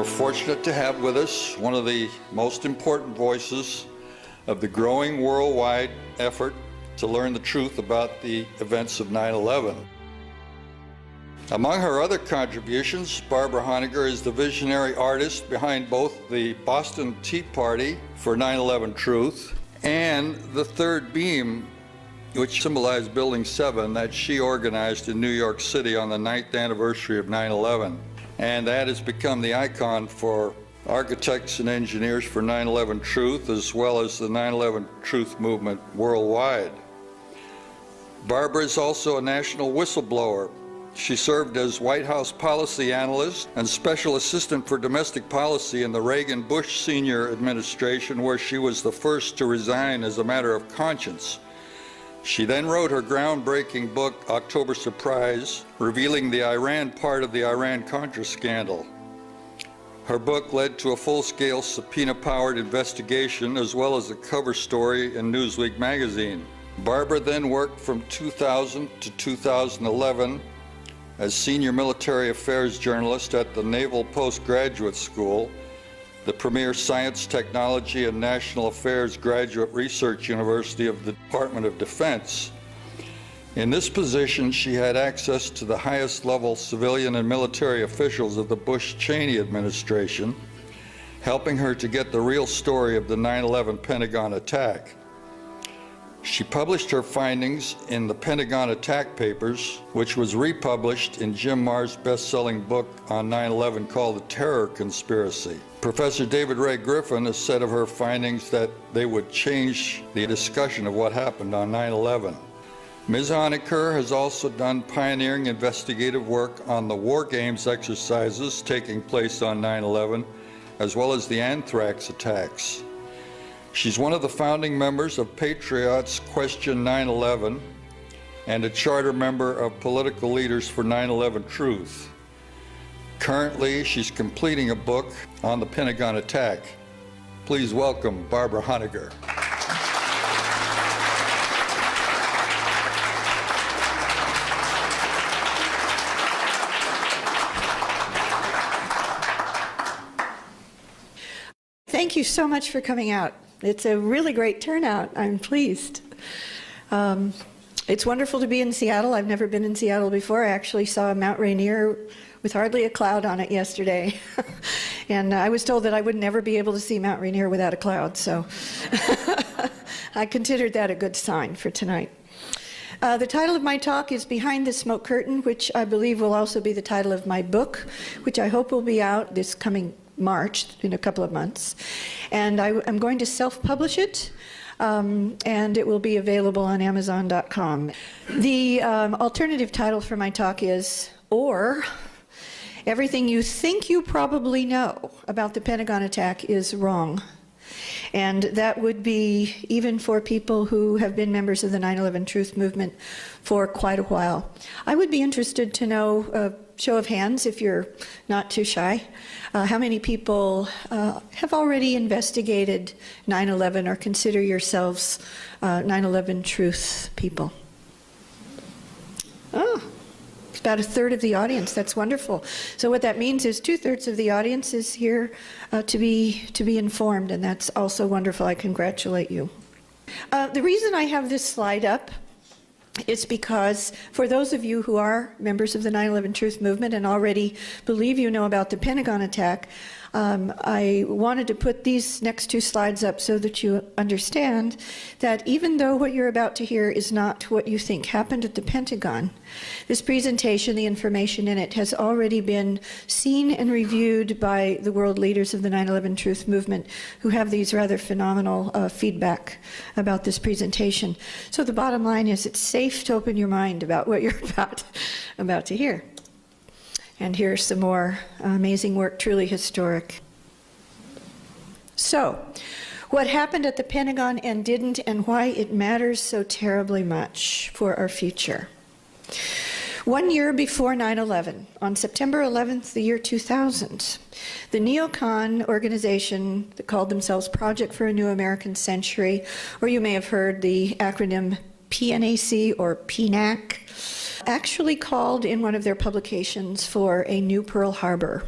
fortunate to have with us one of the most important voices of the growing worldwide effort to learn the truth about the events of 9/11. Among her other contributions, Barbara Honegger is the visionary artist behind both the Boston Tea Party for 9/11 Truth and the Third Beam, which symbolized Building 7 that she organized in New York City on the 9th anniversary of 9/11. And that has become the icon for architects and engineers for 9/11 Truth, as well as the 9/11 Truth movement worldwide. Barbara is also a national whistleblower. She served as White House policy analyst and special assistant for domestic policy in the Reagan-Bush Sr. administration, where she was the first to resign as a matter of conscience. She then wrote her groundbreaking book, October Surprise, revealing the Iran part of the Iran-Contra scandal. Her book led to a full-scale subpoena-powered investigation, as well as a cover story in Newsweek magazine. Barbara then worked from 2000 to 2011 as senior military affairs journalist at the Naval Postgraduate School, the premier science, technology, and national affairs graduate research university of the Department of Defense. In this position, she had access to the highest level civilian and military officials of the Bush-Cheney administration, helping her to get the real story of the 9/11 Pentagon attack. She published her findings in the Pentagon Attack Papers, which was republished in Jim Marr's best-selling book on 9/11 called The Terror Conspiracy. Professor David Ray Griffin has said of her findings that they would change the discussion of what happened on 9/11. Ms. Honegger has also done pioneering investigative work on the war games exercises taking place on 9/11, as well as the anthrax attacks. She's one of the founding members of Patriots Question 9/11 and a charter member of Political Leaders for 9/11 Truth. Currently, she's completing a book on the Pentagon attack. Please welcome Barbara Honegger. Thank you so much for coming out. It's a really great turnout. I'm pleased. It's wonderful to be in Seattle. I've never been in Seattle before. I actually saw Mount Rainier with hardly a cloud on it yesterday. And I was told that I would never be able to see Mount Rainier without a cloud, so I considered that a good sign for tonight. The title of my talk is Behind the Smoke Curtain, which I believe will also be the title of my book, which I hope will be out this coming March, in a couple of months. And I'm going to self-publish it, and it will be available on Amazon.com. The alternative title for my talk is, or Everything You Think You Probably Know About the Pentagon Attack Is Wrong. And that would be even for people who have been members of the 9/11 Truth movement for quite a while. I would be interested to know, show of hands if you're not too shy, how many people have already investigated 9/11 or consider yourselves 9/11 Truth people? Oh. About a third of the audience. That's wonderful. So what that means is 2/3 of the audience is here to be informed, and that's also wonderful. I congratulate you. The reason I have this slide up is because for those of you who are members of the 9/11 Truth movement and already believe you know about the Pentagon attack, I wanted to put these next two slides up so that you understand that even though what you're about to hear is not what you think happened at the Pentagon, this presentation, the information in it, has already been seen and reviewed by the world leaders of the 9/11 Truth movement, who have these rather phenomenal feedback about this presentation. So the bottom line is it's safe to open your mind about what you're about to hear. And here's some more amazing work, truly historic. So, what happened at the Pentagon and didn't, and why it matters so terribly much for our future. 1 year before 9/11, on September 11th, the year 2000, the neocon organization that called themselves Project for a New American Century, or you may have heard the acronym PNAC or PNAC, actually called in one of their publications for a new Pearl Harbor.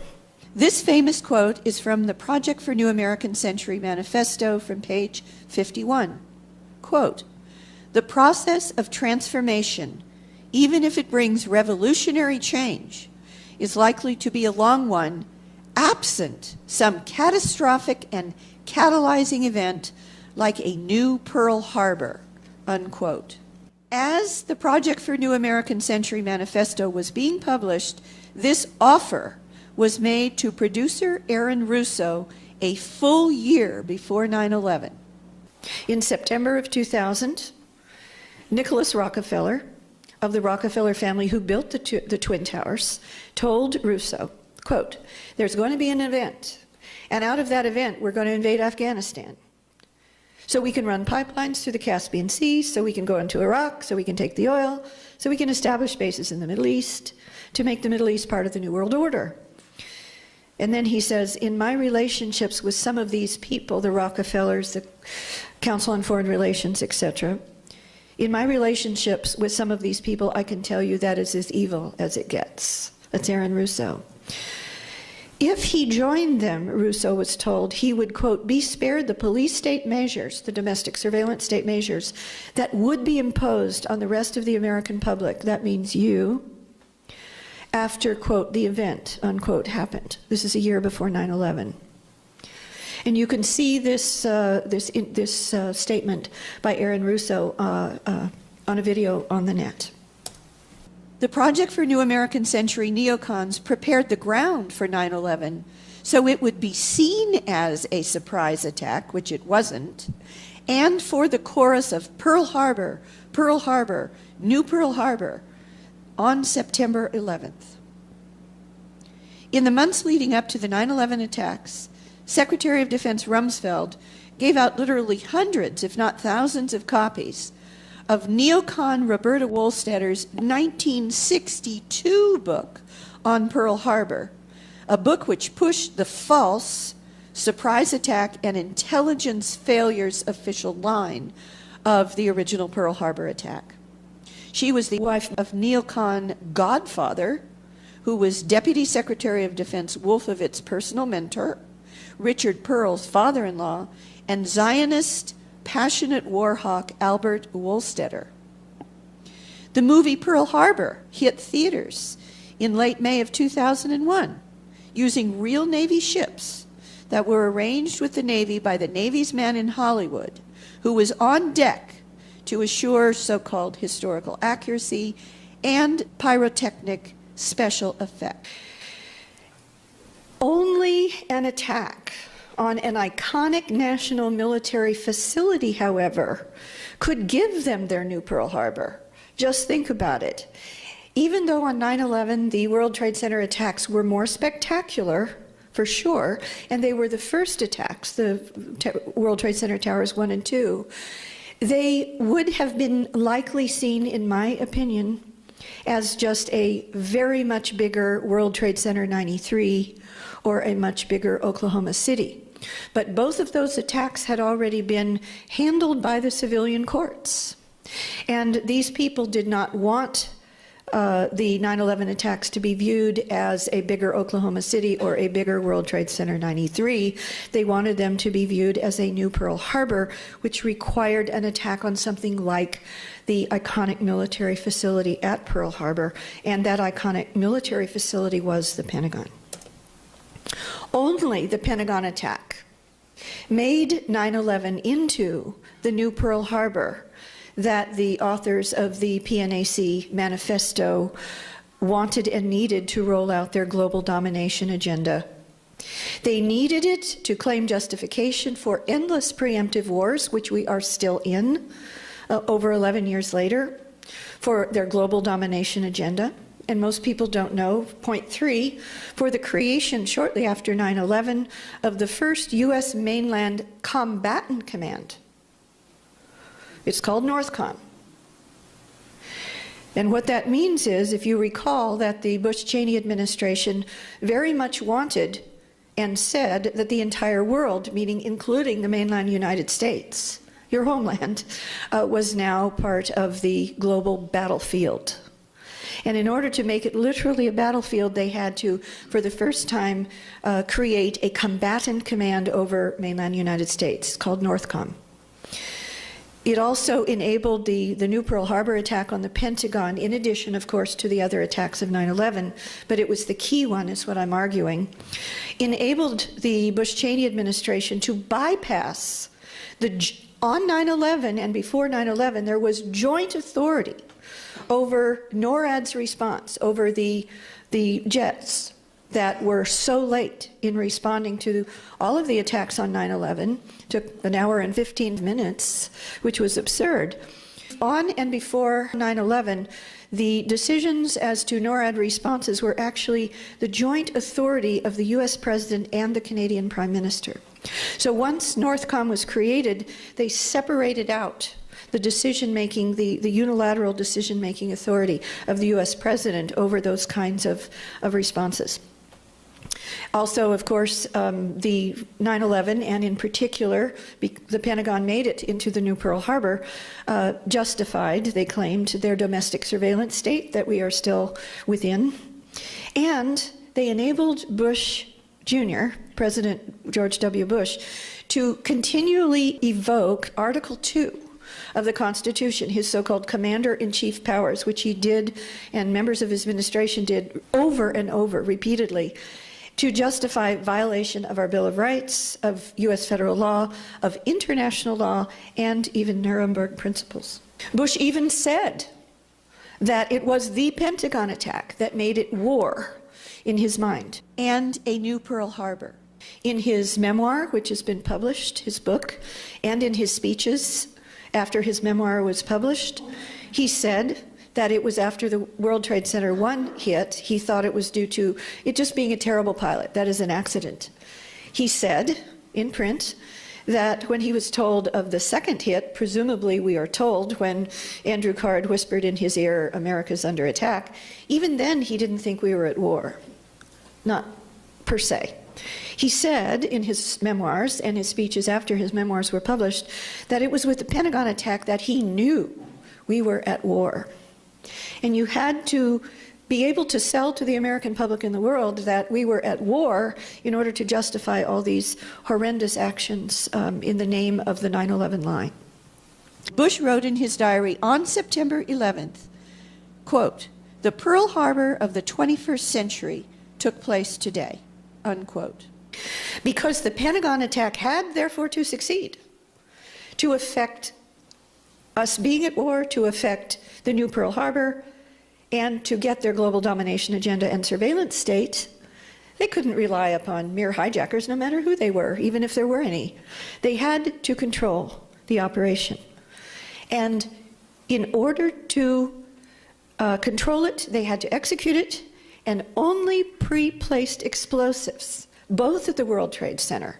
This famous quote is from the Project for New American Century Manifesto from page 51. Quote, "The process of transformation, even if it brings revolutionary change, is likely to be a long one, absent some catastrophic and catalyzing event like a new Pearl Harbor," unquote. As the Project for New American Century Manifesto was being published, this offer was made to producer Aaron Russo a full year before 9/11. In September of 2000, Nicholas Rockefeller, of the Rockefeller family who built the Twin Towers, told Russo, quote, "There's going to be an event, and out of that event, we're going to invade Afghanistan. So we can run pipelines through the Caspian Sea, so we can go into Iraq, so we can take the oil, so we can establish bases in the Middle East to make the Middle East part of the New World Order." And then he says, "In my relationships with some of these people, the Rockefellers, the Council on Foreign Relations, etc., in my relationships with some of these people, I can tell you that is as evil as it gets." That's Aaron Russo. If he joined them, Russo was told, he would, quote, "be spared the police state measures, the domestic surveillance state measures, that would be imposed on the rest of the American public," that means you, "after, quote, the event," unquote, happened. This is a year before 9/11. And you can see this statement by Aaron Russo on a video on the net. The Project for New American Century neocons prepared the ground for 9/11 so it would be seen as a surprise attack, which it wasn't, and for the chorus of Pearl Harbor, Pearl Harbor, New Pearl Harbor, on September 11th. In the months leading up to the 9/11 attacks, Secretary of Defense Rumsfeld gave out literally hundreds, if not thousands, of copies of neocon Roberta Wohlstetter's 1962 book on Pearl Harbor, a book which pushed the false surprise attack and intelligence failures official line of the original Pearl Harbor attack. She was the wife of neocon godfather, who was Deputy Secretary of Defense Wolfowitz's personal mentor, Richard Pearl's father-in-law, and Zionist passionate war hawk Albert Wohlstetter. The movie Pearl Harbor hit theaters in late May of 2001, using real Navy ships that were arranged with the Navy by the Navy's man in Hollywood, who was on deck to assure so-called historical accuracy and pyrotechnic special effect. Only an attack on an iconic national military facility, however, could give them their new Pearl Harbor. Just think about it. Even though on 9/11 the World Trade Center attacks were more spectacular, for sure, and they were the first attacks, the World Trade Center Towers 1 and 2, they would have been likely seen, in my opinion, as just a very much bigger World Trade Center 93 or a much bigger Oklahoma City. But both of those attacks had already been handled by the civilian courts. And these people did not want the 9/11 attacks to be viewed as a bigger Oklahoma City or a bigger World Trade Center 93. They wanted them to be viewed as a new Pearl Harbor, which required an attack on something like the iconic military facility at Pearl Harbor, and that iconic military facility was the Pentagon. Only the Pentagon attack made 9/11 into the new Pearl Harbor that the authors of the PNAC manifesto wanted and needed to roll out their global domination agenda. They needed it to claim justification for endless preemptive wars, which we are still in over 11 years later, for their global domination agenda. And most people don't know, point 3, for the creation shortly after 9/11 of the first U.S. mainland combatant command. It's called NORTHCOM. And what that means is, if you recall, that the Bush-Cheney administration very much wanted and said that the entire world, meaning including the mainland United States, your homeland, was now part of the global battlefield. And in order to make it literally a battlefield, they had to, for the first time, create a combatant command over mainland United States called NORTHCOM. It also enabled the new Pearl Harbor attack on the Pentagon, in addition, of course, to the other attacks of 9/11, but it was the key one, is what I'm arguing, enabled the Bush-Cheney administration to bypass on 9/11 and before 9/11, there was joint authority over NORAD's response, over the jets that were so late in responding to all of the attacks on 9/11. Took an hour and 15 minutes, which was absurd. On and before 9/11, the decisions as to NORAD responses were actually the joint authority of the US President and the Canadian Prime Minister. So once NORTHCOM was created, they separated out the decision-making, the unilateral decision-making authority of the US President over those kinds of responses. Also, of course, the 9/11, and in particular, the Pentagon made it into the new Pearl Harbor, justified, they claimed, their domestic surveillance state that we are still within. And they enabled Bush Jr., President George W. Bush, to continually evoke Article 2 of the Constitution, his so-called commander-in-chief powers, which he did, and members of his administration did over and over, repeatedly, to justify violation of our Bill of Rights, of US federal law, of international law, and even Nuremberg principles. Bush even said that it was the Pentagon attack that made it war in his mind. And a new Pearl Harbor. In his memoir, which has been published, his book, and in his speeches after his memoir was published, he said that it was after the World Trade Center 1 hit. He thought it was due to it just being a terrible pilot. That is an accident. He said in print that when he was told of the second hit, presumably we are told when Andrew Card whispered in his ear, "America's under attack," even then he didn't think we were at war. Not per se. He said in his memoirs and his speeches after his memoirs were published that it was with the Pentagon attack that he knew we were at war. And you had to be able to sell to the American public in the world that we were at war in order to justify all these horrendous actions in the name of the 9/11 line. Bush wrote in his diary on September 11th, quote, "The Pearl Harbor of the 21st century took place today," unquote. Because the Pentagon attack had, therefore, to succeed, to affect us being at war, to affect the new Pearl Harbor, and to get their global domination agenda and surveillance state, they couldn't rely upon mere hijackers, no matter who they were, even if there were any. They had to control the operation. And in order to control it, they had to execute it, and only pre-placed explosives, both at the World Trade Center,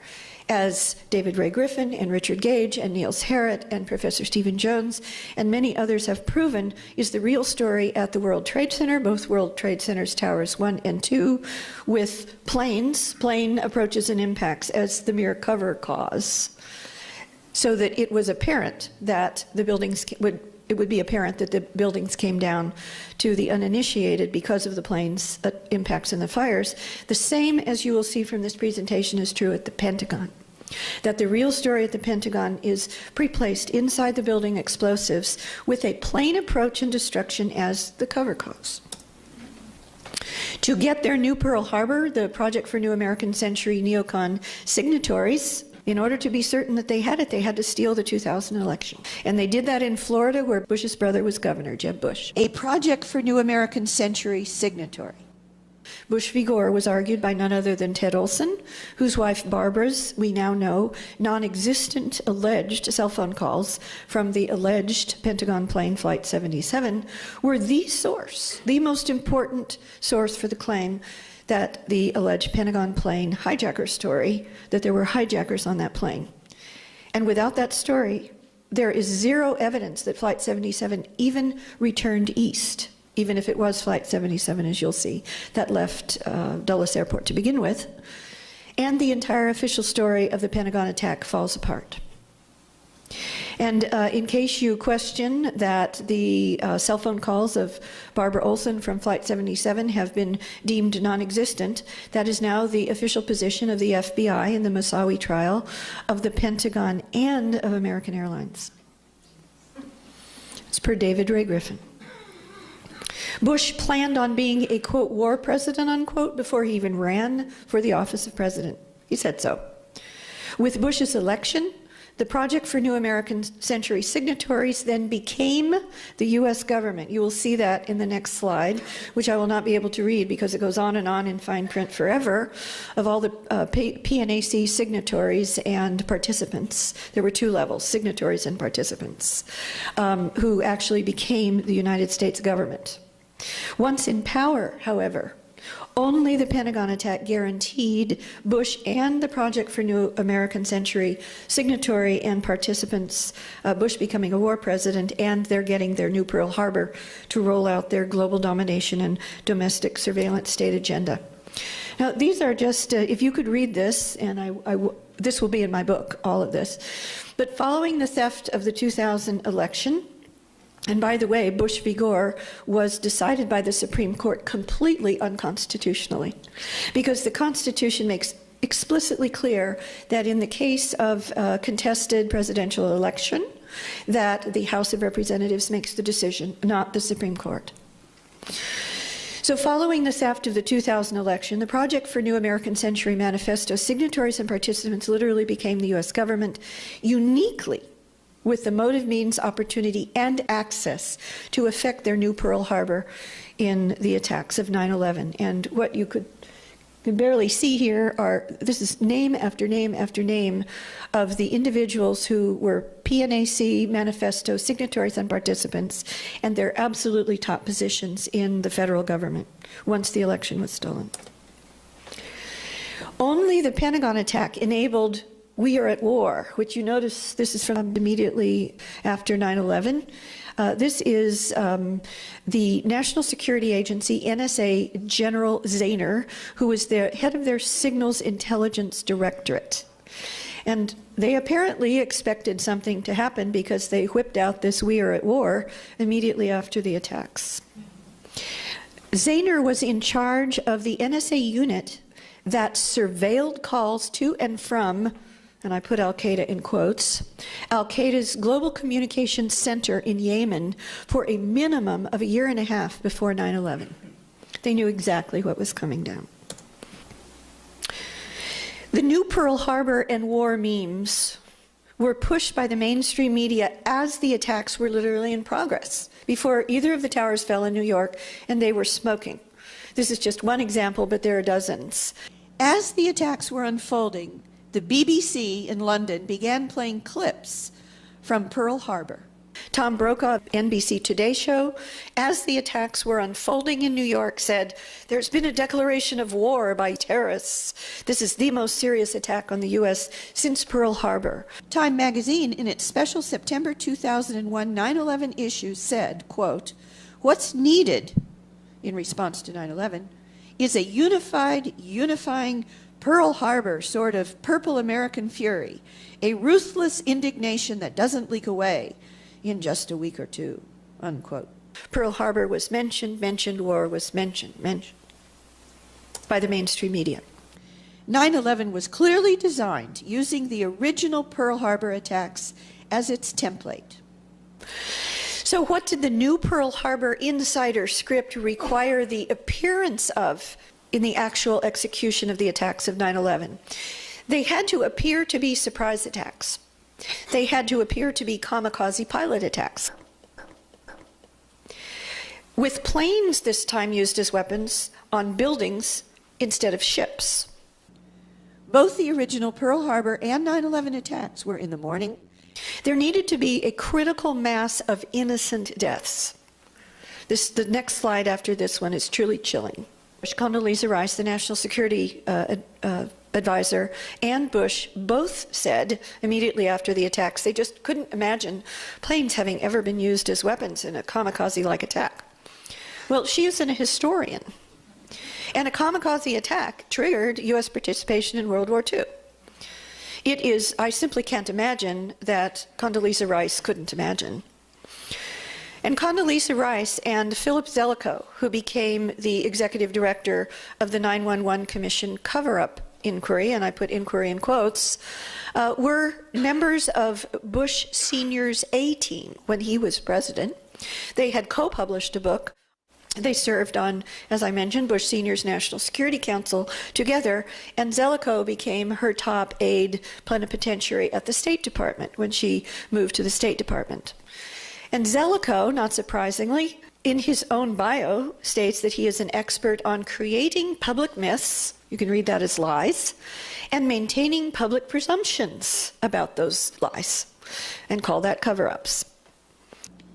as David Ray Griffin and Richard Gage and Niels Harrit and Professor Stephen Jones and many others have proven, is the real story at the World Trade Center, both World Trade Centers Towers 1 and 2, with plane approaches and impacts as the mere cover cause, so that it was apparent that the buildings it would be apparent that the buildings came down to the uninitiated because of the planes' impacts and the fires. The same, as you will see from this presentation, is true at the Pentagon. That the real story at the Pentagon is pre-placed inside the building explosives with a plane approach and destruction as the cover cause. To get their new Pearl Harbor, the Project for New American Century neocon signatories, in order to be certain that they had it, they had to steal the 2000 election. And they did that in Florida, where Bush's brother was governor, Jeb Bush. A Project for New American Century signatory. Bush v. Gore was argued by none other than Ted Olson, whose wife Barbara's, we now know, non-existent alleged cell phone calls from the alleged Pentagon plane Flight 77 were the source, the most important source for the claim that the alleged Pentagon plane hijacker story, that there were hijackers on that plane. And without that story, there is zero evidence that Flight 77 even returned east, even if it was Flight 77, as you'll see, that left Dulles Airport to begin with. And the entire official story of the Pentagon attack falls apart. And in case you question that the cell phone calls of Barbara Olson from Flight 77 have been deemed non-existent, that is now the official position of the FBI in the Moussaoui trial of the Pentagon and of American Airlines. It's per David Ray Griffin. Bush planned on being a, quote, war president, unquote, before he even ran for the office of president. He said so. With Bush's election, the Project for New American Century signatories then became the U.S. government. You will see that in the next slide, which I will not be able to read because it goes on in fine print forever, of all the PNAC signatories and participants. There were two levels, signatories and participants, who actually became the United States government. Once in power, however, only the Pentagon attack guaranteed Bush and the Project for New American Century signatory and participants, Bush becoming a war president, and they're getting their new Pearl Harbor to roll out their global domination and domestic surveillance state agenda. Now, these are just, if you could read this, and this will be in my book, all of this, but following the theft of the 2000 election, and by the way, Bush v. Gore was decided by the Supreme Court completely unconstitutionally, because the Constitution makes explicitly clear that in the case of a contested presidential election, that the House of Representatives makes the decision, not the Supreme Court. So following the theft of the 2000 election, the Project for New American Century Manifesto signatories and participants literally became the U.S. government, uniquely with the motive, means, opportunity, and access to effect their new Pearl Harbor in the attacks of 9/11. And what you can barely see here are, this is name after name after name of the individuals who were PNAC manifesto signatories and participants, and their absolutely top positions in the federal government once the election was stolen. Only the Pentagon attack enabled "We are at war," which you notice this is from immediately after 9/11. This is the National Security Agency, NSA General Zahner, who was the head of their Signals Intelligence Directorate. And they apparently expected something to happen because they whipped out this "We are at war" immediately after the attacks. Zahner was in charge of the NSA unit that surveilled calls to and from, and I put Al-Qaeda in quotes, Al-Qaeda's Global Communications Center in Yemen for a minimum of a year and a half before 9/11. They knew exactly what was coming down. The new Pearl Harbor and war memes were pushed by the mainstream media as the attacks were literally in progress, before either of the towers fell in New York, and they were smoking. This is just one example, but there are dozens. As the attacks were unfolding, the BBC in London began playing clips from Pearl Harbor. Tom Brokaw, NBC Today show, as the attacks were unfolding in New York, said, "There's been a declaration of war by terrorists. This is the most serious attack on the U.S. since Pearl Harbor." Time magazine, in its special September 2001 9/11 issue, said, quote, "What's needed in response to 9/11 is a unifying Pearl Harbor sort of purple American fury, a ruthless indignation that doesn't leak away in just a week or two," unquote. Pearl Harbor was mentioned, war was mentioned by the mainstream media. 9/11 was clearly designed using the original Pearl Harbor attacks as its template. So what did the new Pearl Harbor insider script require the appearance of in the actual execution of the attacks of 9/11? They had to appear to be surprise attacks. They had to appear to be kamikaze pilot attacks, with planes this time used as weapons on buildings instead of ships. Both the original Pearl Harbor and 9/11 attacks were in the morning. There needed to be a critical mass of innocent deaths. The next slide after this one is truly chilling. Condoleezza Rice, the National Security Advisor, and Bush both said immediately after the attacks they just couldn't imagine planes having ever been used as weapons in a kamikaze-like attack. Well, she isn't a historian. And a kamikaze attack triggered U.S. participation in World War II. it is, I simply can't imagine that Condoleezza Rice couldn't imagine. And Condoleezza Rice and Philip Zelikow, who became the executive director of the 9/11 Commission cover-up inquiry, and I put inquiry in quotes, were members of Bush Sr.'s A-team when he was president. They had co-published a book. They served on, as I mentioned, Bush Sr.'s National Security Council together, and Zelikow became her top aide plenipotentiary at the State Department when she moved to the State Department. And Zelikow, not surprisingly, in his own bio, states that he is an expert on creating public myths, you can read that as lies, and maintaining public presumptions about those lies, and call that cover-ups.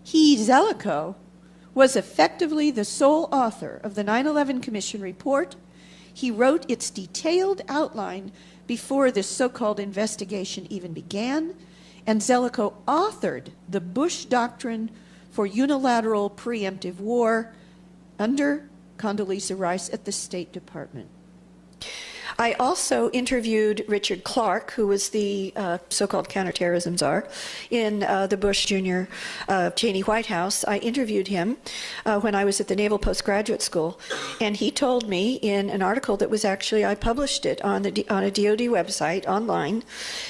He, Zelikow, was effectively the sole author of the 9/11 Commission report. He wrote its detailed outline before this so-called investigation even began, and Zelikow authored the Bush Doctrine for Unilateral Preemptive War under Condoleezza Rice at the State Department. I also interviewed Richard Clark, who was the so-called counterterrorism czar in the Bush Jr. Cheney White House. I interviewed him when I was at the Naval Postgraduate School, and he told me in an article that was actually, I published it on a DoD website online,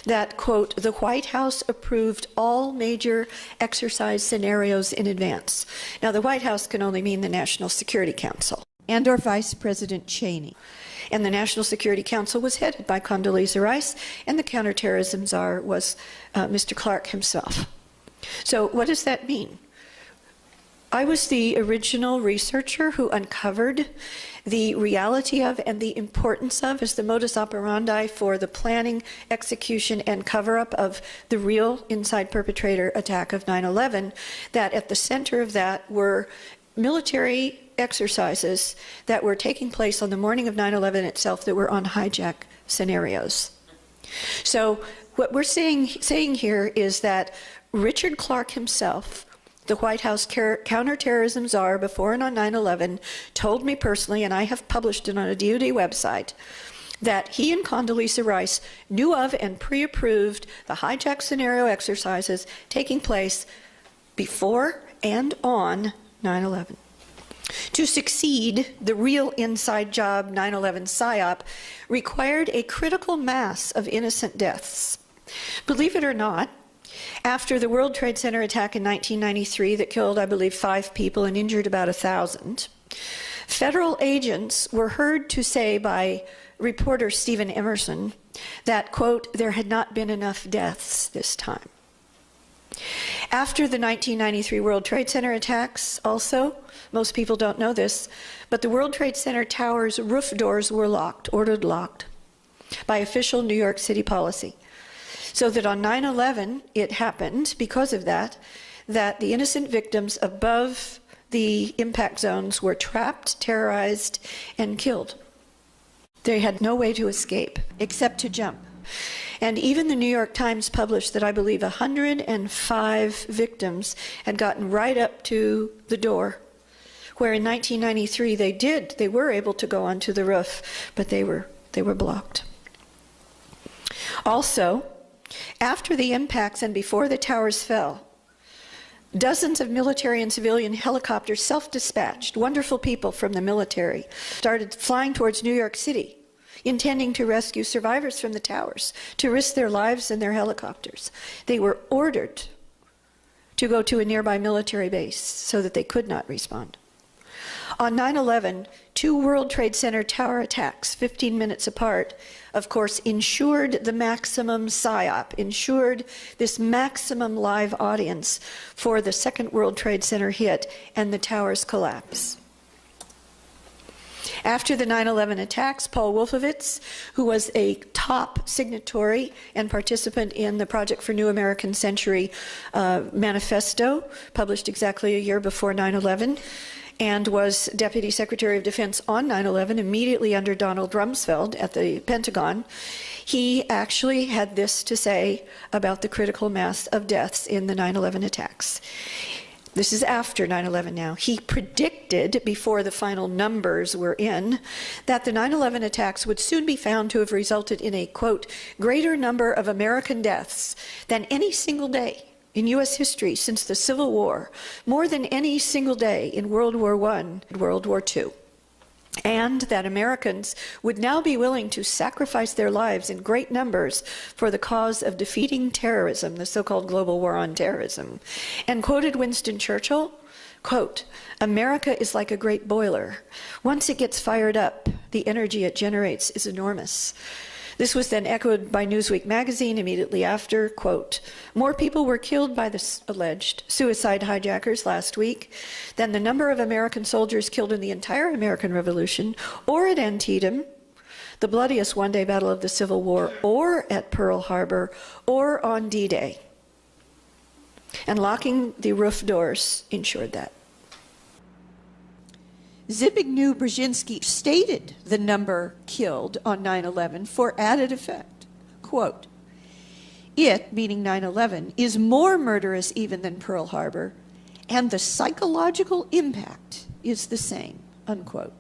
that, quote, the White House approved all major exercise scenarios in advance. Now, the White House can only mean the National Security Council. And or Vice President Cheney. And the National Security Council was headed by Condoleezza Rice, and the counterterrorism czar was Mr. Clark himself. So what does that mean? I was the original researcher who uncovered the reality of and the importance of as the modus operandi for the planning, execution, and cover-up of the real inside perpetrator attack of 9/11, that at the center of that were military exercises that were taking place on the morning of 9/11 itself that were on hijack scenarios. So what we're saying here is that Richard Clark himself, the White House counterterrorism czar before and on 9/11, told me personally, and I have published it on a DoD website, that he and Condoleezza Rice knew of and pre-approved the hijack scenario exercises taking place before and on 9/11. To succeed, the real inside job 9/11 PSYOP required a critical mass of innocent deaths. Believe it or not, after the World Trade Center attack in 1993 that killed, I believe, 5 people and injured about 1,000, federal agents were heard to say by reporter Stephen Emerson that, quote, there had not been enough deaths this time. After the 1993 World Trade Center attacks, also, most people don't know this, but the World Trade Center towers' roof doors were locked, ordered locked, by official New York City policy. So that on 9/11, it happened, because of that, that the innocent victims above the impact zones were trapped, terrorized, and killed. They had no way to escape. Except to jump. And even the New York Times published that I believe 105 victims had gotten right up to the door, where in 1993 they were able to go onto the roof, but they were blocked. Also, after the impacts and before the towers fell, dozens of military and civilian helicopters, self-dispatched, wonderful people from the military, started flying towards New York City, intending to rescue survivors from the towers, to risk their lives in their helicopters. They were ordered to go to a nearby military base so that they could not respond. On 9/11, 2 World Trade Center tower attacks, 15 minutes apart, of course, ensured the maximum PSYOP, ensured this maximum live audience for the second World Trade Center hit and the towers collapse. After the 9/11 attacks, Paul Wolfowitz, who was a top signatory and participant in the Project for New American Century manifesto, published exactly a year before 9/11, and was Deputy Secretary of Defense on 9/11, immediately under Donald Rumsfeld at the Pentagon, he actually had this to say about the critical mass of deaths in the 9/11 attacks. This is after 9/11 now. He predicted, before the final numbers were in, that the 9/11 attacks would soon be found to have resulted in a, quote, greater number of American deaths than any single day in U.S. history since the Civil War, more than any single day in World War I and World War II. And that Americans would now be willing to sacrifice their lives in great numbers for the cause of defeating terrorism, the so-called global war on terrorism. And quoted Winston Churchill, quote, America is like a great boiler. Once it gets fired up, the energy it generates is enormous. This was then echoed by Newsweek magazine immediately after, quote, more people were killed by the alleged suicide hijackers last week than the number of American soldiers killed in the entire American Revolution, or at Antietam, the bloodiest one-day battle of the Civil War, or at Pearl Harbor, or on D-Day. And locking the roof doors ensured that. Zbigniew Brzezinski stated the number killed on 9/11 for added effect. Quote, it, meaning 9/11, is more murderous even than Pearl Harbor, and the psychological impact is the same, unquote.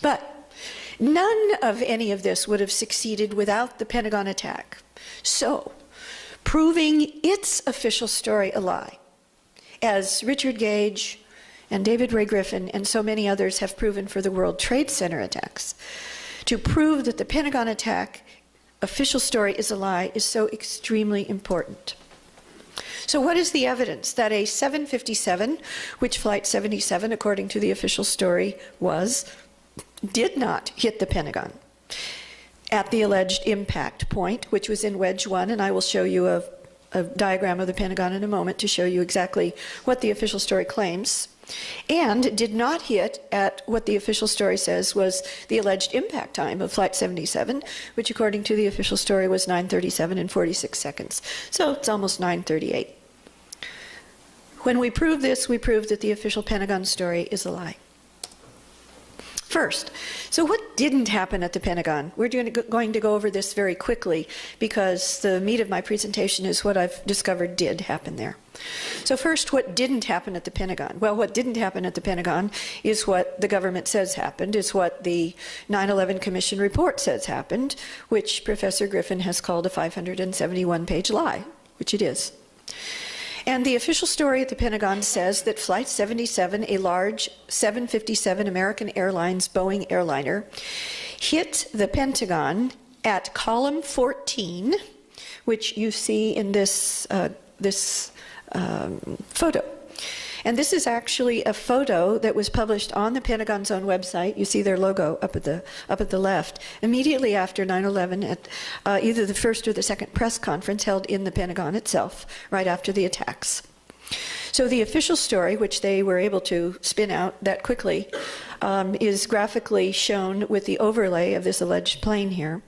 But none of any of this would have succeeded without the Pentagon attack. So, proving its official story a lie, as Richard Gage and David Ray Griffin and so many others have proven for the World Trade Center attacks, to prove that the Pentagon attack official story is a lie is so extremely important. So what is the evidence that a 757, which Flight 77, according to the official story, was, did not hit the Pentagon at the alleged impact point, which was in Wedge 1, and I will show you a diagram of the Pentagon in a moment to show you exactly what the official story claims, and did not hit at what the official story says was the alleged impact time of Flight 77, which according to the official story was 9:37 and 46 seconds. So it's almost 9:38. When we prove this, we prove that the official Pentagon story is a lie. First, so what didn't happen at the Pentagon? We're going to go over this very quickly because the meat of my presentation is what I've discovered did happen there. So first, what didn't happen at the Pentagon? Well, what didn't happen at the Pentagon is what the government says happened, is what the 9/11 Commission report says happened, which Professor Griffin has called a 571-page lie, which it is. And the official story at the Pentagon says that Flight 77, a large 757 American Airlines Boeing airliner, hit the Pentagon at column 14, which you see in this photo. And this is actually a photo that was published on the Pentagon's own website. You see their logo up at the left. Immediately after 9/11, at either the first or the second press conference held in the Pentagon itself, right after the attacks. So the official story, which they were able to spin out that quickly, is graphically shown with the overlay of this alleged plane here,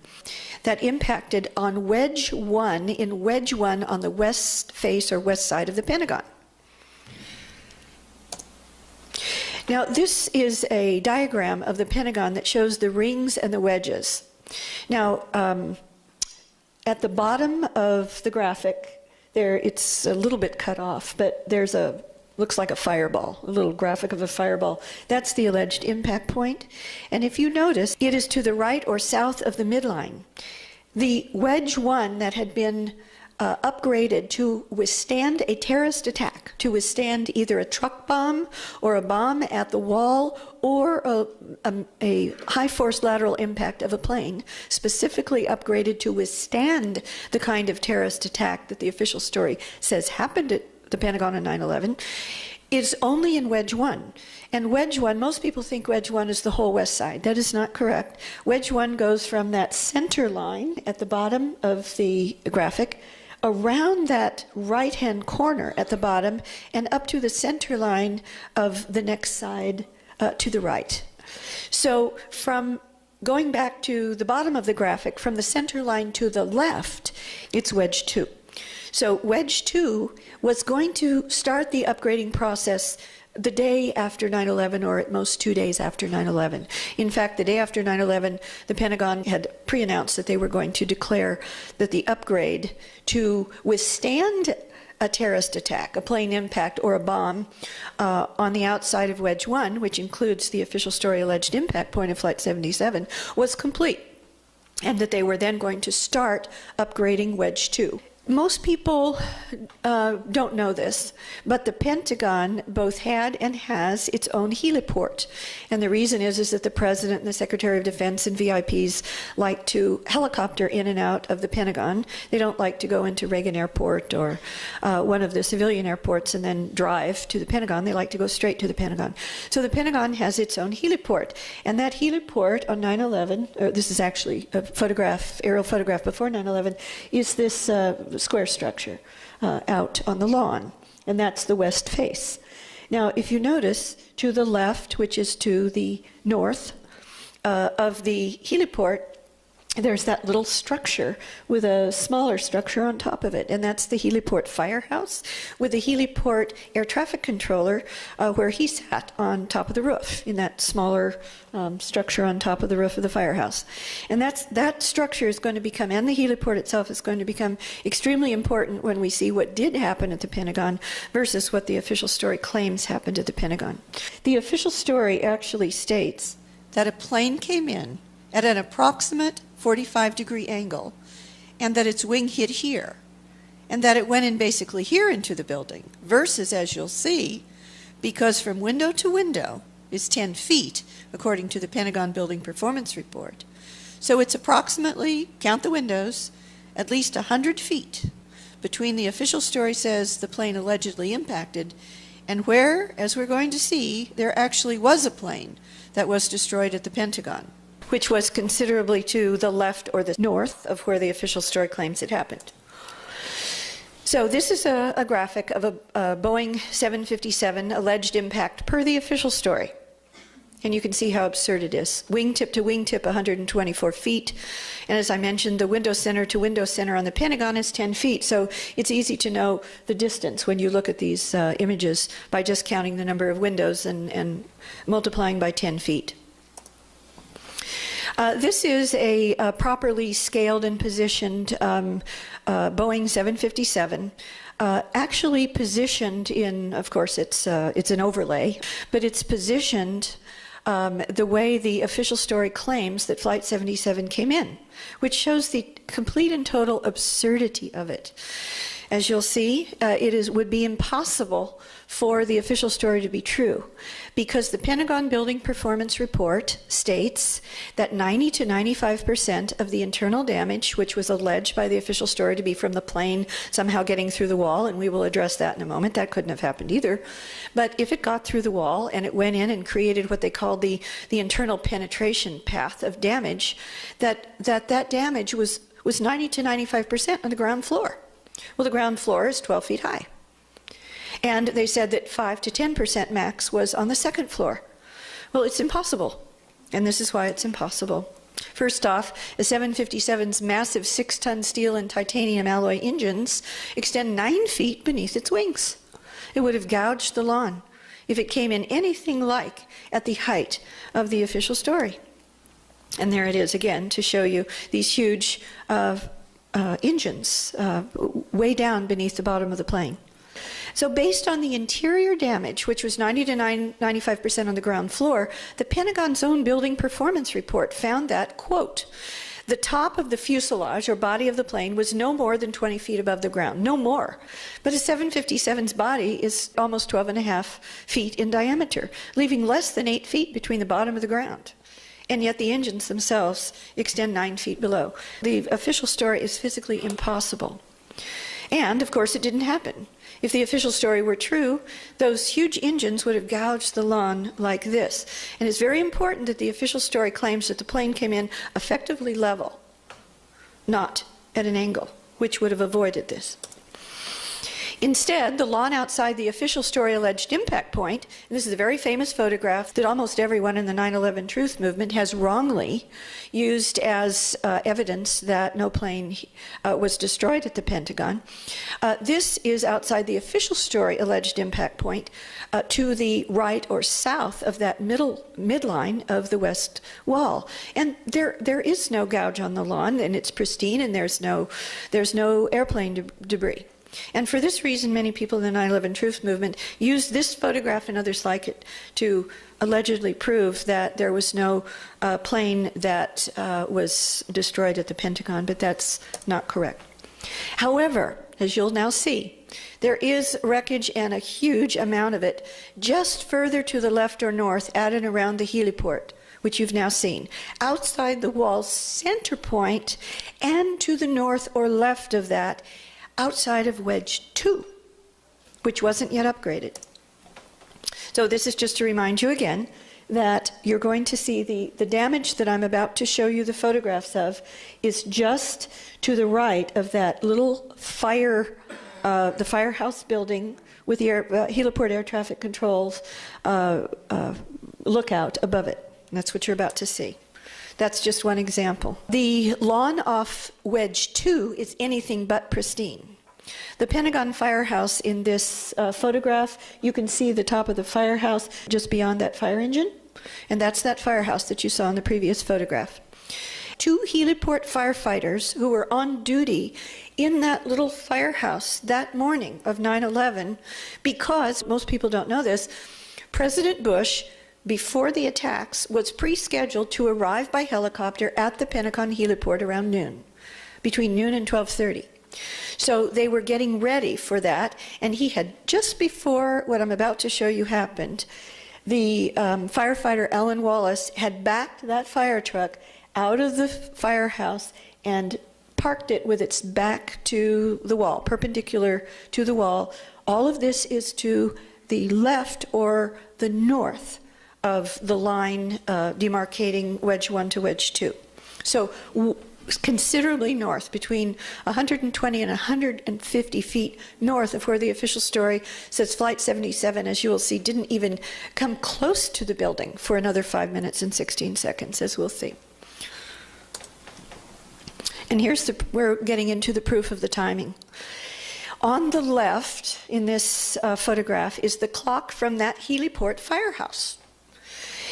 that impacted on Wedge 1, in Wedge 1 on the west face or west side of the Pentagon. Now, this is a diagram of the Pentagon that shows the rings and the wedges. Now, at the bottom of the graphic, there it's a little bit cut off, but there's looks like a fireball, a little graphic of a fireball. That's the alleged impact point. And if you notice, it is to the right or south of the midline. The Wedge 1 that had been upgraded to withstand a terrorist attack, to withstand either a truck bomb or a bomb at the wall or a high-force lateral impact of a plane, specifically upgraded to withstand the kind of terrorist attack that the official story says happened at the Pentagon on 9/11, is only in Wedge 1. And Wedge 1, most people think Wedge 1 is the whole west side. That is not correct. Wedge 1 goes from that center line at the bottom of the graphic, around that right-hand corner at the bottom, and up to the center line of the next side to the right. So from going back to the bottom of the graphic, from the center line to the left, it's Wedge 2. So Wedge 2 was going to start the upgrading process the day after 9/11, or at most 2 days after 9/11. In fact, the day after 9/11, the Pentagon had pre-announced that they were going to declare that the upgrade to withstand a terrorist attack, a plane impact or a bomb on the outside of Wedge 1, which includes the official story alleged impact point of Flight 77, was complete, and that they were then going to start upgrading Wedge 2. Most people don't know this, but the Pentagon both had and has its own heliport. And the reason is that the President and the Secretary of Defense and VIPs like to helicopter in and out of the Pentagon. They don't like to go into Reagan Airport or one of the civilian airports and then drive to the Pentagon. They like to go straight to the Pentagon. So the Pentagon has its own heliport. And that heliport on 9/11, this is actually a photograph, aerial photograph before 9/11, is this square structure out on the lawn, and that's the west face. Now, if you notice, to the left, which is to the north of the heliport, there's that little structure with a smaller structure on top of it, and that's the heliport firehouse with the heliport air traffic controller where he sat on top of the roof in that smaller structure on top of the roof of the firehouse. And that structure is going to become, and the heliport itself is going to become extremely important when we see what did happen at the Pentagon versus what the official story claims happened at the Pentagon. The official story actually states that a plane came in at an approximate 45-degree angle, and that its wing hit here, and that it went in basically here into the building, versus, as you'll see, because from window to window is 10 feet, according to the Pentagon Building Performance Report. So it's approximately, count the windows, at least 100 feet between the official story says the plane allegedly impacted and where, as we're going to see, there actually was a plane that was destroyed at the Pentagon, which was considerably to the left or the north of where the official story claims it happened. So this is a graphic of a Boeing 757 alleged impact per the official story. And you can see how absurd it is. Wingtip to wingtip, 124 feet. And as I mentioned, the window center to window center on the Pentagon is 10 feet. So it's easy to know the distance when you look at these images by just counting the number of windows and multiplying by 10 feet. This is a properly scaled and positioned Boeing 757, actually positioned in, of course, it's an overlay, but it's positioned the way the official story claims that Flight 77 came in, which shows the complete and total absurdity of it. As you'll see, would be impossible for the official story to be true because the Pentagon Building Performance Report states that 90 to 95% of the internal damage, which was alleged by the official story to be from the plane somehow getting through the wall, and we will address that in a moment, that couldn't have happened either, but if it got through the wall and it went in and created what they called the internal penetration path of damage, that damage was 90 to 95% on the ground floor. Well, the ground floor is 12 feet high. And they said that 5 to 10% max was on the second floor. Well, it's impossible. And this is why it's impossible. First off, a 757's massive 6-ton steel and titanium alloy engines extend 9 feet beneath its wings. It would have gouged the lawn if it came in anything like at the height of the official story. And there it is again to show you these huge engines way down beneath the bottom of the plane. So based on the interior damage, which was 90 to 95% on the ground floor, the Pentagon's own building performance report found that, quote, the top of the fuselage or body of the plane was no more than 20 feet above the ground, no more. But a 757's body is almost 12.5 feet in diameter, leaving less than 8 feet between the bottom of the ground. And yet the engines themselves extend 9 feet below. The official story is physically impossible. And, of course, it didn't happen. If the official story were true, those huge engines would have gouged the lawn like this. And it's very important that the official story claims that the plane came in effectively level, not at an angle, which would have avoided this. Instead, the lawn outside the official story alleged impact point, and this is a very famous photograph that almost everyone in the 9/11 truth movement has wrongly used as evidence that no plane was destroyed at the Pentagon. This is outside the official story alleged impact point to the right or south of that midline of the west wall. And there is no gouge on the lawn, and it's pristine, and there's no airplane debris. And for this reason, many people in the 9/11 Truth Movement use this photograph and others like it to allegedly prove that there was no plane that was destroyed at the Pentagon, but that's not correct. However, as you'll now see, there is wreckage, and a huge amount of it, just further to the left or north at and around the heliport, which you've now seen, outside the wall's center point, and to the north or left of that, outside of Wedge 2, which wasn't yet upgraded. So this is just to remind you again that you're going to see the damage that I'm about to show you the photographs of is just to the right of that little the firehouse building with the heliport air traffic controls lookout above it. And that's what you're about to see. That's just one example. The lawn off Wedge 2 is anything but pristine. The Pentagon firehouse in this photograph, you can see the top of the firehouse just beyond that fire engine, and that's that firehouse that you saw in the previous photograph. 2 heliport firefighters who were on duty in that little firehouse that morning of 9/11, because, most people don't know this, President Bush, before the attacks, was pre-scheduled to arrive by helicopter at the Pentagon heliport around noon, between noon and 12:30. So they were getting ready for that, and he had, just before what I'm about to show you happened, the firefighter Alan Wallace had backed that fire truck out of the firehouse and parked it with its back to the wall, perpendicular to the wall. All of this is to the left or the north of the line demarcating Wedge 1 to Wedge 2. So considerably north, between 120 and 150 feet north of where the official story says Flight 77, as you will see, didn't even come close to the building for another 5 minutes and 16 seconds, as we'll see. And we're getting into the proof of the timing. On the left in this photograph is the clock from that heliport firehouse.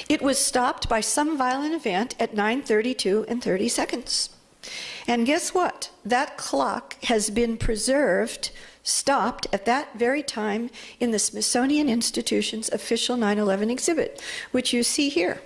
It was stopped by some violent event at 9:32 and 30 seconds. And guess what? That clock has been preserved, stopped at that very time in the Smithsonian Institution's official 9/11 exhibit, which you see here.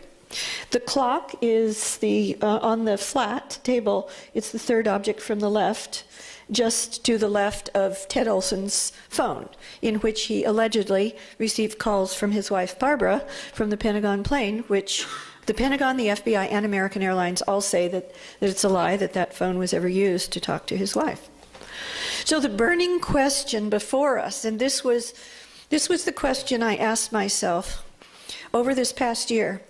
The clock is on the flat table. It's the third object from the left, just to the left of Ted Olson's phone, in which he allegedly received calls from his wife Barbara from the Pentagon plane, which the Pentagon, the FBI, and American Airlines all say that it's a lie that that phone was ever used to talk to his wife. So the burning question before us, and this was the question I asked myself over this past year: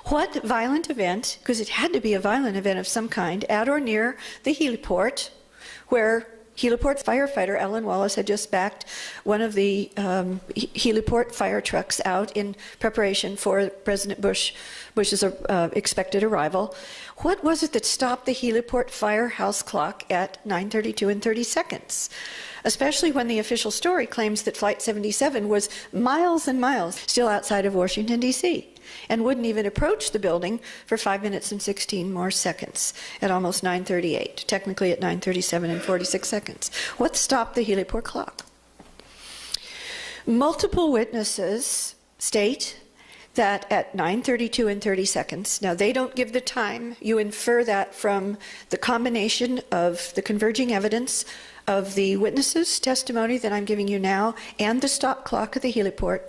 what violent event, because it had to be a violent event of some kind, at or near the heliport, where heliport firefighter Alan Wallace had just backed one of the heliport fire trucks out in preparation for President Bush's expected arrival. What was it that stopped the heliport firehouse clock at 9:32 and 30 seconds? Especially when the official story claims that Flight 77 was miles and miles still outside of Washington, D.C., and wouldn't even approach the building for 5 minutes and 16 more seconds at almost 9:38, technically at 9:37 and 46 seconds. What stopped the heliport clock? Multiple witnesses state that at 9:32 and 30 seconds, now they don't give the time, you infer that from the combination of the converging evidence of the witnesses' testimony that I'm giving you now and the stop clock at the heliport.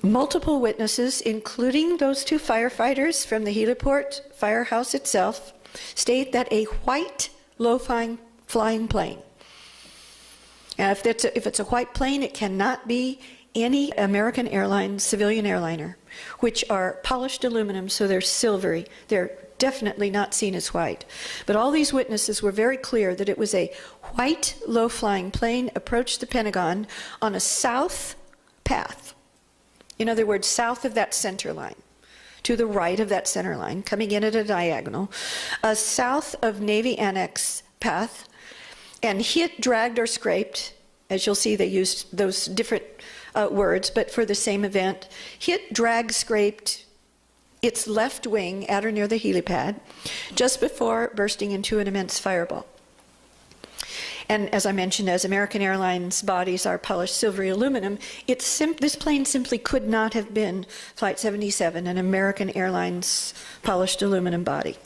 Multiple witnesses, including those 2 firefighters from the heliport firehouse itself, state that a white low-flying plane, and if it's a white plane, it cannot be any American Airlines civilian airliner, which are polished aluminum, so they're silvery. They're definitely not seen as white. But all these witnesses were very clear that it was a white low-flying plane approached the Pentagon on a south path. In other words, south of that center line, to the right of that center line, coming in at a diagonal, a South of Navy Annex path, and hit, dragged, or scraped. As you'll see, they used those different words, but for the same event. Hit, dragged, scraped its left wing at or near the helipad, just before bursting into an immense fireball. And as I mentioned, as American Airlines bodies are polished silvery aluminum, this plane simply could not have been Flight 77, an American Airlines polished aluminum body.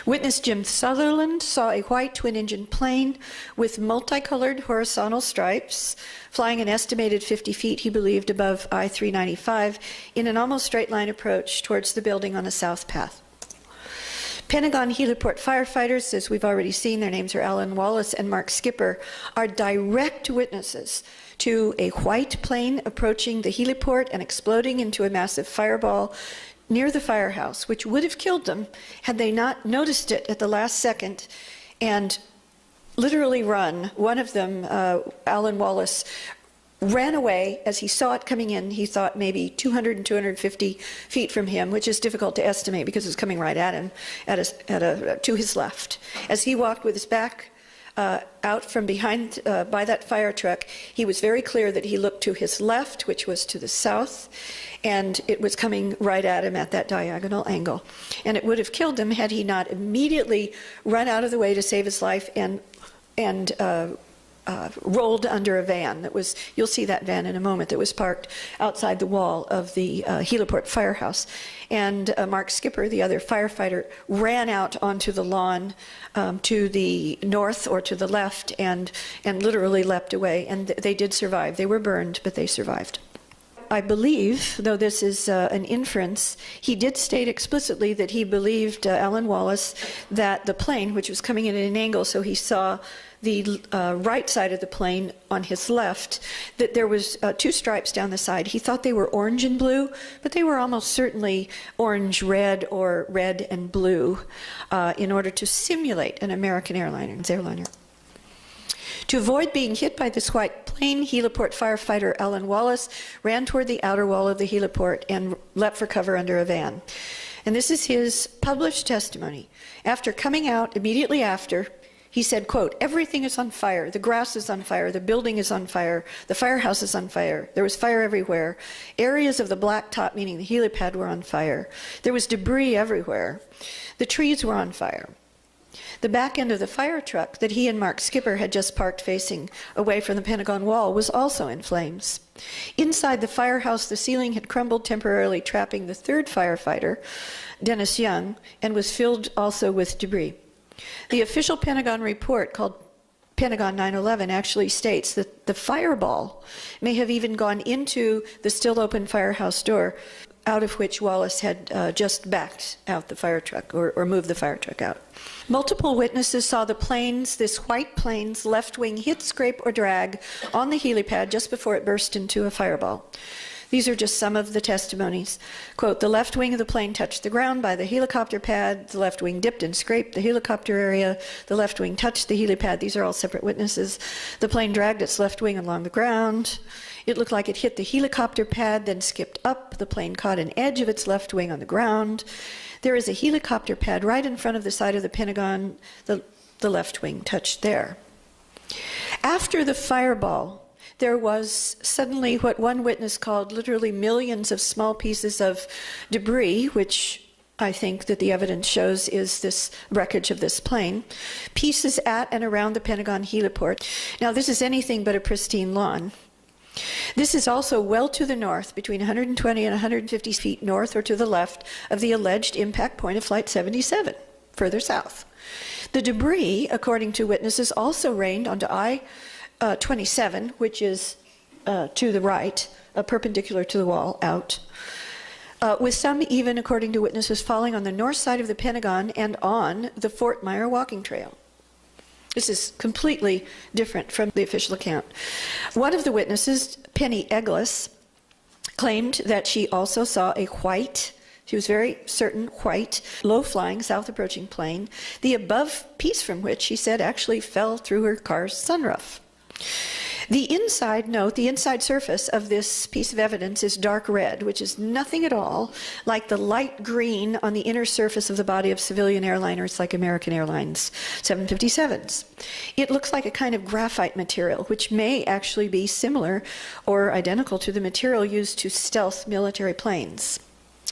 Witness Jim Sutherland saw a white twin-engine plane with multicolored horizontal stripes flying an estimated 50 feet, he believed, above I-395 in an almost straight-line approach towards the building on the south path. Pentagon heliport firefighters, as we've already seen, their names are Alan Wallace and Mark Skipper, are direct witnesses to a white plane approaching the heliport and exploding into a massive fireball near the firehouse, which would have killed them had they not noticed it at the last second and literally run. One of them, Alan Wallace, ran away as he saw it coming in. He thought maybe 200 and 250 feet from him, which is difficult to estimate because it was coming right at him, to his left. As he walked with his back out from behind by that fire truck, he was very clear that he looked to his left, which was to the south, and it was coming right at him at that diagonal angle. And it would have killed him had he not immediately run out of the way to save his life and rolled under a van that was, you'll see that van in a moment, that was parked outside the wall of the heliport firehouse. And Mark Skipper, the other firefighter, ran out onto the lawn to the north or to the left and literally leapt away. And they did survive. They were burned, but they survived. I believe, though this is an inference, he did state explicitly that he believed, Alan Wallace, that the plane, which was coming in at an angle, so he saw the right side of the plane on his left, that there was two stripes down the side. He thought they were orange and blue, but they were almost certainly orange-red or red and blue in order to simulate an American airliner. To avoid being hit by this white plane, heliport firefighter Alan Wallace ran toward the outer wall of the heliport and leapt for cover under a van. And this is his published testimony. After coming out immediately after, he said, quote, "Everything is on fire. The grass is on fire. The building is on fire. The firehouse is on fire. There was fire everywhere. Areas of the blacktop, meaning the helipad, were on fire. There was debris everywhere. The trees were on fire. The back end of the fire truck that he and Mark Skipper had just parked facing away from the Pentagon wall was also in flames. Inside the firehouse, the ceiling had crumbled, temporarily trapping the third firefighter, Dennis Young, and was filled also with debris. The official Pentagon report, called Pentagon 9/11, actually states that the fireball may have even gone into the still open firehouse door, out of which Wallace had just backed out the fire truck, or moved the fire truck out. Multiple witnesses saw the planes, this white plane's left wing hit, scrape, or drag on the helipad just before it burst into a fireball. These are just some of the testimonies. Quote, "The left wing of the plane touched the ground by the helicopter pad. The left wing dipped and scraped the helicopter area. The left wing touched the helipad." These are all separate witnesses. "The plane dragged its left wing along the ground. It looked like it hit the helicopter pad, then skipped up. The plane caught an edge of its left wing on the ground. There is a helicopter pad right in front of the side of the Pentagon. The left wing touched there." After the fireball, there was suddenly what one witness called literally millions of small pieces of debris, which I think that the evidence shows is this wreckage of this plane, pieces at and around the Pentagon heliport. Now, this is anything but a pristine lawn. This is also well to the north, between 120 and 150 feet north or to the left of the alleged impact point of Flight 77, further south. The debris, according to witnesses, also rained onto I-27, which is to the right, perpendicular to the wall, out, with some even, according to witnesses, falling on the north side of the Pentagon and on the Fort Myer walking trail. This is completely different from the official account. One of the witnesses, Penny Eglis, claimed that she also saw a white, she was very certain, white, low-flying, south-approaching plane, the above piece from which, she said, actually fell through her car's sunroof. The inside surface of this piece of evidence is dark red, which is nothing at all like the light green on the inner surface of the body of civilian airliners like American Airlines 757s. It looks like a kind of graphite material, which may actually be similar or identical to the material used to stealth military planes.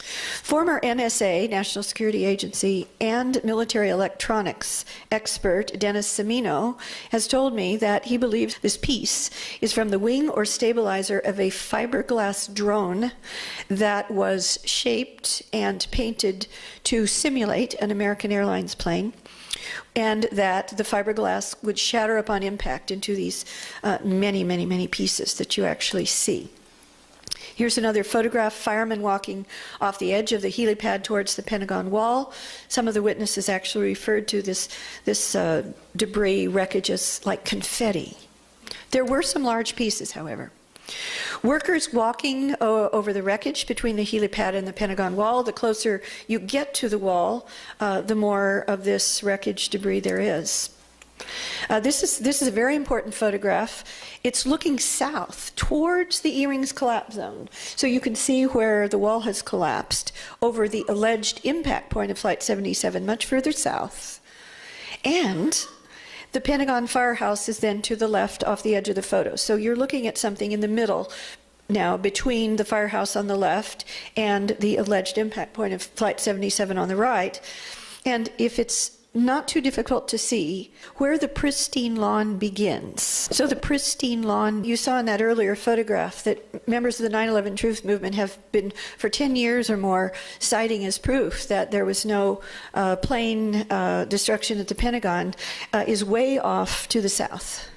Former NSA, National Security Agency, and military electronics expert Dennis Semino has told me that he believes this piece is from the wing or stabilizer of a fiberglass drone that was shaped and painted to simulate an American Airlines plane, and that the fiberglass would shatter upon impact into these many pieces that you actually see. Here's another photograph, firemen walking off the edge of the helipad towards the Pentagon wall. Some of the witnesses actually referred to this debris wreckage as like confetti. There were some large pieces, however. Workers walking over the wreckage between the helipad and the Pentagon wall. The closer you get to the wall, the more of this wreckage debris there is. This is a very important photograph. It's looking south towards the E-rings collapse zone. So you can see where the wall has collapsed over the alleged impact point of Flight 77, much further south. And the Pentagon firehouse is then to the left off the edge of the photo. So you're looking at something in the middle now between the firehouse on the left and the alleged impact point of Flight 77 on the right. And if it's not too difficult to see where the pristine lawn begins. So the pristine lawn, you saw in that earlier photograph that members of the 9/11 Truth Movement have been for 10 years or more citing as proof that there was no plane destruction at the Pentagon, is way off to the south.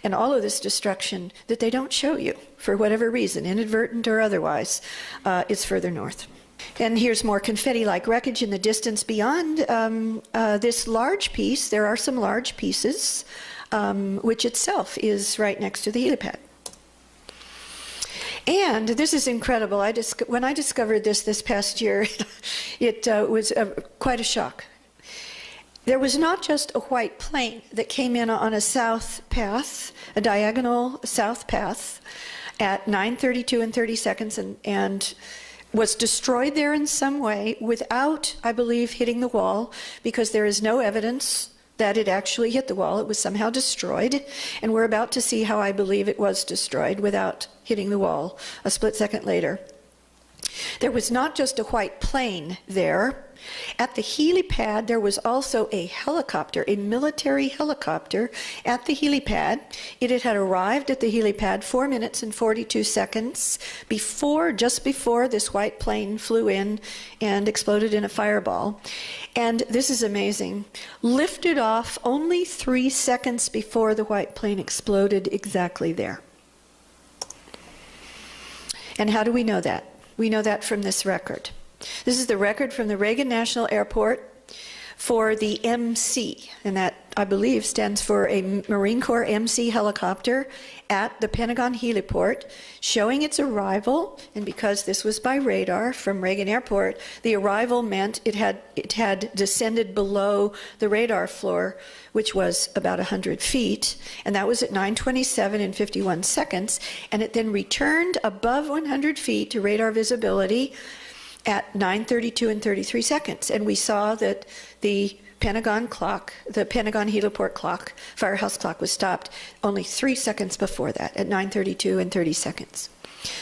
And all of this destruction that they don't show you for whatever reason, inadvertent or otherwise, is further north. And here's more confetti-like wreckage in the distance beyond this large piece. There are some large pieces, which itself is right next to the helipad. And this is incredible. When I discovered this past year, it was quite a shock. There was not just a white plane that came in on a south path, a diagonal south path, at 9:32 and 30 seconds, and was destroyed there in some way without, I believe, hitting the wall, because there is no evidence that it actually hit the wall. It was somehow destroyed, and we're about to see how I believe it was destroyed without hitting the wall a split second later. There was not just a white plane there. At the helipad, there was also a helicopter, a military helicopter at the helipad. It had arrived at the helipad 4 minutes and 42 seconds just before this white plane flew in and exploded in a fireball. And this is amazing. Lifted off only 3 seconds before the white plane exploded exactly there. And how do we know that? We know that from this record. This is the record from the Reagan National Airport for the MC, and that, I believe, stands for a Marine Corps MC helicopter at the Pentagon heliport, showing its arrival. And because this was by radar from Reagan Airport, the arrival meant it had descended below the radar floor, which was about 100 feet, and that was at 9:27 and 51 seconds, and it then returned above 100 feet to radar visibility at 9:32 and 33 seconds. And we saw that the Pentagon clock, the Pentagon heliport clock, firehouse clock, was stopped only 3 seconds before that, at 9:32 and 30 seconds.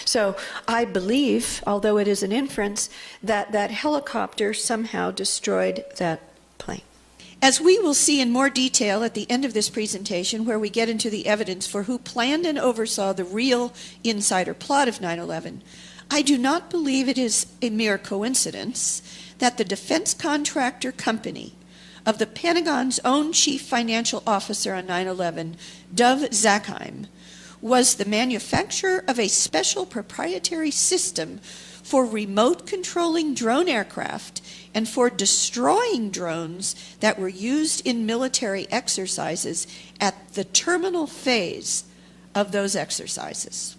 So I believe, although it is an inference, that that helicopter somehow destroyed that plane. As we will see in more detail at the end of this presentation, where we get into the evidence for who planned and oversaw the real insider plot of 9/11, I do not believe it is a mere coincidence that the defense contractor company of the Pentagon's own chief financial officer on 9/11, Dov Zakheim, was the manufacturer of a special proprietary system for remote controlling drone aircraft and for destroying drones that were used in military exercises at the terminal phase of those exercises.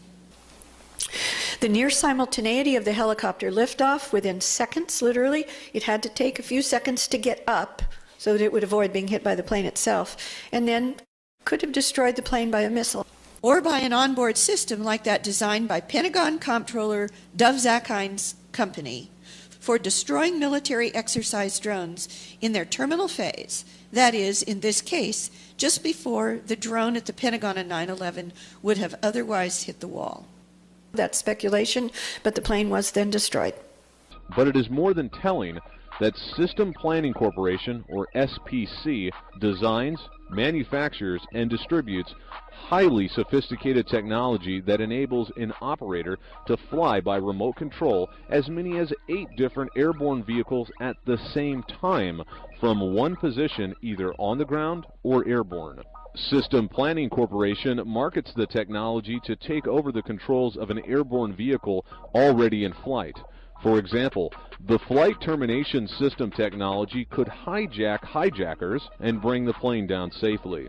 The near simultaneity of the helicopter liftoff, within seconds, literally, it had to take a few seconds to get up so that it would avoid being hit by the plane itself, and then could have destroyed the plane by a missile. Or by an onboard system like that designed by Pentagon Comptroller Dov Zakheim's company for destroying military exercise drones in their terminal phase, that is, in this case, just before the drone at the Pentagon on 9/11 would have otherwise hit the wall. That's speculation, but the plane was then destroyed. but it is more than telling that System Planning Corporation, or SPC, designs, manufactures, and distributes highly sophisticated technology that enables an operator to fly by remote control as many as 8 different airborne vehicles at the same time from one position either on the ground or airborne. System Planning Corporation markets the technology to take over the controls of an airborne vehicle already in flight. For example, the flight termination system technology could hijack hijackers and bring the plane down safely.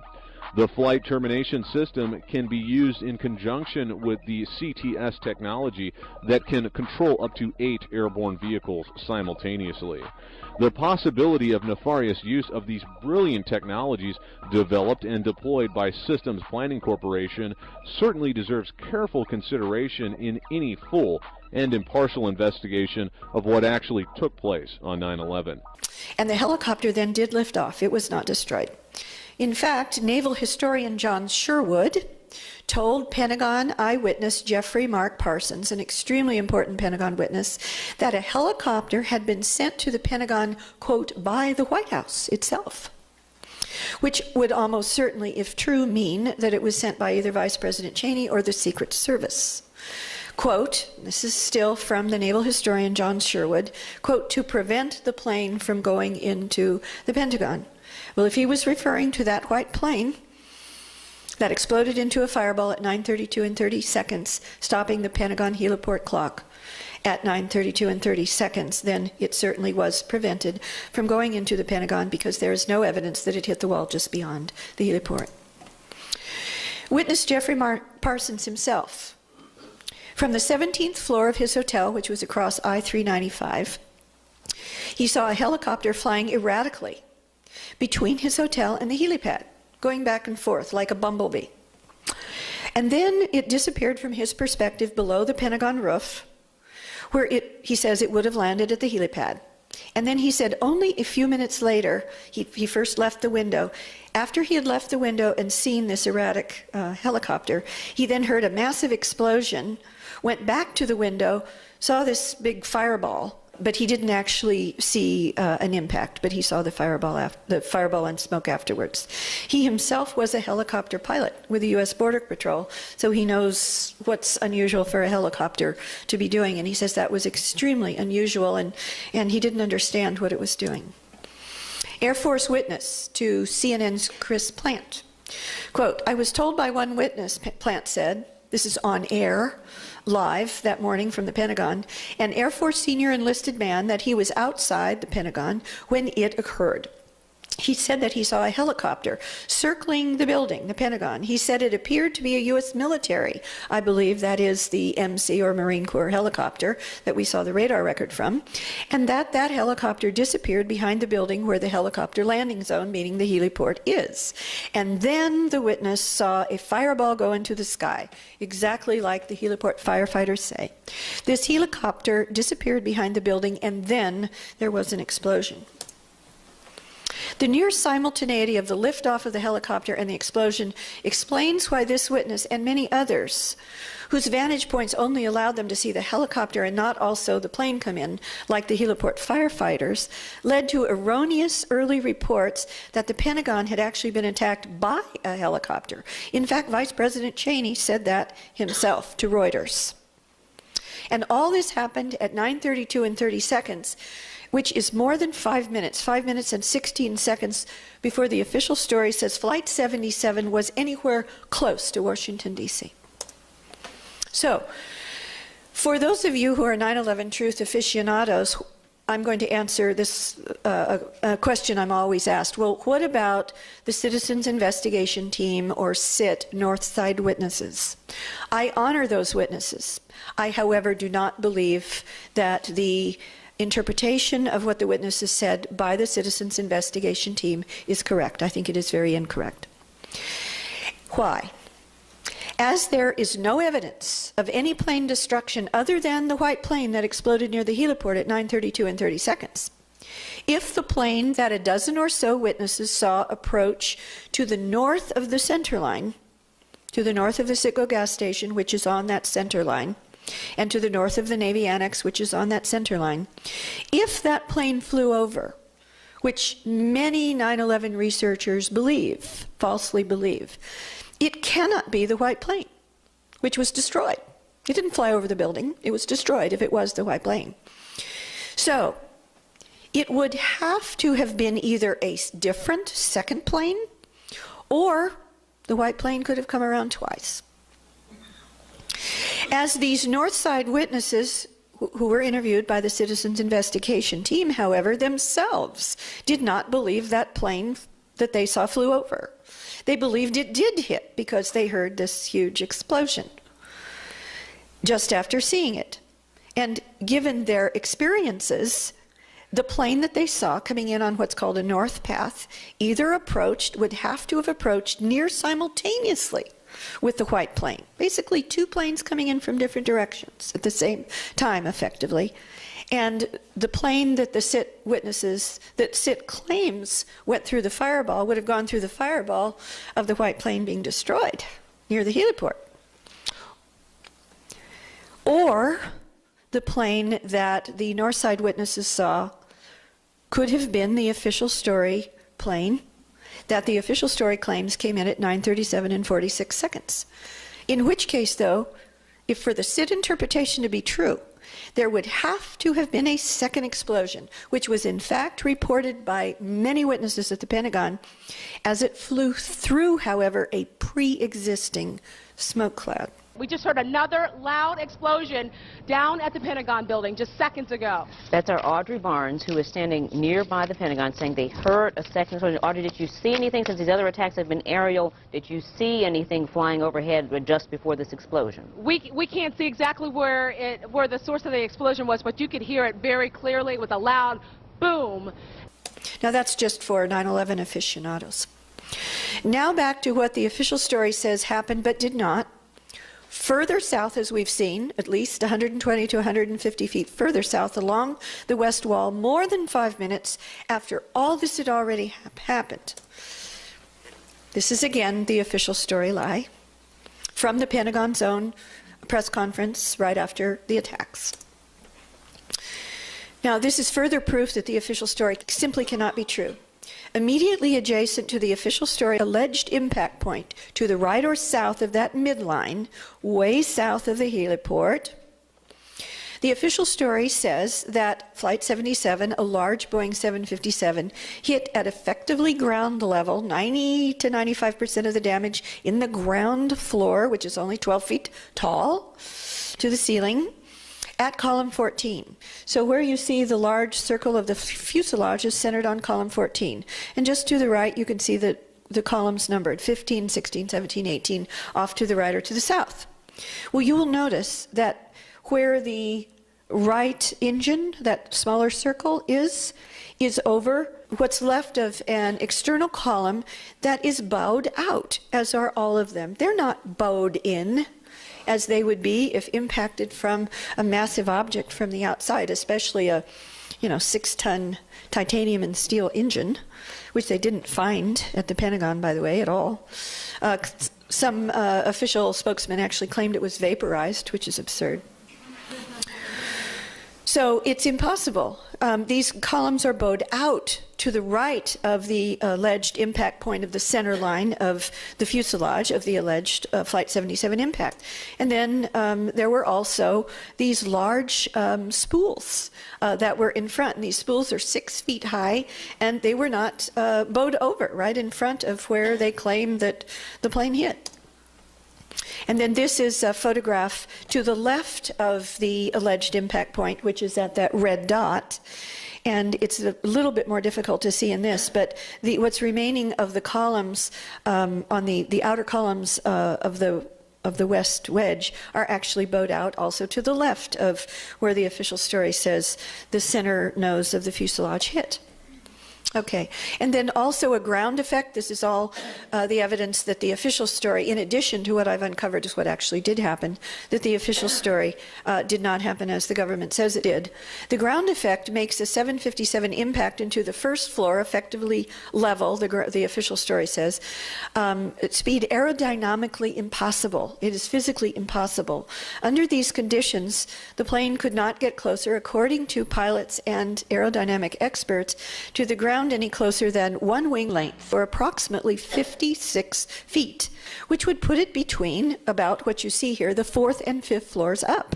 The flight termination system can be used in conjunction with the CTS technology that can control up to 8 airborne vehicles simultaneously. The possibility of nefarious use of these brilliant technologies developed and deployed by Systems Planning Corporation certainly deserves careful consideration in any full and impartial investigation of what actually took place on 9/11. And the helicopter then did lift off. It was not destroyed. In fact, naval historian John Sherwood told Pentagon eyewitness Jeffrey Mark Parsons, an extremely important Pentagon witness, that a helicopter had been sent to the Pentagon, quote, by the White House itself, which would almost certainly, if true, mean that it was sent by either Vice President Cheney or the Secret Service. Quote, this is still from the naval historian John Sherwood, quote, to prevent the plane from going into the Pentagon. Well, if he was referring to that white plane that exploded into a fireball at 9:32 and 30 seconds, stopping the Pentagon heliport clock at 9:32 and 30 seconds, then it certainly was prevented from going into the Pentagon because there is no evidence that it hit the wall just beyond the heliport. Witness Jeffrey Parsons himself, from the 17th floor of his hotel, which was across I-395, he saw a helicopter flying erratically between his hotel and the helipad, going back and forth like a bumblebee. And then it disappeared from his perspective below the Pentagon roof, where he says it would have landed at the helipad. And then he said only a few minutes later, he first left the window. After he had left the window and seen this erratic helicopter, he then heard a massive explosion, went back to the window, saw this big fireball, but he didn't actually see an impact, but he saw the fireball and smoke afterwards. He himself was a helicopter pilot with the U.S. Border Patrol, so he knows what's unusual for a helicopter to be doing, and he says that was extremely unusual, and he didn't understand what it was doing. Air Force witness to CNN's Chris Plant, quote, I was told by one witness, Plant said, this is on air, live that morning from the Pentagon, an Air Force senior enlisted man, that he was outside the Pentagon when it occurred. He said that he saw a helicopter circling the building, the Pentagon. He said it appeared to be a U.S. military. I believe that is the MC, or Marine Corps helicopter, that we saw the radar record from, and that helicopter disappeared behind the building where the helicopter landing zone, meaning the heliport, is. And then the witness saw a fireball go into the sky, exactly like the heliport firefighters say. This helicopter disappeared behind the building, and then there was an explosion. The near simultaneity of the liftoff of the helicopter and the explosion explains why this witness and many others, whose vantage points only allowed them to see the helicopter and not also the plane come in, like the heliport firefighters, led to erroneous early reports that the Pentagon had actually been attacked by a helicopter. In fact, Vice President Cheney said that himself to Reuters. And all this happened at 9:32 and 30 seconds, which is more than 5 minutes, 5 minutes and 16 seconds before the official story says Flight 77 was anywhere close to Washington, D.C. So, for those of you who are 9/11 truth aficionados, I'm going to answer this question I'm always asked. Well, what about the Citizens Investigation Team, or CIT, Northside witnesses? I honor those witnesses. I, however, do not believe that the interpretation of what the witnesses said by the Citizens Investigation Team is correct. I think it is very incorrect. Why? As there is no evidence of any plane destruction other than the white plane that exploded near the heliport at 9:32 and 30 seconds, if the plane that a dozen or so witnesses saw approach to the north of the centerline, to the north of the CITGO gas station, which is on that center line, and to the north of the Navy Annex, which is on that centerline. If that plane flew over, which many 9/11 researchers believe, falsely believe, it cannot be the white plane, which was destroyed. It didn't fly over the building. It was destroyed if it was the white plane. So it would have to have been either a different second plane, or the white plane could have come around twice. As these north side witnesses who were interviewed by the Citizens Investigation Team, however, themselves did not believe that plane that they saw flew over. They believed it did hit because they heard this huge explosion just after seeing it. And given their experiences, the plane that they saw coming in on what's called a north path would have to have approached near simultaneously with the white plane. Basically, two planes coming in from different directions at the same time, effectively. And the plane that the CIT claims went through the fireball would have gone through the fireball of the white plane being destroyed near the heliport. Or the plane that the north side witnesses saw could have been the official story plane that the official story claims came in at 9:37 and 46 seconds. In which case, though, if for the CIT interpretation to be true, there would have to have been a second explosion, which was in fact reported by many witnesses at the Pentagon, as it flew through, however, a pre-existing smoke cloud. We just heard another loud explosion down at the Pentagon building just seconds ago. That's our Audrey Barnes, who is standing nearby the Pentagon, saying they heard a second explosion. Audrey, did you see anything, since these other attacks have been aerial? Did you see anything flying overhead just before this explosion? We can't see exactly where the source of the explosion was, but you could hear it very clearly with a loud boom. Now that's just for 9/11 aficionados. Now back to what the official story says happened but did not. Further south, as we've seen, at least 120 to 150 feet further south along the west wall, more than 5 minutes after all this had already happened. This is again the official story lie from the Pentagon's own press conference right after the attacks. Now, this is further proof that the official story simply cannot be true. Immediately adjacent to the official story alleged impact point, to the right or south of that midline, way south of the heliport, the official story says that Flight 77, a large Boeing 757, hit at effectively ground level, 90 to 95% of the damage in the ground floor, which is only 12 feet tall, to the ceiling, at column 14. So where you see the large circle of the fuselage is centered on column 14. And just to the right, you can see the columns numbered, 15, 16, 17, 18, off to the right or to the south. Well, you will notice that where the right engine, that smaller circle is over what's left of an external column that is bowed out, as are all of them. They're not bowed in, as they would be if impacted from a massive object from the outside, especially a 6-ton titanium and steel engine, which they didn't find at the Pentagon, by the way, at all. Some official spokesman actually claimed it was vaporized, which is absurd. So it's impossible. These columns are bowed out to the right of the alleged impact point of the center line of the fuselage of the alleged Flight 77 impact. And then there were also these large spools that were in front. And these spools are 6 feet high, and they were not bowed over right in front of where they claim that the plane hit. And then this is a photograph to the left of the alleged impact point, which is at that red dot. And it's a little bit more difficult to see in this, but what's remaining of the columns on the outer columns of the west wedge are actually bowed out also to the left of where the official story says the center nose of the fuselage hit. Okay, and then also a ground effect. This is all the evidence that the official story, in addition to what I've uncovered, is what actually did happen, that the official story did not happen as the government says it did. The ground effect makes a 757 impact into the first floor effectively level, the official story says, at speed aerodynamically impossible. It is physically impossible. Under these conditions, the plane could not get closer, according to pilots and aerodynamic experts, to the ground any closer than one wing length, or approximately 56 feet, which would put it between about what you see here, the 4th and 5th floors up.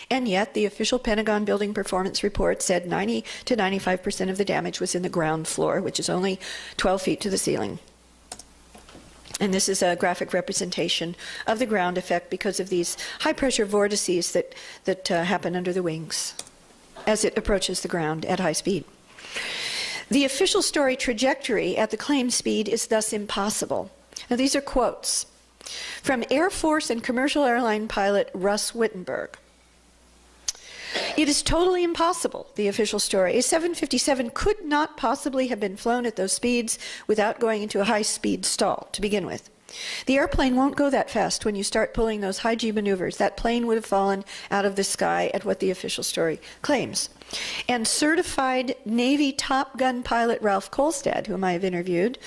And yet the official Pentagon building performance report said 90 to 95% of the damage was in the ground floor, which is only 12 feet to the ceiling. And this is a graphic representation of the ground effect because of these high-pressure vortices that happen under the wings as it approaches the ground at high speed. The official story trajectory at the claimed speed is thus impossible. Now, these are quotes from Air Force and commercial airline pilot Russ Wittenberg. It is totally impossible, the official story. A 757 could not possibly have been flown at those speeds without going into a high-speed stall to begin with. The airplane won't go that fast when you start pulling those high-G maneuvers. That plane would have fallen out of the sky at what the official story claims. And certified Navy Top Gun pilot Ralph Kolstad, whom I have interviewed,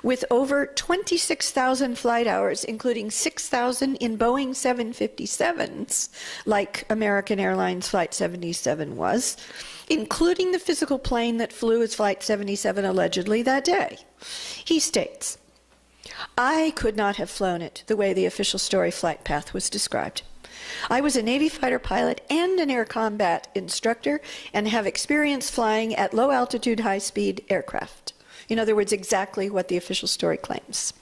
with over 26,000 flight hours, including 6,000 in Boeing 757s, like American Airlines Flight 77 was, including the physical plane that flew as Flight 77 allegedly that day. He states, "I could not have flown it the way the official story flight path was described. I was a Navy fighter pilot and an air combat instructor and have experience flying at low altitude, high speed aircraft." In other words, exactly what the official story claims.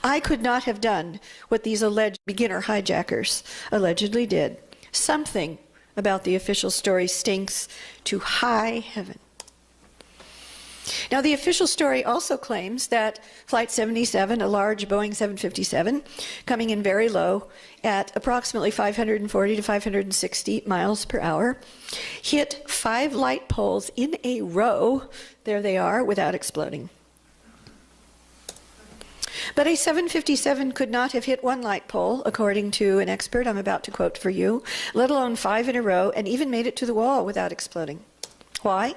"I could not have done what these alleged beginner hijackers allegedly did. Something about the official story stinks to high heaven." Now, the official story also claims that Flight 77, a large Boeing 757, coming in very low at approximately 540 to 560 miles per hour, hit 5 light poles in a row, there they are, without exploding. But a 757 could not have hit 1 light pole, according to an expert I'm about to quote for you, let alone 5 in a row, and even made it to the wall without exploding. Why?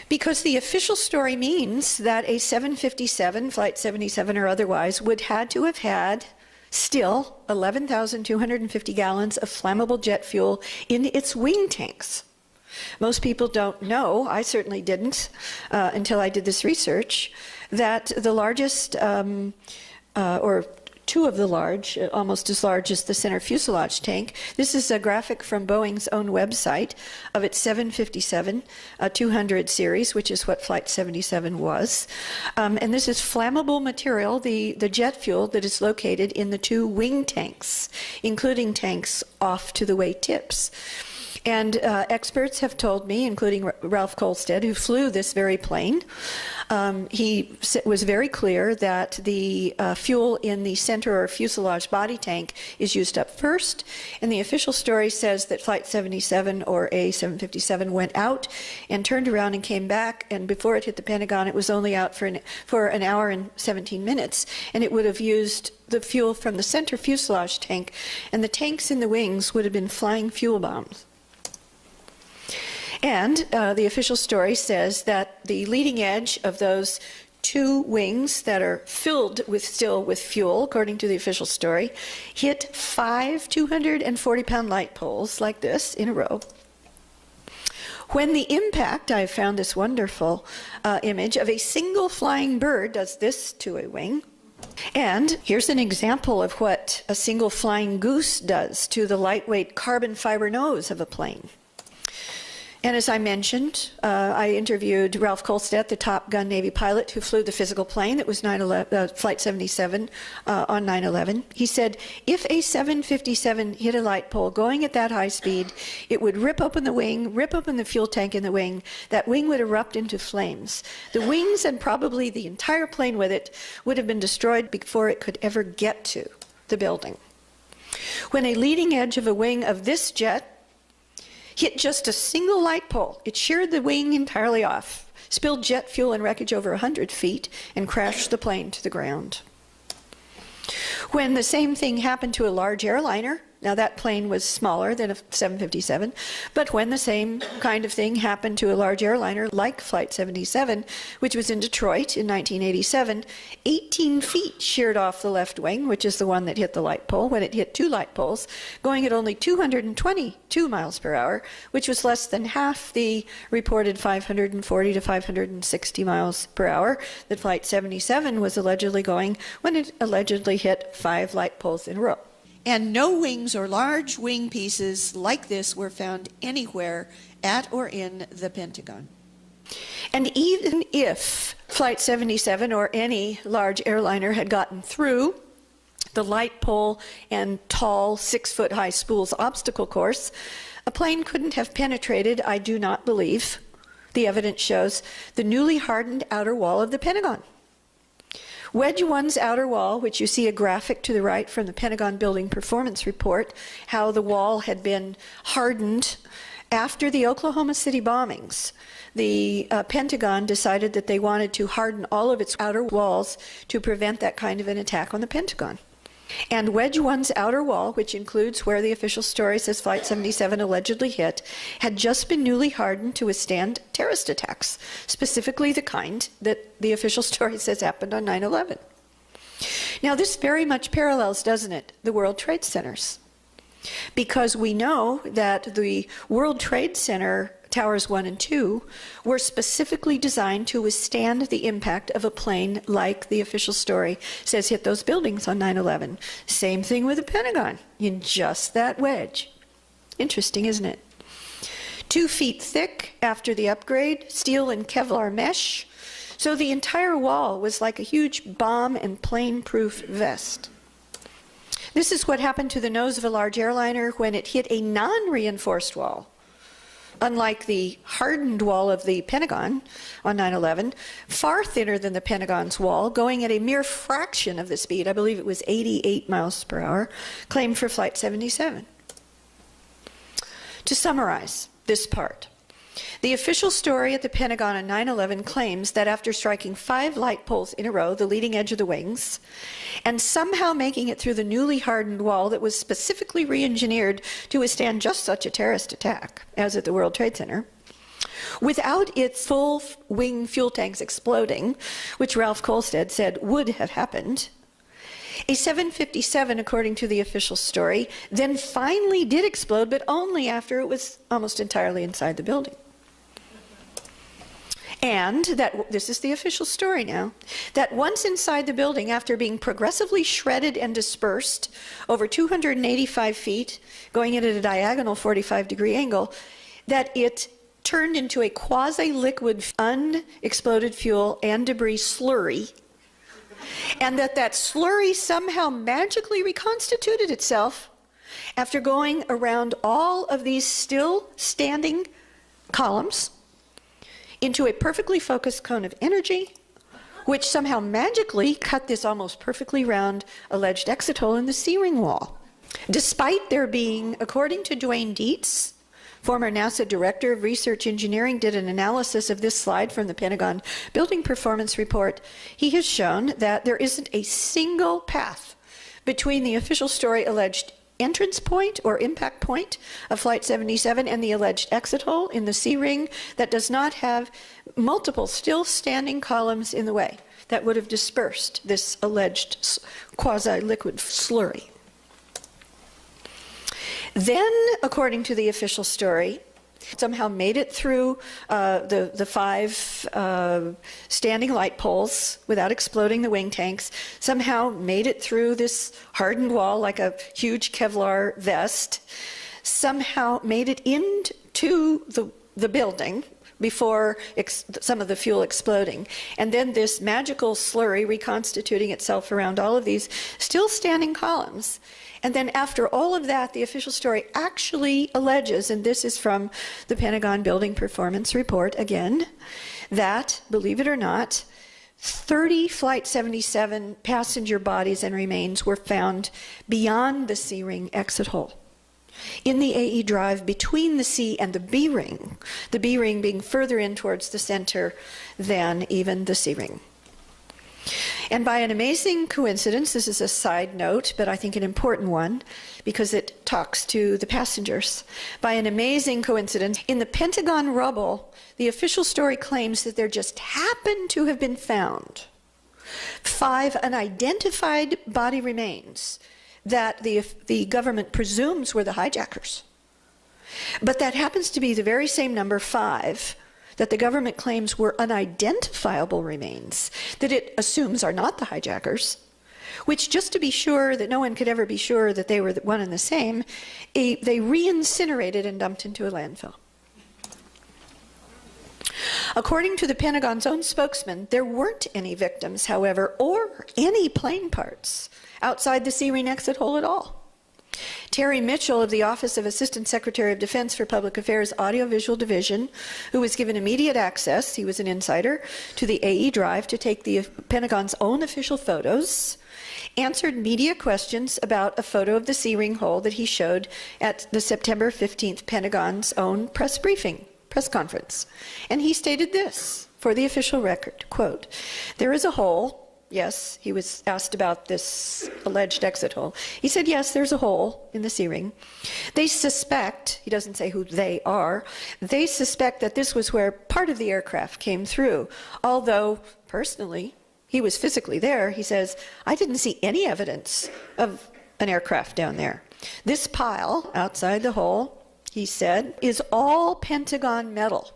Because the official story means that a 757, Flight 77 or otherwise, would had to have had still 11,250 gallons of flammable jet fuel in its wing tanks. Most people don't know, I certainly didn't until I did this research, that the largest, or 2 of the large, almost as large as the center fuselage tank. This is a graphic from Boeing's own website of its 757 200 series, which is what Flight 77 was. And this is flammable material, the jet fuel that is located in the 2 wing tanks, including tanks off to the way tips. And experts have told me, including Ralph Kolstad, who flew this very plane, he was very clear that the fuel in the center or fuselage body tank is used up first. And the official story says that Flight 77 or a 757 went out and turned around and came back. And before it hit the Pentagon, it was only out for an hour and 17 minutes. And it would have used the fuel from the center fuselage tank. And the tanks in the wings would have been flying fuel bombs. And the official story says that the leading edge of those 2 wings that are filled still with fuel, according to the official story, hit 5 240-pound light poles like this in a row. When the impact, I found this wonderful image of a single flying bird does this to a wing. And here's an example of what a single flying goose does to the lightweight carbon fiber nose of a plane. And as I mentioned, I interviewed Ralph Kolstad, the Top Gun Navy pilot who flew the physical plane that was Flight 77 on 9/11. He said, if a 757 hit a light pole going at that high speed, it would rip open the wing, rip open the fuel tank in the wing. That wing would erupt into flames. The wings and probably the entire plane with it would have been destroyed before it could ever get to the building. When a leading edge of a wing of this jet hit just a single light pole, it sheared the wing entirely off. spilled jet fuel and wreckage over 100 feet, and crashed the plane to the ground. When the same thing happened to a large airliner, now that plane was smaller than a 757, but when the same kind of thing happened to a large airliner like Flight 77, which was in Detroit in 1987, 18 feet sheared off the left wing, which is the one that hit the light pole, when it hit 2 light poles, going at only 222 miles per hour, which was less than half the reported 540 to 560 miles per hour that Flight 77 was allegedly going when it allegedly hit 5 light poles in a row. And no wings or large wing pieces like this were found anywhere at or in the Pentagon. And even if Flight 77 or any large airliner had gotten through the light pole and tall 6-foot-high spools obstacle course, a plane couldn't have penetrated, I do not believe, the evidence shows, the newly hardened outer wall of the Pentagon. Wedge 1's outer wall, which you see a graphic to the right from the Pentagon Building Performance Report, how the wall had been hardened after the Oklahoma City bombings. The Pentagon decided that they wanted to harden all of its outer walls to prevent that kind of an attack on the Pentagon. And Wedge 1's outer wall, which includes where the official story says Flight 77 allegedly hit, had just been newly hardened to withstand terrorist attacks, specifically the kind that the official story says happened on 9/11. Now this very much parallels, doesn't it, the World Trade Centers? Because we know that the World Trade Center Towers 1 and 2 were specifically designed to withstand the impact of a plane like the official story says hit those buildings on 9/11. Same thing with the Pentagon, in just that wedge. Interesting, isn't it? 2 feet thick after the upgrade, steel and Kevlar mesh. So the entire wall was like a huge bomb and plane-proof vest. This is what happened to the nose of a large airliner when it hit a non-reinforced wall. Unlike the hardened wall of the Pentagon on 9/11, far thinner than the Pentagon's wall, going at a mere fraction of the speed, I believe it was 88 miles per hour, claimed for Flight 77. To summarize this part, the official story at the Pentagon on 9/11 claims that after striking 5 light poles in a row, the leading edge of the wings, and somehow making it through the newly hardened wall that was specifically re-engineered to withstand just such a terrorist attack as at the World Trade Center, without its full wing fuel tanks exploding, which Ralph Kolstad said would have happened, a 757, according to the official story, then finally did explode, but only after it was almost entirely inside the building. And that, this is the official story now, that once inside the building, after being progressively shredded and dispersed over 285 feet, going in at a diagonal 45-degree angle, that it turned into a quasi-liquid, unexploded fuel and debris slurry, and that slurry somehow magically reconstituted itself after going around all of these still standing columns into a perfectly focused cone of energy, which somehow magically cut this almost perfectly round alleged exit hole in the C-ring wall. Despite there being, according to Dwayne Dietz, former NASA Director of Research Engineering, did an analysis of this slide from the Pentagon Building Performance Report, he has shown that there isn't a single path between the official story alleged entrance point or impact point of Flight 77 and the alleged exit hole in the C-ring that does not have multiple still standing columns in the way that would have dispersed this alleged quasi-liquid slurry. Then, according to the official story, somehow made it through the 5 standing light poles without exploding the wing tanks, somehow made it through this hardened wall like a huge Kevlar vest, somehow made it into the building before some of the fuel exploding. And then this magical slurry reconstituting itself around all of these still standing columns. And then after all of that, the official story actually alleges, and this is from the Pentagon Building Performance Report again, that, believe it or not, 30 Flight 77 passenger bodies and remains were found beyond the C-ring exit hole. in the AE drive between the C and the B ring being further in towards the center than even the C ring. And by an amazing coincidence, this is a side note, but I think an important one because it talks to the passengers. By an amazing coincidence, in the Pentagon rubble, the official story claims that there just happened to have been found 5 unidentified body remains that the government presumes were the hijackers. But that happens to be the very same number, 5, that the government claims were unidentifiable remains that it assumes are not the hijackers, which, just to be sure that no one could ever be sure that they were one and the same, they re-incinerated and dumped into a landfill. According to the Pentagon's own spokesman, there weren't any victims, however, or any plane parts outside the C-ring exit hole at all. Terry Mitchell of the Office of Assistant Secretary of Defense for Public Affairs Audiovisual Division, who was given immediate access, he was an insider, to the AE drive to take the Pentagon's own official photos, answered media questions about a photo of the C-ring hole that he showed at the September 15th Pentagon's own press conference. And he stated this for the official record, quote, "There is a hole." Yes, he was asked about this alleged exit hole. He said, yes, there's a hole in the C-ring. They suspect, he doesn't say who they are, they suspect that this was where part of the aircraft came through. Although, personally, he was physically there, he says, I didn't see any evidence of an aircraft down there. This pile outside the hole, he said, is all Pentagon metal.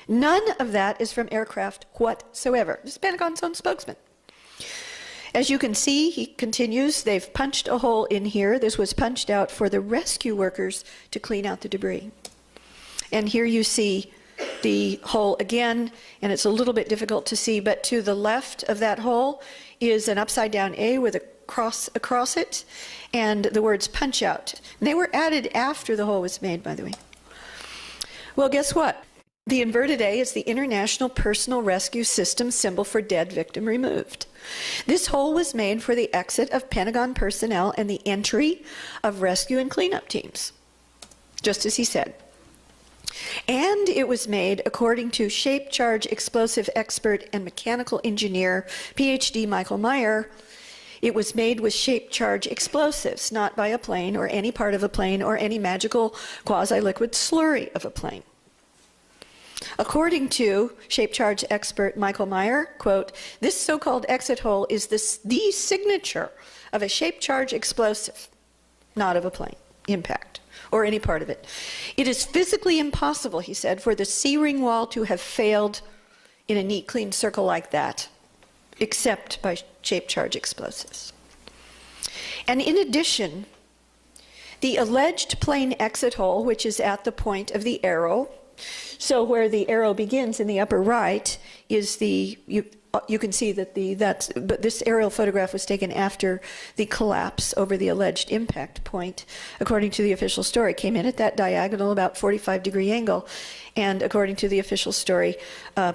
None of that is from aircraft whatsoever. This is Pentagon's own spokesman. As you can see, he continues, they've punched a hole in here. This was punched out for the rescue workers to clean out the debris. And here you see the hole again, and it's a little bit difficult to see, but to the left of that hole is an upside-down A with a cross across it, and the words punch out. And they were added after the hole was made, by the way. Well, guess what? The inverted A is the International Personal Rescue System symbol for dead victim removed. This hole was made for the exit of Pentagon personnel and the entry of rescue and cleanup teams, just as he said. And it was made according to shape charge explosive expert and mechanical engineer, PhD Michael Meyer. It was made with shape charge explosives, not by a plane or any part of a plane or any magical quasi-liquid slurry of a plane. According to shape charge expert Michael Meyer, quote, this so-called exit hole is the signature of a shape charge explosive, not of a plane impact or any part of it. It is physically impossible, he said, for the C-ring wall to have failed in a neat, clean circle like that, except by shape charge explosives. And in addition, the alleged plane exit hole, which is at the point of the arrow, so where the arrow begins in the upper right is the, you can see that but this aerial photograph was taken after the collapse over the alleged impact point, according to the official story, came in at that diagonal about 45-degree angle, and according to the official story,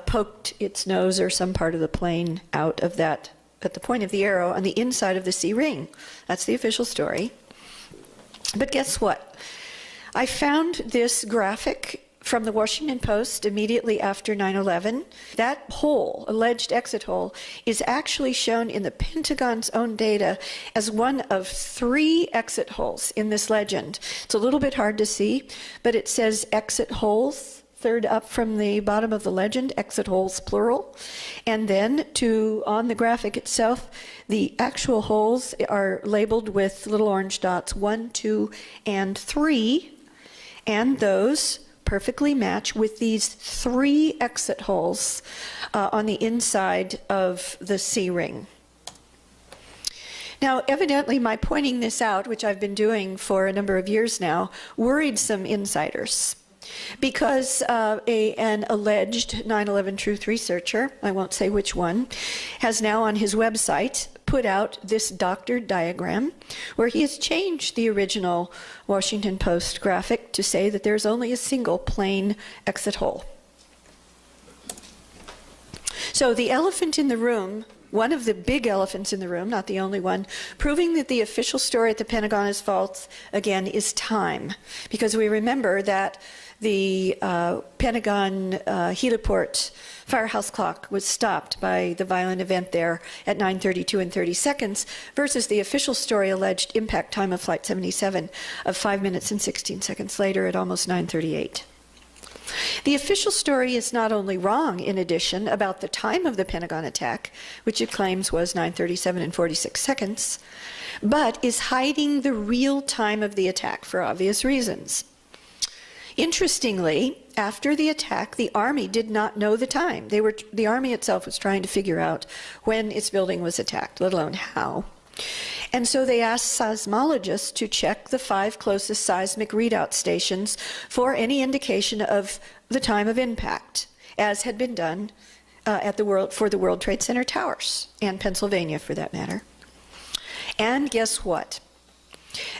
poked its nose or some part of the plane out of that, at the point of the arrow on the inside of the C-ring. That's the official story. But guess what? I found this graphic from the Washington Post immediately after 9/11. That hole, alleged exit hole, is actually shown in the Pentagon's own data as one of 3 exit holes in this legend. It's a little bit hard to see, but it says exit holes, third up from the bottom of the legend, exit holes plural. And then on the graphic itself, the actual holes are labeled with little orange dots 1, 2, and 3, and those perfectly match with these 3 exit holes on the inside of the C-ring. Now, evidently, my pointing this out, which I've been doing for a number of years now, worried some insiders, because an alleged 9/11 truth researcher, I won't say which one, has now on his website put out this doctored diagram where he has changed the original Washington Post graphic to say that there's only a single plane exit hole. So the elephant in the room one of the big elephants in the room, not the only one, proving that the official story at the Pentagon is false, again, is time. Because we remember that the Pentagon heliport firehouse clock was stopped by the violent event there at 9:32 and 30 seconds versus the official story alleged impact time of Flight 77 of 5 minutes and 16 seconds later at almost 9:38. The official story is not only wrong, in addition, about the time of the Pentagon attack, which it claims was 9:37 and 46 seconds, but is hiding the real time of the attack for obvious reasons. Interestingly, after the attack, the Army did not know the time. The Army itself was trying to figure out when its building was attacked, let alone how. And so they asked seismologists to check the 5 closest seismic readout stations for any indication of the time of impact, as had been done for the World Trade Center towers, and Pennsylvania for that matter. And guess what?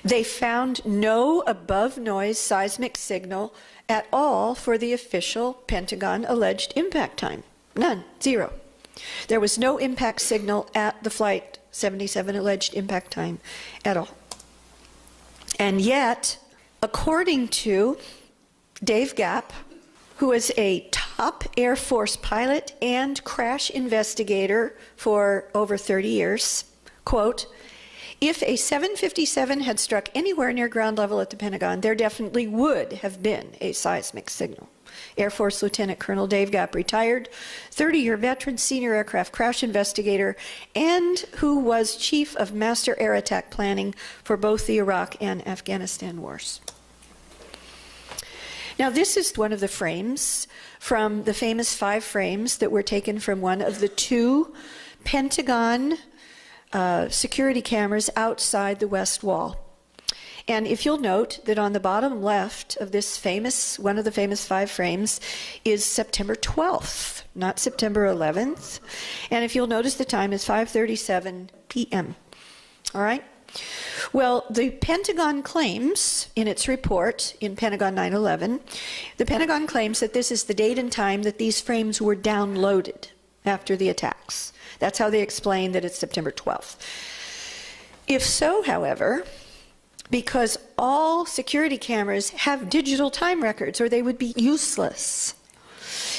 They found no above-noise seismic signal at all for the official Pentagon alleged impact time. None. Zero. There was no impact signal at the Flight 77 alleged impact time at all. And yet, according to Dave Gapp, who is a top Air Force pilot and crash investigator for over 30 years, quote, if a 757 had struck anywhere near ground level at the Pentagon, there definitely would have been a seismic signal. Air Force Lieutenant Colonel Dave Gapp, retired, 30-year veteran senior aircraft crash investigator, and who was chief of master air attack planning for both the Iraq and Afghanistan wars. Now, this is one of the frames from the famous 5 frames that were taken from one of the 2 Pentagon security cameras outside the West Wall. And if you'll note that on the bottom left of this one of the famous 5 frames is September 12th, not September 11th. And if you'll notice, the time is 5:37 p.m. All right? Well, the Pentagon claims in its report in Pentagon 9/11, the Pentagon claims that this is the date and time that these frames were downloaded after the attacks. That's how they explain that it's September 12th. If so, however, because all security cameras have digital time records or they would be useless.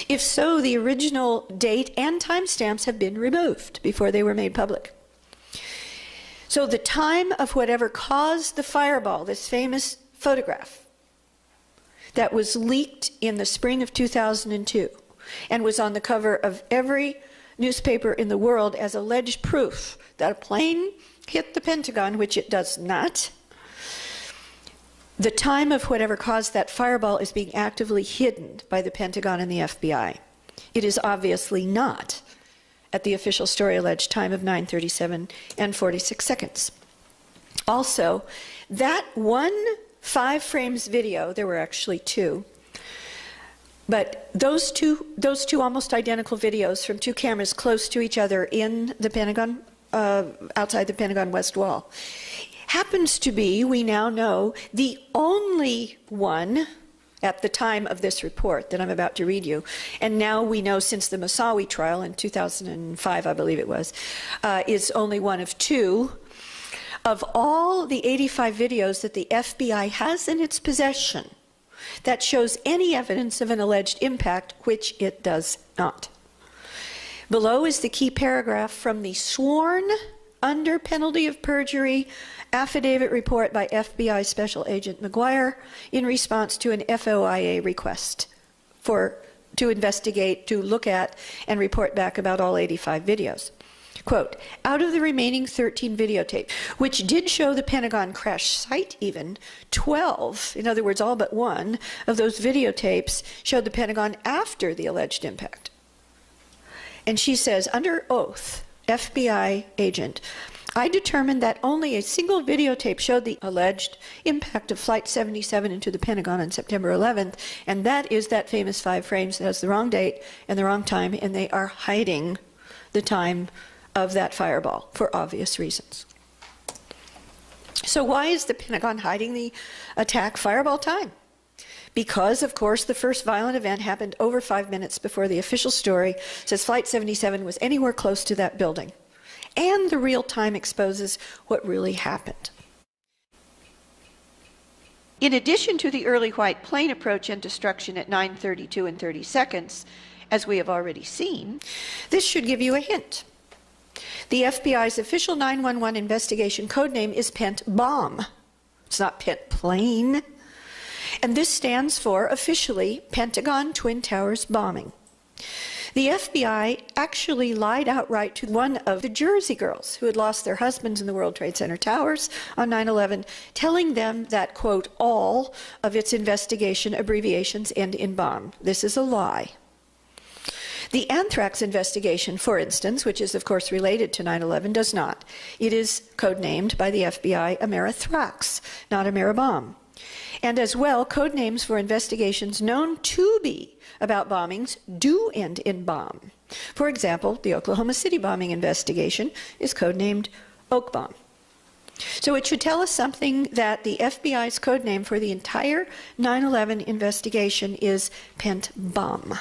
If so, the original date and timestamps have been removed before they were made public. So the time of whatever caused the fireball, this famous photograph that was leaked in the spring of 2002 and was on the cover of every newspaper in the world as alleged proof that a plane hit the Pentagon, which it does not. The time of whatever caused that fireball is being actively hidden by the Pentagon and the FBI. It is obviously not at the official story alleged time of 9:37 and 46 seconds. Also, that one 5 frames video, there were actually 2, but those two almost identical videos from 2 cameras close to each other in the Pentagon, outside the Pentagon West Wall, happens to be, we now know, the only one at the time of this report that I'm about to read you. And now we know, since the Moussaoui trial in 2005, I believe it was, is only one of 2 of all the 85 videos that the FBI has in its possession that shows any evidence of an alleged impact, which it does not. Below is the key paragraph from the sworn, under penalty of perjury, affidavit report by FBI Special Agent McGuire in response to an FOIA request to investigate, to look at, and report back about all 85 videos. Quote, out of the remaining 13 videotapes, which did show the Pentagon crash site even, 12, in other words, all but 1, of those videotapes showed the Pentagon after the alleged impact. And she says, under oath, FBI agent, I determined that only a single videotape showed the alleged impact of Flight 77 into the Pentagon on September 11th, and that is that famous 5 frames that has the wrong date and the wrong time, and they are hiding the time of that fireball for obvious reasons. So why is the Pentagon hiding the attack fireball time? Because, of course, the first violent event happened over 5 minutes before the official story says Flight 77 was anywhere close to that building. And the real time exposes what really happened. In addition to the early white plane approach and destruction at 9:32 and 30 seconds, as we have already seen, this should give you a hint. The FBI's official 911 investigation codename is Pent Bomb. It's not Pent Plane. And this stands for, officially, Pentagon Twin Towers Bombing. The FBI actually lied outright to one of the Jersey girls who had lost their husbands in the World Trade Center towers on 9/11, telling them that, quote, all of its investigation abbreviations end in bomb. This is a lie. The anthrax investigation, for instance, which is of course related to 9/11, does not. It is codenamed by the FBI Amerithrax, not Ameribomb. And as well, code names for investigations known to be about bombings do end in bomb. For example, the Oklahoma City bombing investigation is codenamed Oak Bomb. So it should tell us something that the FBI's code name for the entire 9/11 investigation is Pent Bomb.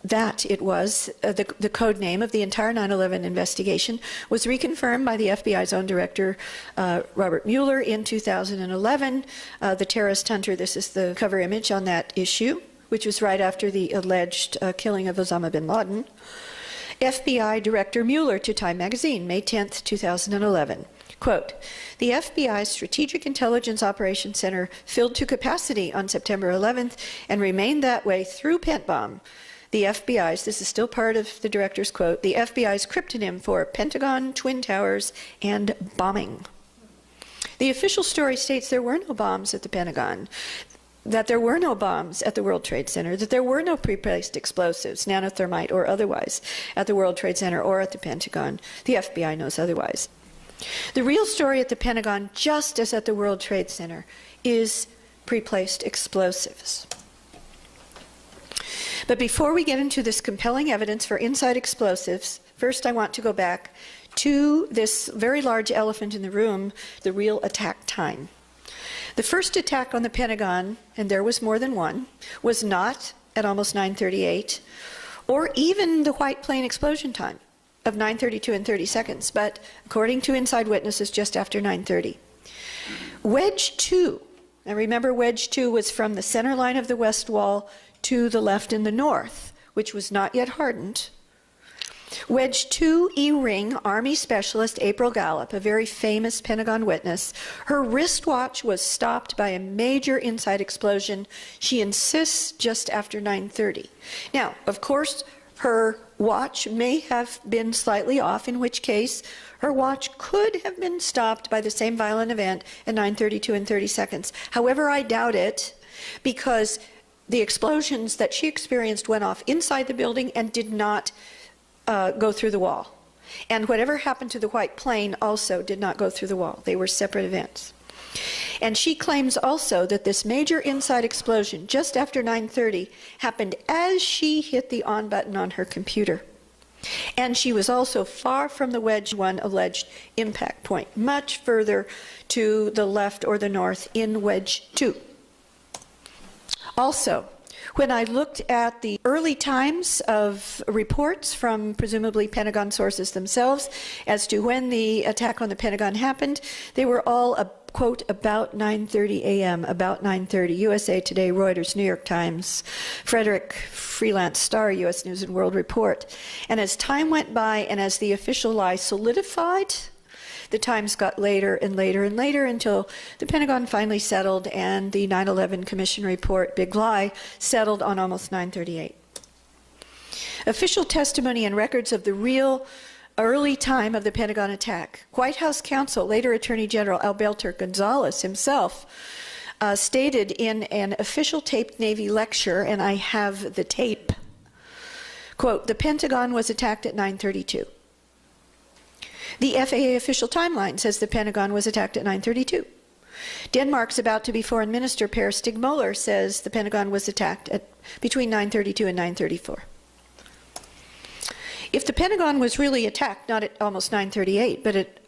That it was, the code name of the entire 9/11 investigation was reconfirmed by the FBI's own director, Robert Mueller, in 2011. The Terrorist Hunter, this is the cover image on that issue, which was right after the alleged killing of Osama bin Laden. FBI Director Mueller to Time magazine, May 10th, 2011. Quote, the FBI's Strategic Intelligence Operations Center filled to capacity on September 11th and remained that way through Pent Bomb. The FBI's, this is still part of the director's quote, the FBI's cryptonym for Pentagon, Twin Towers, and bombing. The official story states there were no bombs at the Pentagon, that there were no bombs at the World Trade Center, that there were no pre-placed explosives, nanothermite or otherwise, at the World Trade Center or at the Pentagon. The FBI knows otherwise. The real story at the Pentagon, just as at the World Trade Center, is pre-placed explosives. But before we get into this compelling evidence for inside explosives, first I want to go back to this very large elephant in the room, the real attack time. The first attack on the Pentagon, and there was more than one, was not at almost 9:38, or even the white plane explosion time of 9:32 and 30 seconds, but according to inside witnesses, just after 9:30. Wedge 2, now remember Wedge 2 was from the center line of the west wall to the left in the north, which was not yet hardened. Wedge 2 E-ring Army specialist April Gallup, a very famous Pentagon witness, her wristwatch was stopped by a major inside explosion, she insists, just after 9:30. Now, of course, her watch may have been slightly off, in which case her watch could have been stopped by the same violent event at 9:32 and 30 seconds. However, I doubt it, because the explosions that she experienced went off inside the building and did not go through the wall. And whatever happened to the white plane also did not go through the wall. They were separate events. And she claims also that this major inside explosion just after 9:30 happened as she hit the on button on her computer. And she was also far from the Wedge 1 alleged impact point, much further to the left or the north in Wedge 2. Also, when I looked at the early times of reports from presumably Pentagon sources themselves as to when the attack on the Pentagon happened, they were all, quote, about 9:30 a.m., about 9:30, USA Today, Reuters, New York Times, Frederick Freelance Star, U.S. News and World Report. And as time went by and as the official lie solidified, the times got later and later and later until the Pentagon finally settled and the 9/11 Commission report, Big Lie, settled on almost 9:38. Official testimony and records of the real early time of the Pentagon attack. White House counsel, later Attorney General Alberto Gonzales himself, stated in an official taped Navy lecture, and I have the tape, quote, the Pentagon was attacked at 9:32. The FAA official timeline says the Pentagon was attacked at 9:32. Denmark's about-to-be foreign minister, Per Stig Møller, says the Pentagon was attacked at between 9:32 and 9:34. If the Pentagon was really attacked, not at almost 9:38, but at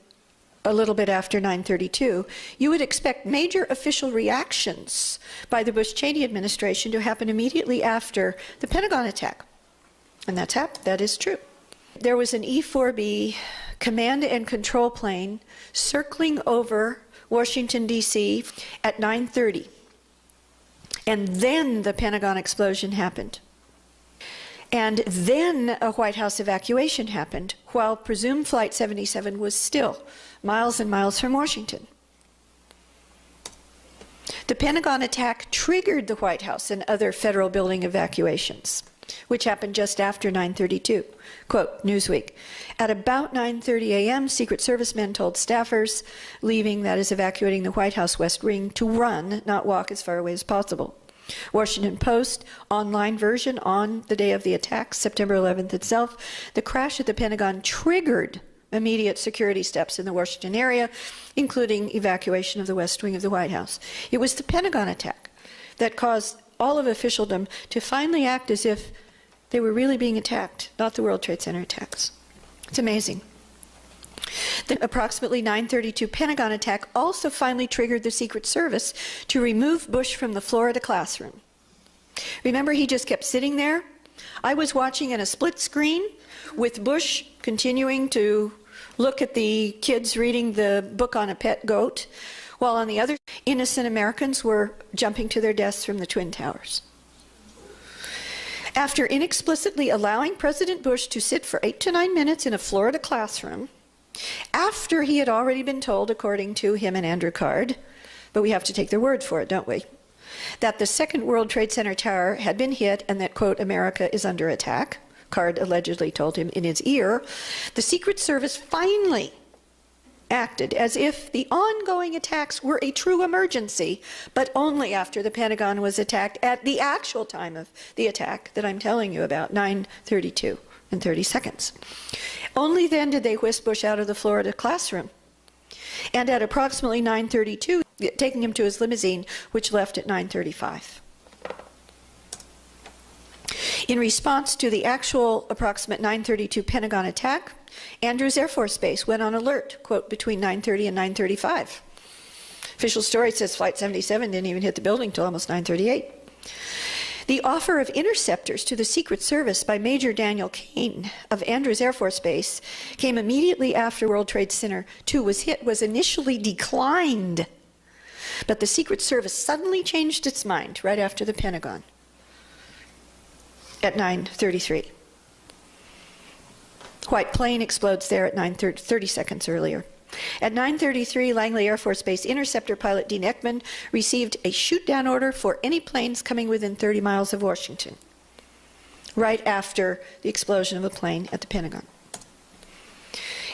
a little bit after 9/32, you would expect major official reactions by the Bush-Cheney administration to happen immediately after the Pentagon attack. And that is true. There was an E-4B command and control plane circling over Washington, D.C. at 9:30. And then the Pentagon explosion happened. And then a White House evacuation happened, while presumed Flight 77 was still miles and miles from Washington. The Pentagon attack triggered the White House and other federal building evacuations, which happened just after 9/32. Quote, Newsweek, at about 9:30 a.m., Secret Service men told staffers leaving, that is evacuating the White House West Wing, to run, not walk as far away as possible. Washington Post online version on the day of the attack, September 11th itself, the crash at the Pentagon triggered immediate security steps in the Washington area, including evacuation of the West Wing of the White House. It was the Pentagon attack that caused all of officialdom to finally act as if they were really being attacked, not the World Trade Center attacks. It's amazing. The approximately 9/32 Pentagon attack also finally triggered the Secret Service to remove Bush from the Florida classroom. Remember, he just kept sitting there? I was watching in a split screen with Bush continuing to look at the kids reading the book on a pet goat, while on the other, innocent Americans were jumping to their deaths from the Twin Towers. After inexplicitly allowing President Bush to sit for 8 to 9 minutes in a Florida classroom, after he had already been told, according to him and Andrew Card, but we have to take their word for it, don't we, that the second World Trade Center tower had been hit and that, quote, America is under attack, Card allegedly told him in his ear, the Secret Service finally acted as if the ongoing attacks were a true emergency, but only after the Pentagon was attacked at the actual time of the attack that I'm telling you about, 9:32 and 30 seconds. Only then did they whisk Bush out of the Florida classroom. And at approximately 9:32, taking him to his limousine, which left at 9:35. In response to the actual approximate 9:32 Pentagon attack, Andrews Air Force Base went on alert, quote, between 9:30 and 9:35. Official story says Flight 77 didn't even hit the building till almost 9:38. The offer of interceptors to the Secret Service by Major Daniel Kane of Andrews Air Force Base came immediately after World Trade Center 2 was hit, was initially declined. But the Secret Service suddenly changed its mind right after the Pentagon at 9:33. White plane explodes there at 9:30 seconds earlier. At 9:33, Langley Air Force Base interceptor pilot Dean Ekman received a shoot-down order for any planes coming within 30 miles of Washington, right after the explosion of a plane at the Pentagon.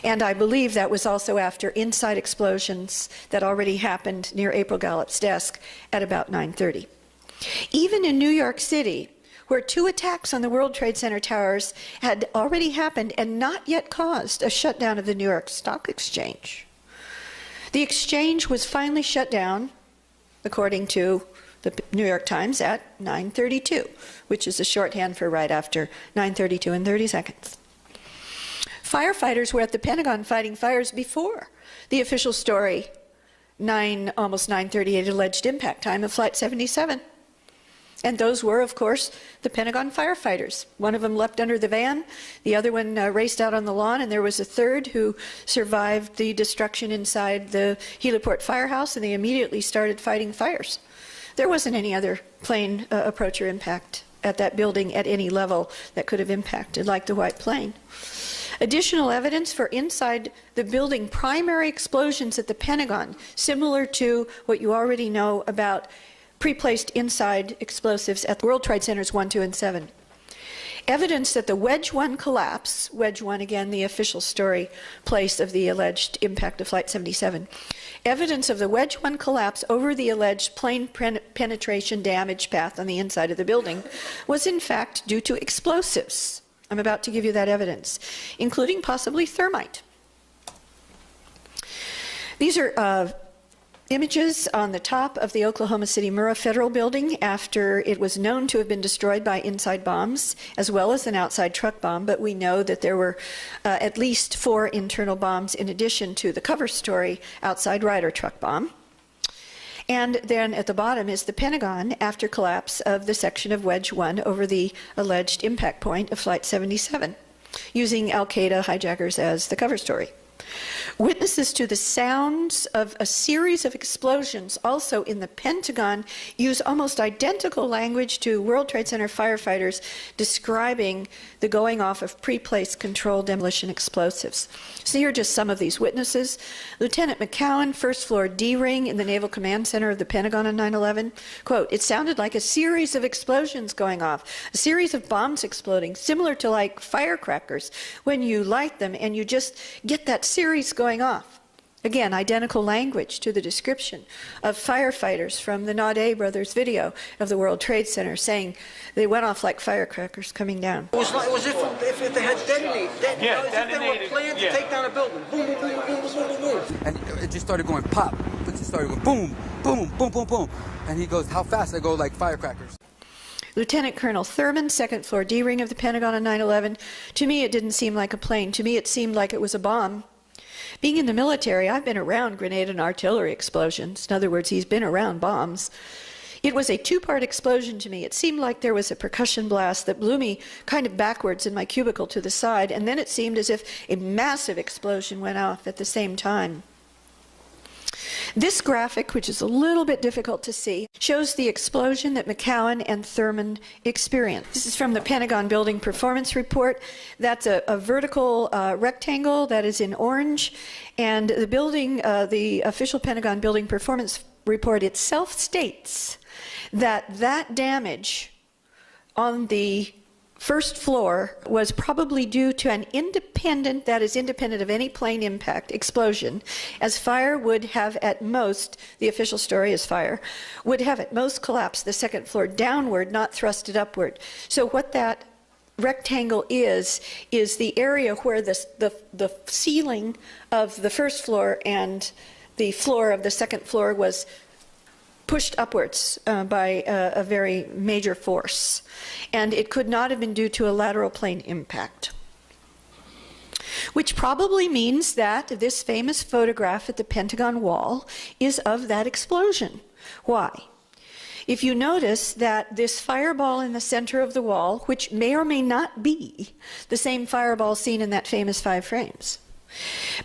And I believe that was also after inside explosions that already happened near April Gallup's desk at about 9:30. Even in New York City, where 2 attacks on the World Trade Center towers had already happened and not yet caused a shutdown of the New York Stock Exchange. The exchange was finally shut down, according to the New York Times, at 9:32, which is a shorthand for right after 9:32 and 30 seconds. Firefighters were at the Pentagon fighting fires before the official story, almost 9:38 alleged impact time of Flight 77. And those were, of course, the Pentagon firefighters. One of them leapt under the van, the other one raced out on the lawn, and there was a third who survived the destruction inside the heliport firehouse, and they immediately started fighting fires. There wasn't any other plane approach or impact at that building at any level that could have impacted, like the white plane. Additional evidence for inside the building primary explosions at the Pentagon, similar to what you already know about pre-placed inside explosives at the World Trade Centers 1, 2, and 7. Evidence that the Wedge 1 collapse, Wedge 1 again the official story place of the alleged impact of Flight 77, evidence of the Wedge 1 collapse over the alleged plane penetration damage path on the inside of the building was in fact due to explosives. I'm about to give you that evidence, including possibly thermite. These are images on the top of the Oklahoma City Murrah Federal Building after it was known to have been destroyed by inside bombs, as well as an outside truck bomb, but we know that there were at least 4 internal bombs in addition to the cover story outside rider truck bomb. And then at the bottom is the Pentagon after collapse of the section of Wedge 1 over the alleged impact point of Flight 77, using Al-Qaeda hijackers as the cover story. Witnesses to the sounds of a series of explosions also in the Pentagon use almost identical language to World Trade Center firefighters describing the going off of pre-placed controlled demolition explosives. So here are just some of these witnesses. Lieutenant McCowan, first floor D-ring in the Naval Command Center of the Pentagon on 9/11. Quote, "It sounded like a series of explosions going off, a series of bombs exploding, similar to like firecrackers when you light them and you just get that series going off." Again, identical language to the description of firefighters from the Naudet brothers video of the World Trade Center saying they went off like firecrackers coming down. It was like, was if they had detonated, as if they were planned to take down a building. Boom, boom, boom, boom, boom, boom, boom. And it just started going pop. It just started going boom, boom, boom, boom, boom. And he goes, "How fast?" I go, "Like firecrackers." Lieutenant Colonel Thurman, second floor D-ring of the Pentagon on 9/11. To me, it didn't seem like a plane. To me, it seemed like it was a bomb. Being in the military, I've been around grenade and artillery explosions. In other words, he's been around bombs. It was a 2-part explosion to me. It seemed like there was a percussion blast that blew me kind of backwards in my cubicle to the side, and then it seemed as if a massive explosion went off at the same time. This graphic, which is a little bit difficult to see, shows the explosion that McCowan and Thurman experienced. This is from the Pentagon Building Performance Report. That's a vertical rectangle that is in orange, and the building, the official Pentagon Building Performance Report itself states that that damage on the first floor was probably due to an independent, that is independent of any plane impact, explosion, as fire would have at most, the official story is fire, would have at most collapsed the second floor downward, not thrust it upward. So what that rectangle is the area where the ceiling of the first floor and the floor of the second floor was pushed upwards by a very major force. And it could not have been due to a lateral plane impact. Which probably means that this famous photograph at the Pentagon wall is of that explosion. Why? If you notice that this fireball in the center of the wall, which may or may not be the same fireball seen in that famous 5 frames,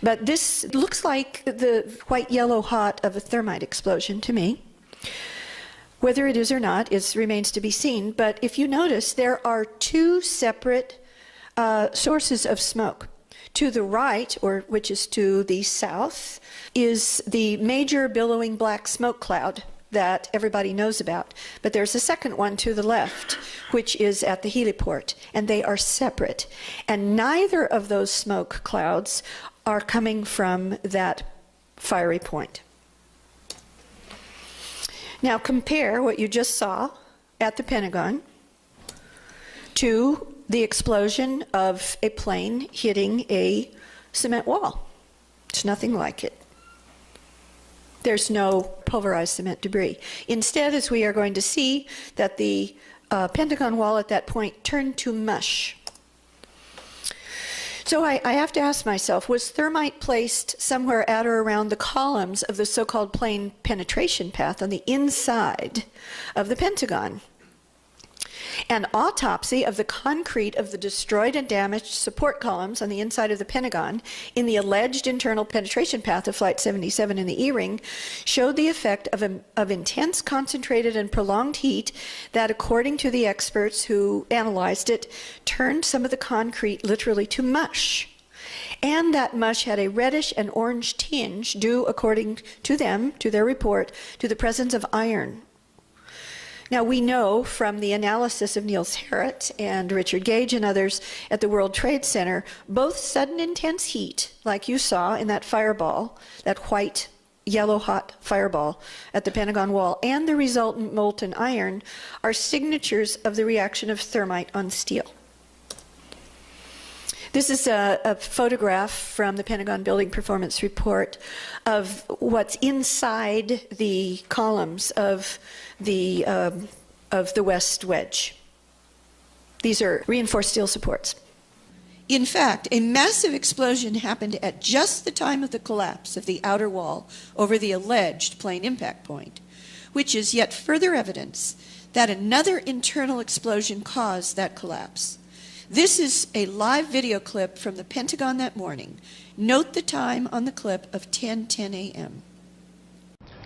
but this looks like the white, yellow hot of a thermite explosion to me. Whether it is or not remains to be seen, but if you notice, there are 2 separate sources of smoke. To the right, or which is to the south, is the major billowing black smoke cloud that everybody knows about. But there's a second one to the left, which is at the heliport, and they are separate. And neither of those smoke clouds are coming from that fiery point. Now compare what you just saw at the Pentagon to the explosion of a plane hitting a cement wall. It's nothing like it. There's no pulverized cement debris. Instead, as we are going to see, that the Pentagon wall at that point turned to mush. So I have to ask myself, was thermite placed somewhere at or around the columns of the so-called plane penetration path on the inside of the Pentagon? An autopsy of the concrete of the destroyed and damaged support columns on the inside of the Pentagon in the alleged internal penetration path of Flight 77 in the E-ring showed the effect of intense, concentrated, and prolonged heat that, according to the experts who analyzed it, turned some of the concrete literally to mush. And that mush had a reddish and orange tinge due, according to them, to their report, to the presence of iron. Now, we know from the analysis of Niels Harrit and Richard Gage and others at the World Trade Center, both sudden intense heat, like you saw in that fireball, that white, yellow hot fireball at the Pentagon wall, and the resultant molten iron are signatures of the reaction of thermite on steel. This is a photograph from the Pentagon Building Performance Report of what's inside the columns of the west wedge. These are reinforced steel supports. In fact, a massive explosion happened at just the time of the collapse of the outer wall over the alleged plane impact point, which is yet further evidence that another internal explosion caused that collapse. This is a live video clip from the Pentagon that morning. Note the time on the clip of 10:10 a.m.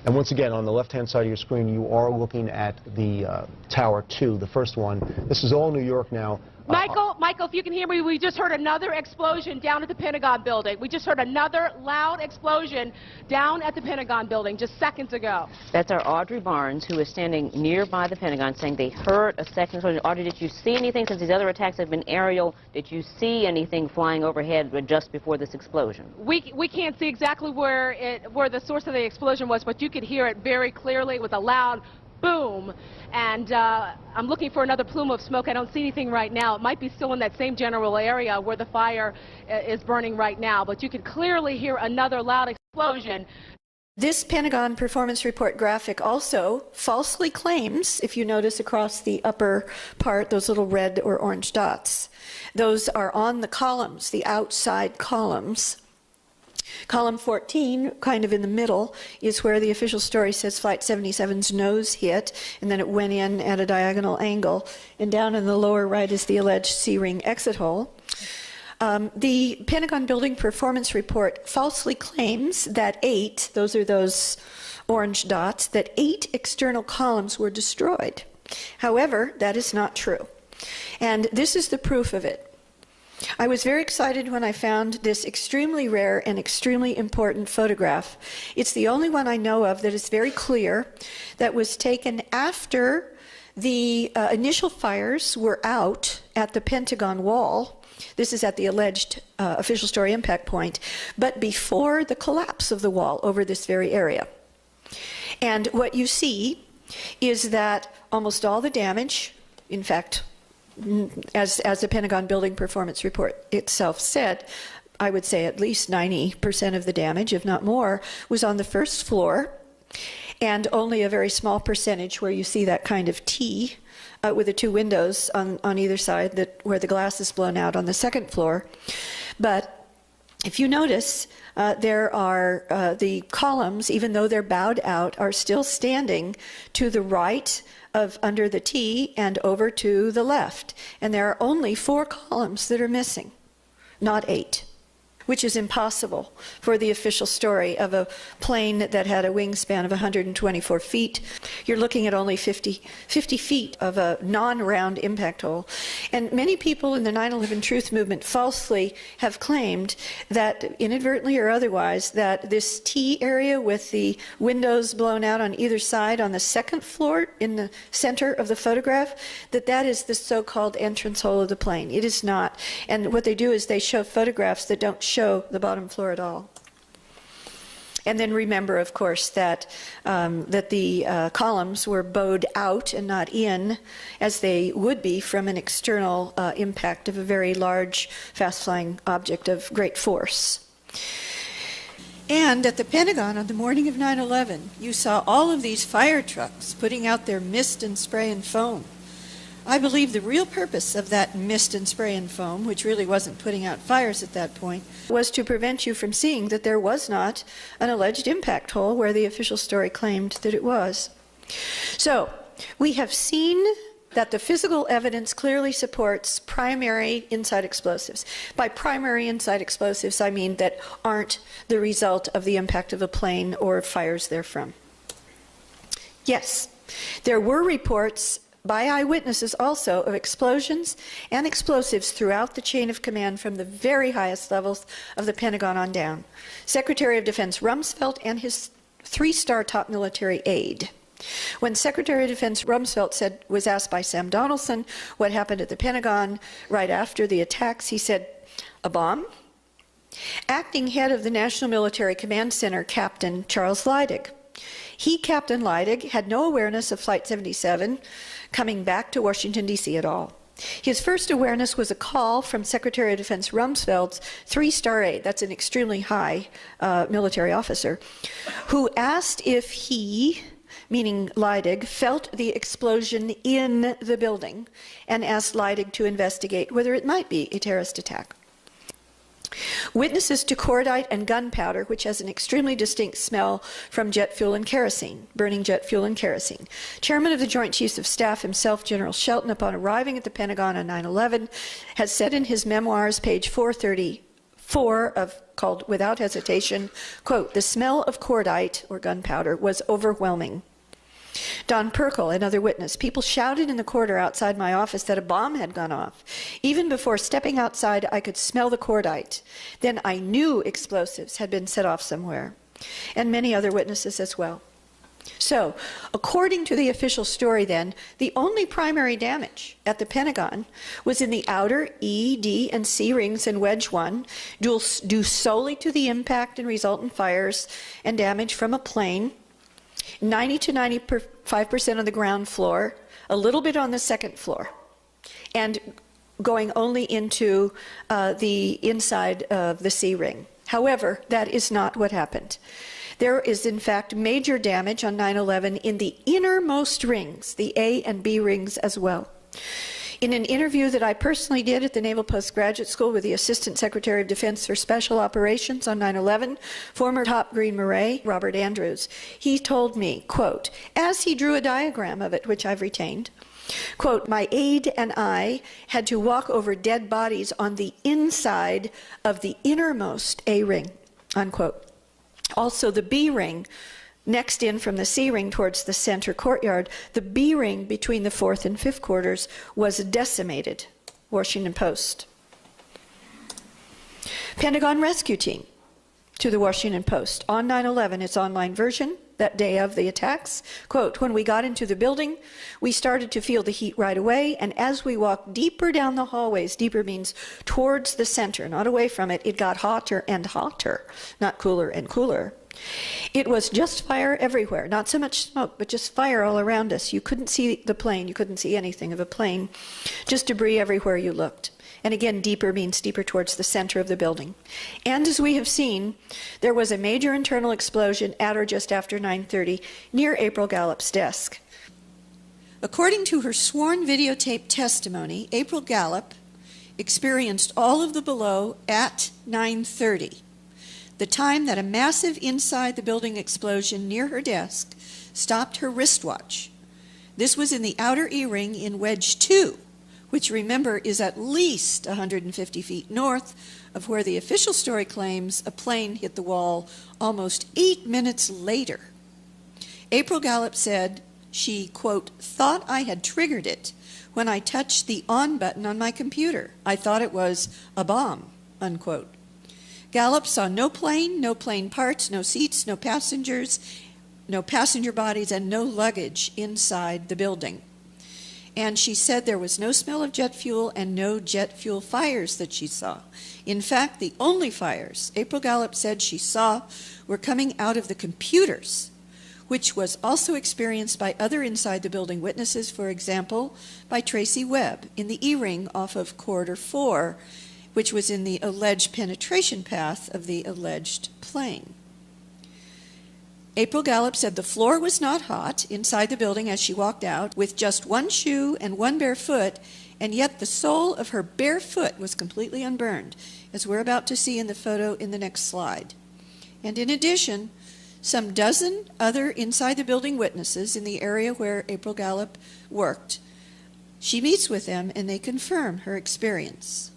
And once again, on the left-hand side of your screen, you are looking at the Tower 2, the first one. This is all New York now. Michael, if you can hear me, we just heard another explosion down at the Pentagon building. We just heard another loud explosion down at the Pentagon building just seconds ago. That's our Audrey Barnes, who is standing nearby the Pentagon, saying they heard a second explosion. Audrey, did you see anything, since these other attacks have been aerial? Did you see anything flying overhead just before this explosion? We can't see exactly where the source of the explosion was, but you could hear it very clearly with a loud boom. And I'm looking for another plume of smoke. I don't see anything right now. It might be still in that same general area where the fire is burning right now, but you could clearly hear another loud explosion. This Pentagon Performance Report graphic also falsely claims, if you notice across the upper part, those little red or orange dots, those are on the columns, the outside columns. Column 14, kind of in the middle, is where the official story says Flight 77's nose hit, and then it went in at a diagonal angle. And down in the lower right is the alleged C-ring exit hole. The Pentagon Building Performance Report falsely claims that 8, those are those orange dots, that 8 external columns were destroyed. However, that is not true. And this is the proof of it. I was very excited when I found this extremely rare and extremely important photograph. It's the only one I know of that is very clear, that was taken after the initial fires were out at the Pentagon wall. This is at the alleged official story impact point, but before the collapse of the wall over this very area. And what you see is that almost all the damage, in fact, as the Pentagon Building Performance Report itself said, I would say at least 90% of the damage, if not more, was on the first floor, and only a very small percentage where you see that kind of T with the 2 windows on either side where the glass is blown out on the second floor. But if you notice, there are the columns, even though they're bowed out, are still standing to the right of under the T and over to the left. And there are only 4 columns that are missing, not 8, which is impossible for the official story of a plane that had a wingspan of 124 feet. You're looking at only 50 feet of a non-round impact hole. And many people in the 9/11 Truth movement falsely have claimed that, inadvertently or otherwise, that this T area with the windows blown out on either side on the second floor in the center of the photograph, that is the so-called entrance hole of the plane. It is not. And what they do is they show photographs that don't show the bottom floor at all. And then remember, of course, that the columns were bowed out and not in, as they would be from an external impact of a very large, fast-flying object of great force. And at the Pentagon on the morning of 9/11, you saw all of these fire trucks putting out their mist and spray and foam. I believe the real purpose of that mist and spray and foam, which really wasn't putting out fires at that point, was to prevent you from seeing that there was not an alleged impact hole where the official story claimed that it was. So, we have seen that the physical evidence clearly supports primary inside explosives. By primary inside explosives, I mean that aren't the result of the impact of a plane or fires therefrom. Yes, there were reports by eyewitnesses also of explosions and explosives throughout the chain of command from the very highest levels of the Pentagon on down. Secretary of Defense Rumsfeld and his 3-star top military aide. When Secretary of Defense Rumsfeld was asked by Sam Donaldson what happened at the Pentagon right after the attacks, he said, "A bomb?" Acting head of the National Military Command Center, Captain Charles Leidig. Captain Leidig, had no awareness of Flight 77 coming back to Washington, D.C. at all. His first awareness was a call from Secretary of Defense Rumsfeld's 3-star aide, that's an extremely high military officer, who asked if he, meaning Leidig, felt the explosion in the building and asked Leidig to investigate whether it might be a terrorist attack. Witnesses to cordite and gunpowder, which has an extremely distinct smell from jet fuel and kerosene, burning jet fuel and kerosene. Chairman of the Joint Chiefs of Staff himself, General Shelton, upon arriving at the Pentagon on 9/11, has said in his memoirs, page 434, called Without Hesitation, quote, "The smell of cordite, or gunpowder, was overwhelming." Don Perkel, another witness, "People shouted in the corridor outside my office that a bomb had gone off. Even before stepping outside, I could smell the cordite. Then I knew explosives had been set off somewhere." And many other witnesses as well. So, according to the official story then, the only primary damage at the Pentagon was in the outer E, D, and C rings in Wedge 1, due solely to the impact and resultant fires and damage from a plane, 90 to 95% on the ground floor, a little bit on the second floor, and going only into the inside of the C ring. However, that is not what happened. There is, in fact, major damage on 9/11 in the innermost rings, the A and B rings as well. In an interview that I personally did at the Naval Postgraduate School with the Assistant Secretary of Defense for Special Operations on 9/11, former top Green Beret, Robert Andrews, he told me, quote, as he drew a diagram of it, which I've retained, quote, "My aide and I had to walk over dead bodies on the inside of the innermost A ring," unquote. Also, the B ring, next in from the C ring towards the center courtyard, the B ring between the 4th and 5th quarters was decimated. Washington Post. Pentagon Rescue Team to the Washington Post. On 9/11, its online version, that day of the attacks, quote, "When we got into the building, we started to feel the heat right away, and as we walked deeper down the hallways," deeper means towards the center, not away from it, "it got hotter and hotter, not cooler and cooler. It was just fire everywhere, not so much smoke, but just fire all around us. You couldn't see the plane, you couldn't see anything of a plane, just debris everywhere you looked." And again, deeper means deeper towards the center of the building. And as we have seen, there was a major internal explosion at or just after 9:30 near April Gallup's desk. According to her sworn videotape testimony, April Gallup experienced all of the below at 9:30. The time that a massive inside the building explosion near her desk stopped her wristwatch. This was in the outer E-ring in Wedge 2, which, remember, is at least 150 feet north of where the official story claims a plane hit the wall almost 8 minutes later. April Gallup said she, quote, "thought I had triggered it when I touched the on button on my computer. I thought it was a bomb," unquote. Gallup saw no plane parts, no seats, no passengers, no passenger bodies, and no luggage inside the building. And she said there was no smell of jet fuel and no jet fuel fires that she saw. In fact, the only fires April Gallup said she saw were coming out of the computers, which was also experienced by other inside the building witnesses, for example, by Tracy Webb in the E-ring off of Corridor 4, which was in the alleged penetration path of the alleged plane. April Gallup said the floor was not hot inside the building as she walked out, with just one shoe and one bare foot, and yet the sole of her bare foot was completely unburned, as we're about to see in the photo in the next slide. And in addition, some dozen other inside the building witnesses in the area where April Gallup worked, she meets with them and they confirm her experience.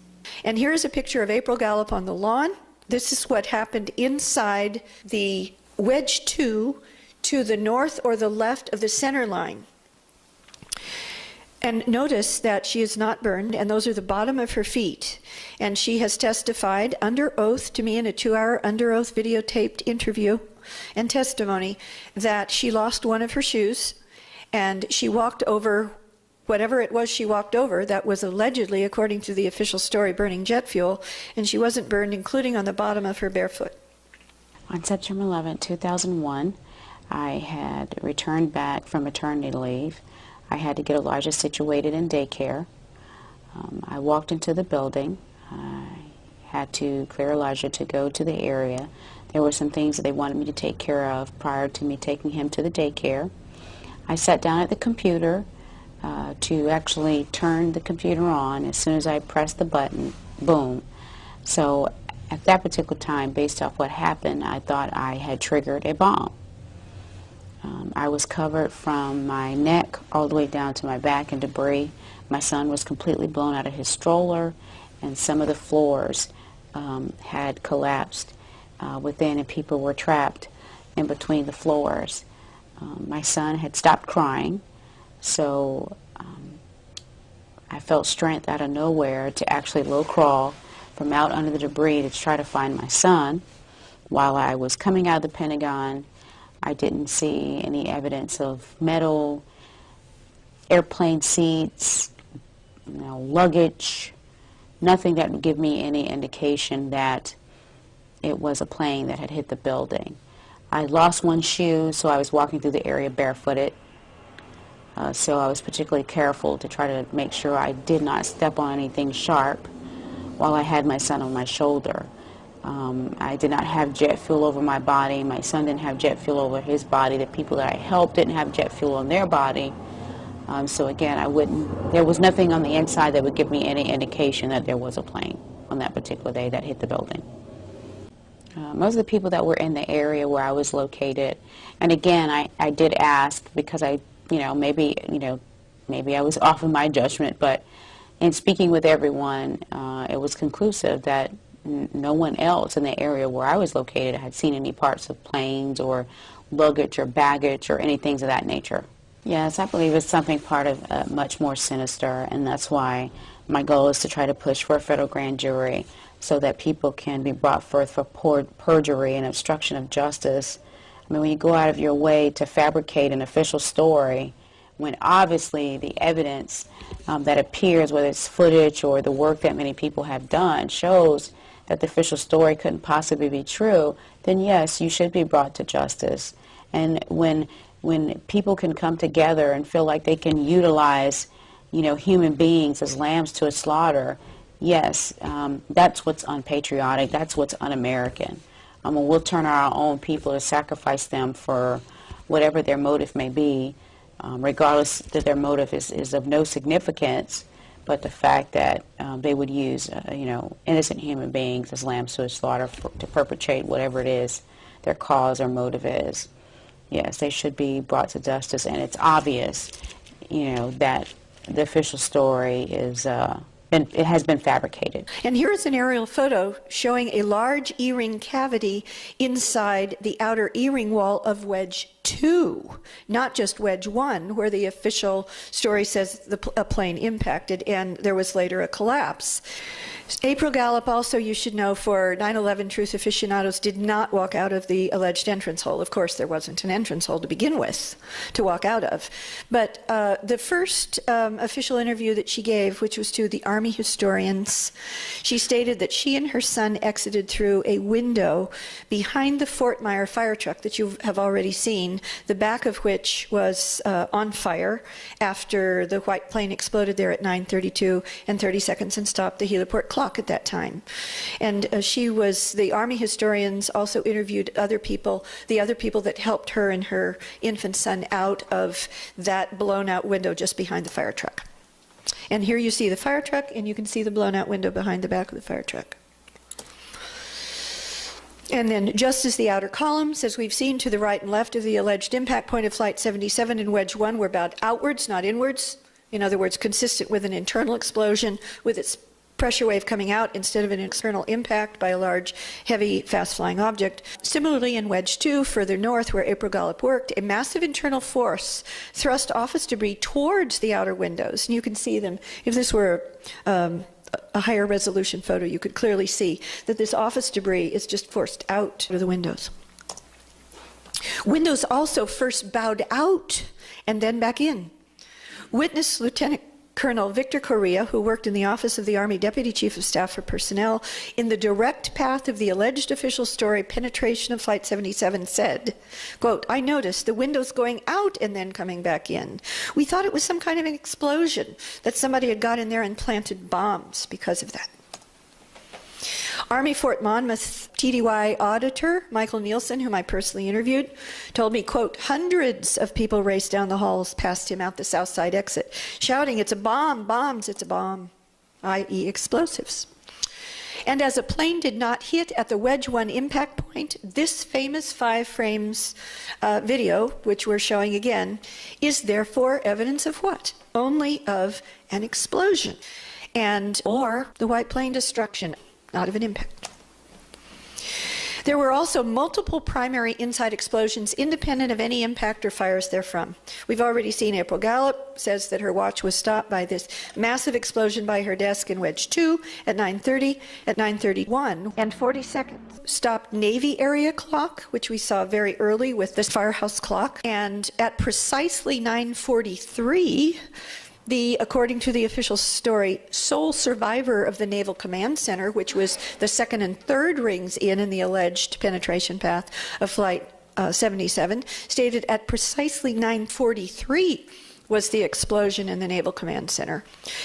And here's a picture of April Gallup on the lawn. This is what happened inside the Wedge 2 to the north or the left of the center line. And notice that she is not burned, and those are the bottom of her feet. And she has testified under oath to me in a 2-hour under oath videotaped interview and testimony that she lost one of her shoes, and she walked over whatever it was she walked over that was allegedly, according to the official story, burning jet fuel, and she wasn't burned, including on the bottom of her bare foot. On September 11, 2001, I had returned back from maternity leave. I had to get Elijah situated in daycare. I walked into the building. I had to clear Elijah to go to the area. There were some things that they wanted me to take care of prior to me taking him to the daycare. I sat down at the computer to actually turn the computer on. As soon as I pressed the button, boom. So at that particular time, based off what happened, I thought I had triggered a bomb. I was covered from my neck all the way down to my back in debris. My son was completely blown out of his stroller, and some of the floors had collapsed within, and people were trapped in between the floors. My son had stopped crying, so I felt strength out of nowhere to actually low crawl from out under the debris to try to find my son. While I was coming out of the Pentagon, I didn't see any evidence of metal, airplane seats, luggage, nothing that would give me any indication that it was a plane that had hit the building. I lost one shoe, so I was walking through the area barefooted. So I was particularly careful to try to make sure I did not step on anything sharp while I had my son on my shoulder. I did not have jet fuel over my body. My son didn't have jet fuel over his body. The people that I helped didn't have jet fuel on their body. So again, there was nothing on the inside that would give me any indication that there was a plane on that particular day that hit the building. Most of the people that were in the area where I was located, and again, I did ask because maybe I was off in my judgment, but in speaking with everyone, it was conclusive that no one else in the area where I was located had seen any parts of planes or luggage or baggage or anything of that nature. Yes, I believe it's something part of much more sinister, and that's why my goal is to try to push for a federal grand jury so that people can be brought forth for perjury and obstruction of justice. I mean, when you go out of your way to fabricate an official story, when obviously the evidence that appears, whether it's footage or the work that many people have done, shows that the official story couldn't possibly be true, then yes, you should be brought to justice. And when people can come together and feel like they can utilize, human beings as lambs to a slaughter, yes, that's what's unpatriotic, that's what's un-American. We'll turn our own people to sacrifice them for whatever their motive may be, regardless that their motive is of no significance, but the fact that they would use, innocent human beings as lambs to a slaughter to perpetrate whatever it is their cause or motive is. Yes, they should be brought to justice, and it's obvious, that the official story is it has been fabricated. And here is an aerial photo showing a large E-ring cavity inside the outer E-ring wall of wedge 2, not just wedge 1, where the official story says a plane impacted and there was later a collapse. April Gallup, also, you should know, for 9/11 truth aficionados, did not walk out of the alleged entrance hole. Of course, there wasn't an entrance hole to begin with to walk out of. But the first official interview that she gave, which was to the Army historians, she stated that she and her son exited through a window behind the Fort Myer fire truck that you have already seen, the back of which was on fire after the white plane exploded there at 9:32 and 30 seconds and stopped the heliport clock at that time. And the Army historians also interviewed the other people that helped her and her infant son out of that blown out window just behind the fire truck. And here you see the fire truck, and you can see the blown out window behind the back of the fire truck. And then just as the outer columns, as we've seen to the right and left of the alleged impact point of Flight 77 in wedge 1, were bowed outwards, not inwards. In other words, consistent with an internal explosion with its pressure wave coming out instead of an external impact by a large, heavy, fast-flying object. Similarly, in wedge 2, further north, where April Gallup worked, a massive internal force thrust office debris towards the outer windows. And you can see them. If this were a higher resolution photo, you could clearly see that this office debris is just forced out of the windows. Windows also first bowed out and then back in. Witness Lieutenant Colonel Victor Correa, who worked in the Office of the Army Deputy Chief of Staff for Personnel, in the direct path of the alleged official story penetration of Flight 77 said, quote, "I noticed the windows going out and then coming back in. We thought it was some kind of an explosion, that somebody had got in there and planted bombs because of that." Army Fort Monmouth TDY auditor Michael Nielsen, whom I personally interviewed, told me, quote, "Hundreds of people raced down the halls past him out the south side exit, shouting, 'It's a bomb, bombs, it's a bomb,' i.e. explosives. And as a plane did not hit at the Wedge 1 impact point, this famous 5 frames video, which we're showing again, is therefore evidence of what? Only of an explosion and or the white plane destruction, not of an impact. There were also multiple primary inside explosions independent of any impact or fires therefrom. We've already seen April Gallup says that her watch was stopped by this massive explosion by her desk in Wedge 2 at 9:30, at 9:31 and 40 seconds. Stopped Navy area clock, which we saw very early with the firehouse clock, and at precisely 9:43, according to the official story, sole survivor of the Naval Command Center, which was the second and third rings in the alleged penetration path of Flight 77, stated at precisely 9:43 was the explosion in the Naval Command Center.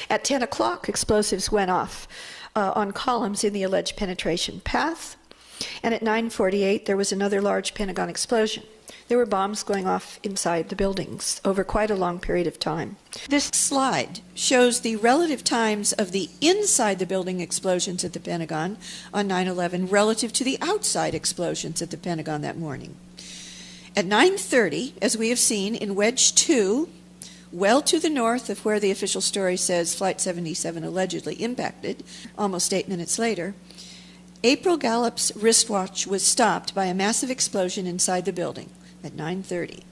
At 10 o'clock, explosives went off on columns in the alleged penetration path, and at 9:48 there was another large Pentagon explosion. There were bombs going off inside the buildings over quite a long period of time. This slide shows the relative times of the inside the building explosions at the Pentagon on 9/11 relative to the outside explosions at the Pentagon that morning. At 9:30, as we have seen in Wedge 2, well to the north of where the official story says Flight 77 allegedly impacted, almost 8 minutes later, April Gallup's wristwatch was stopped by a massive explosion inside the building at 9:30.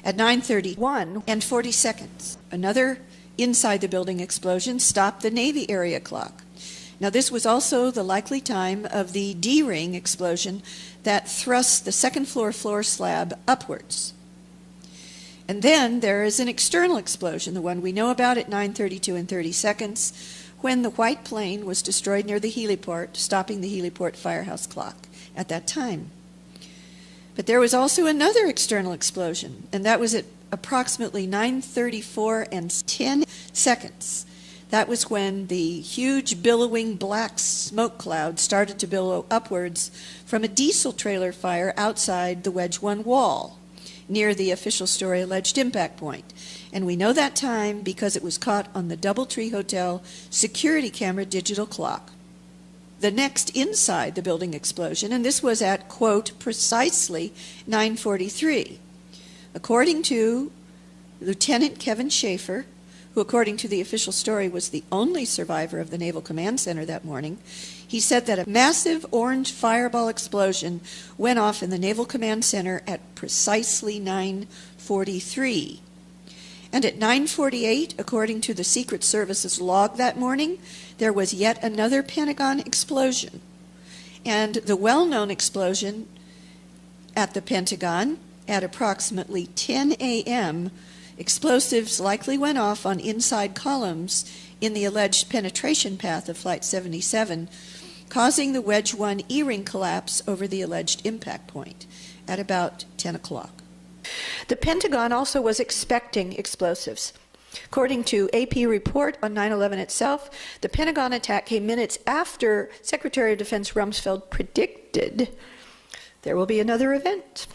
At 9:31 and 40 seconds, another inside the building explosion stopped the Navy area clock. Now this was also the likely time of the D-ring explosion that thrust the second floor slab upwards. And then there is an external explosion, the one we know about at 9:32 and 30 seconds, when the white plane was destroyed near the heliport, stopping the heliport firehouse clock at that time. But there was also another external explosion, and that was at approximately 9:34 and 10 seconds. That was when the huge billowing black smoke cloud started to billow upwards from a diesel trailer fire outside the Wedge 1 wall, near the official story alleged impact point. And we know that time because it was caught on the Doubletree Hotel security camera digital clock. The next inside the building explosion, and this was at, quote, precisely 9:43. According to Lieutenant Kevin Schaefer, who according to the official story was the only survivor of the Naval Command Center that morning, he said that a massive orange fireball explosion went off in the Naval Command Center at precisely 9:43. And at 9:48, according to the Secret Service's log that morning, there was yet another Pentagon explosion. And the well-known explosion at the Pentagon at approximately 10 a.m., explosives likely went off on inside columns in the alleged penetration path of Flight 77, causing the Wedge 1 E-ring collapse over the alleged impact point at about 10 o'clock. The Pentagon also was expecting explosives. According to AP report on 9/11 itself, the Pentagon attack came minutes after Secretary of Defense Rumsfeld predicted there will be another event.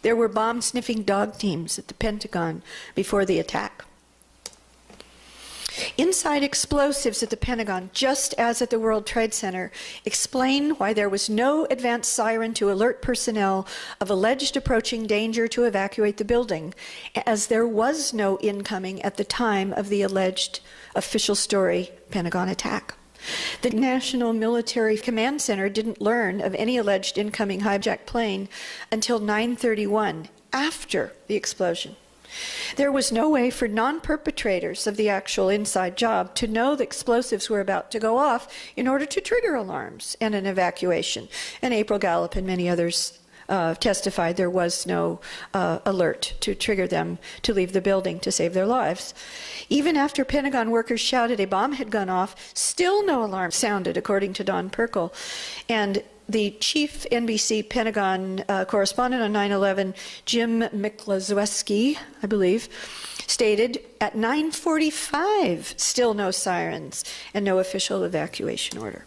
There were bomb-sniffing dog teams at the Pentagon before the attack. Inside explosives at the Pentagon, just as at the World Trade Center, explain why there was no advance siren to alert personnel of alleged approaching danger to evacuate the building, as there was no incoming at the time of the alleged official story Pentagon attack. The National Military Command Center didn't learn of any alleged incoming hijacked plane until 9:31, after the explosion. There was no way for non-perpetrators of the actual inside job to know the explosives were about to go off in order to trigger alarms and an evacuation. And April Gallup and many others testified there was no alert to trigger them to leave the building to save their lives. Even after Pentagon workers shouted a bomb had gone off, still no alarm sounded, according to Don Perkel. And the chief NBC Pentagon correspondent on 9/11, Jim Miklazewski, I believe, stated at 9:45, still no sirens and no official evacuation order.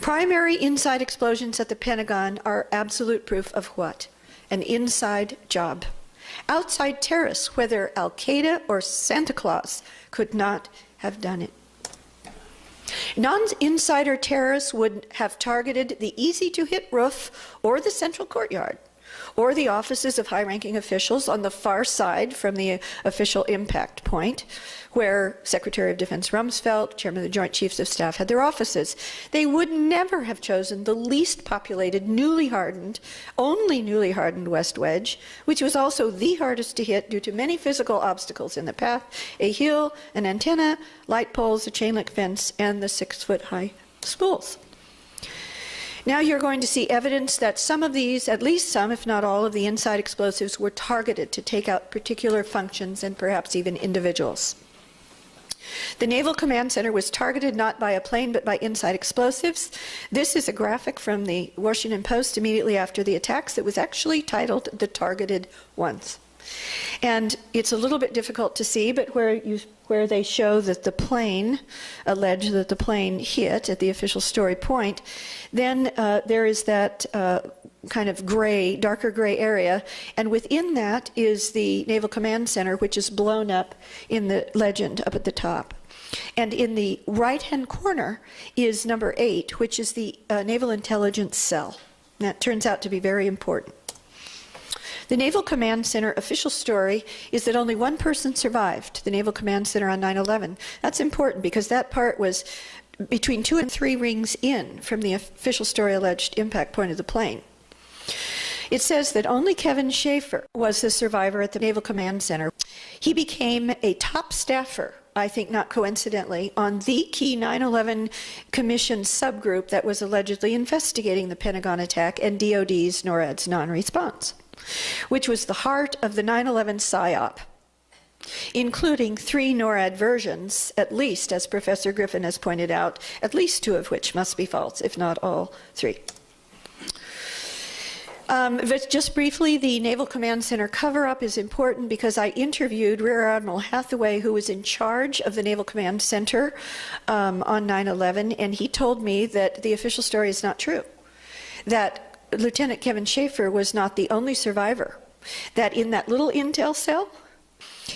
Primary inside explosions at the Pentagon are absolute proof of what? An inside job. Outside terrorists, whether Al-Qaeda or Santa Claus, could not have done it. Non-insider terrorists would have targeted the easy-to-hit roof or the central courtyard, or the offices of high-ranking officials on the far side from the official impact point, where Secretary of Defense Rumsfeld, Chairman of the Joint Chiefs of Staff, had their offices. They would never have chosen the least populated, only newly hardened West Wedge, which was also the hardest to hit due to many physical obstacles in the path: a hill, an antenna, light poles, a chain link fence, and the 6-foot-high spools. Now you're going to see evidence that some of these, at least some, if not all, of the inside explosives were targeted to take out particular functions and perhaps even individuals. The Naval Command Center was targeted not by a plane but by inside explosives. This is a graphic from the Washington Post immediately after the attacks that was actually titled "The Targeted Ones." And it's a little bit difficult to see, but where they show that the plane, allege that the plane hit at the official story point, then there is that kind of gray, darker gray area, and within that is the Naval Command Center, which is blown up in the legend up at the top. And in the right-hand corner is number 8, which is the Naval Intelligence Cell. And that turns out to be very important. The Naval Command Center official story is that only one person survived, the Naval Command Center on 9/11. That's important because that part was between 2 and 3 rings in from the official story alleged impact point of the plane. It says that only Kevin Schaefer was the survivor at the Naval Command Center. He became a top staffer, I think not coincidentally, on the key 9/11 Commission subgroup that was allegedly investigating the Pentagon attack and DOD's NORAD's non-response, which was the heart of the 9/11 PSYOP, including 3 NORAD versions, at least, as Professor Griffin has pointed out, at least 2 of which must be false, if not all 3. But just briefly, the Naval Command Center cover-up is important because I interviewed Rear Admiral Hathaway, who was in charge of the Naval Command Center on 9/11, and he told me that the official story is not true, that Lieutenant Kevin Schaefer was not the only survivor, that in that little intel cell,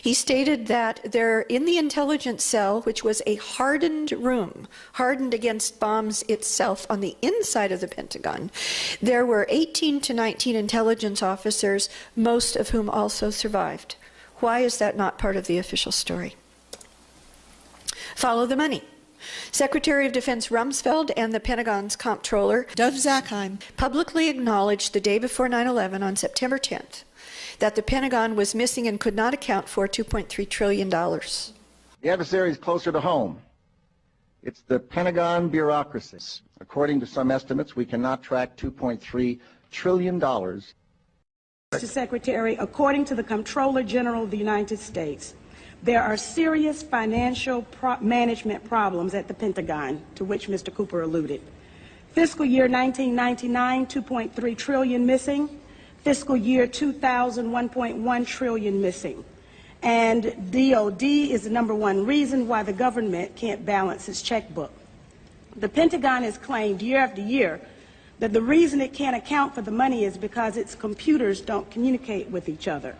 he stated that there, in the intelligence cell, which was a hardened room, hardened against bombs itself on the inside of the Pentagon, there were 18 to 19 intelligence officers, most of whom also survived. Why is that not part of the official story? Follow the money. Secretary of Defense Rumsfeld and the Pentagon's comptroller, Dov Zakheim, publicly acknowledged the day before 9/11 on September 10th that the Pentagon was missing and could not account for $2.3 trillion. The adversary is closer to home. It's the Pentagon bureaucracy. According to some estimates, we cannot track $2.3 trillion. Mr. Secretary, according to the Comptroller General of the United States, there are serious financial management problems at the Pentagon, to which Mr. Cooper alluded. Fiscal year 1999, $2.3 trillion missing. Fiscal year 2000, $1.1 trillion missing. And DOD is the #1 reason why the government can't balance its checkbook. The Pentagon has claimed year after year that the reason it can't account for the money is because its computers don't communicate with each other.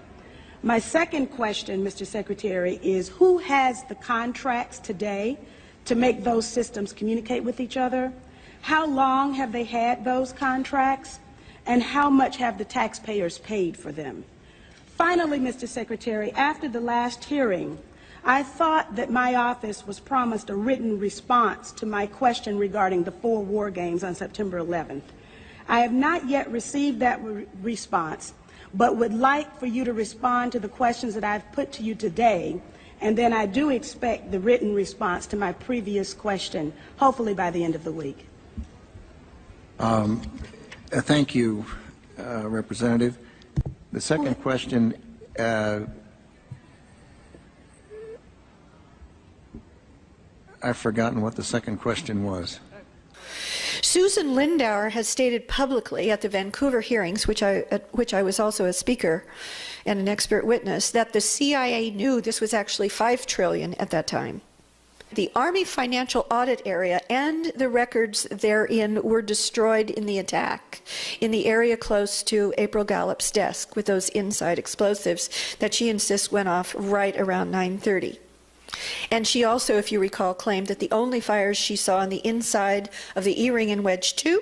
My second question, Mr. Secretary, is who has the contracts today to make those systems communicate with each other? How long have they had those contracts? And how much have the taxpayers paid for them? Finally, Mr. Secretary, after the last hearing, I thought that my office was promised a written response to my question regarding the 4 war games on September 11th. I have not yet received that response, but would like for you to respond to the questions that I've put to you today, and then I do expect the written response to my previous question, hopefully by the end of the week. Thank you, Representative. The second question, I've forgotten what the second question was. Susan Lindauer has stated publicly at the Vancouver hearings, at which I was also a speaker and an expert witness, that the CIA knew this was actually $5 trillion at that time. The Army Financial Audit Area and the records therein were destroyed in the attack in the area close to April Gallup's desk with those inside explosives that she insists went off right around 9:30. And she also, if you recall, claimed that the only fires she saw on the inside of the E-ring and Wedge 2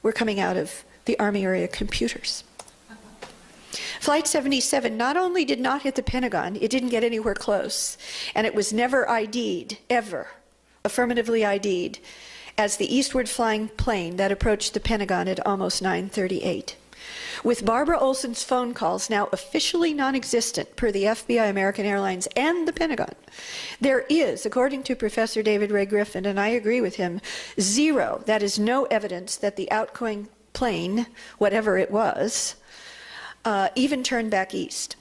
were coming out of the Army area computers. Flight 77 not only did not hit the Pentagon, it didn't get anywhere close, and it was never ID'd, ever, affirmatively ID'd, as the eastward flying plane that approached the Pentagon at almost 9:38. With Barbara Olson's phone calls now officially non-existent per the FBI, American Airlines, and the Pentagon, there is, according to Professor David Ray Griffin, and I agree with him, zero, that is no evidence that the outgoing plane, whatever it was, even turned back east.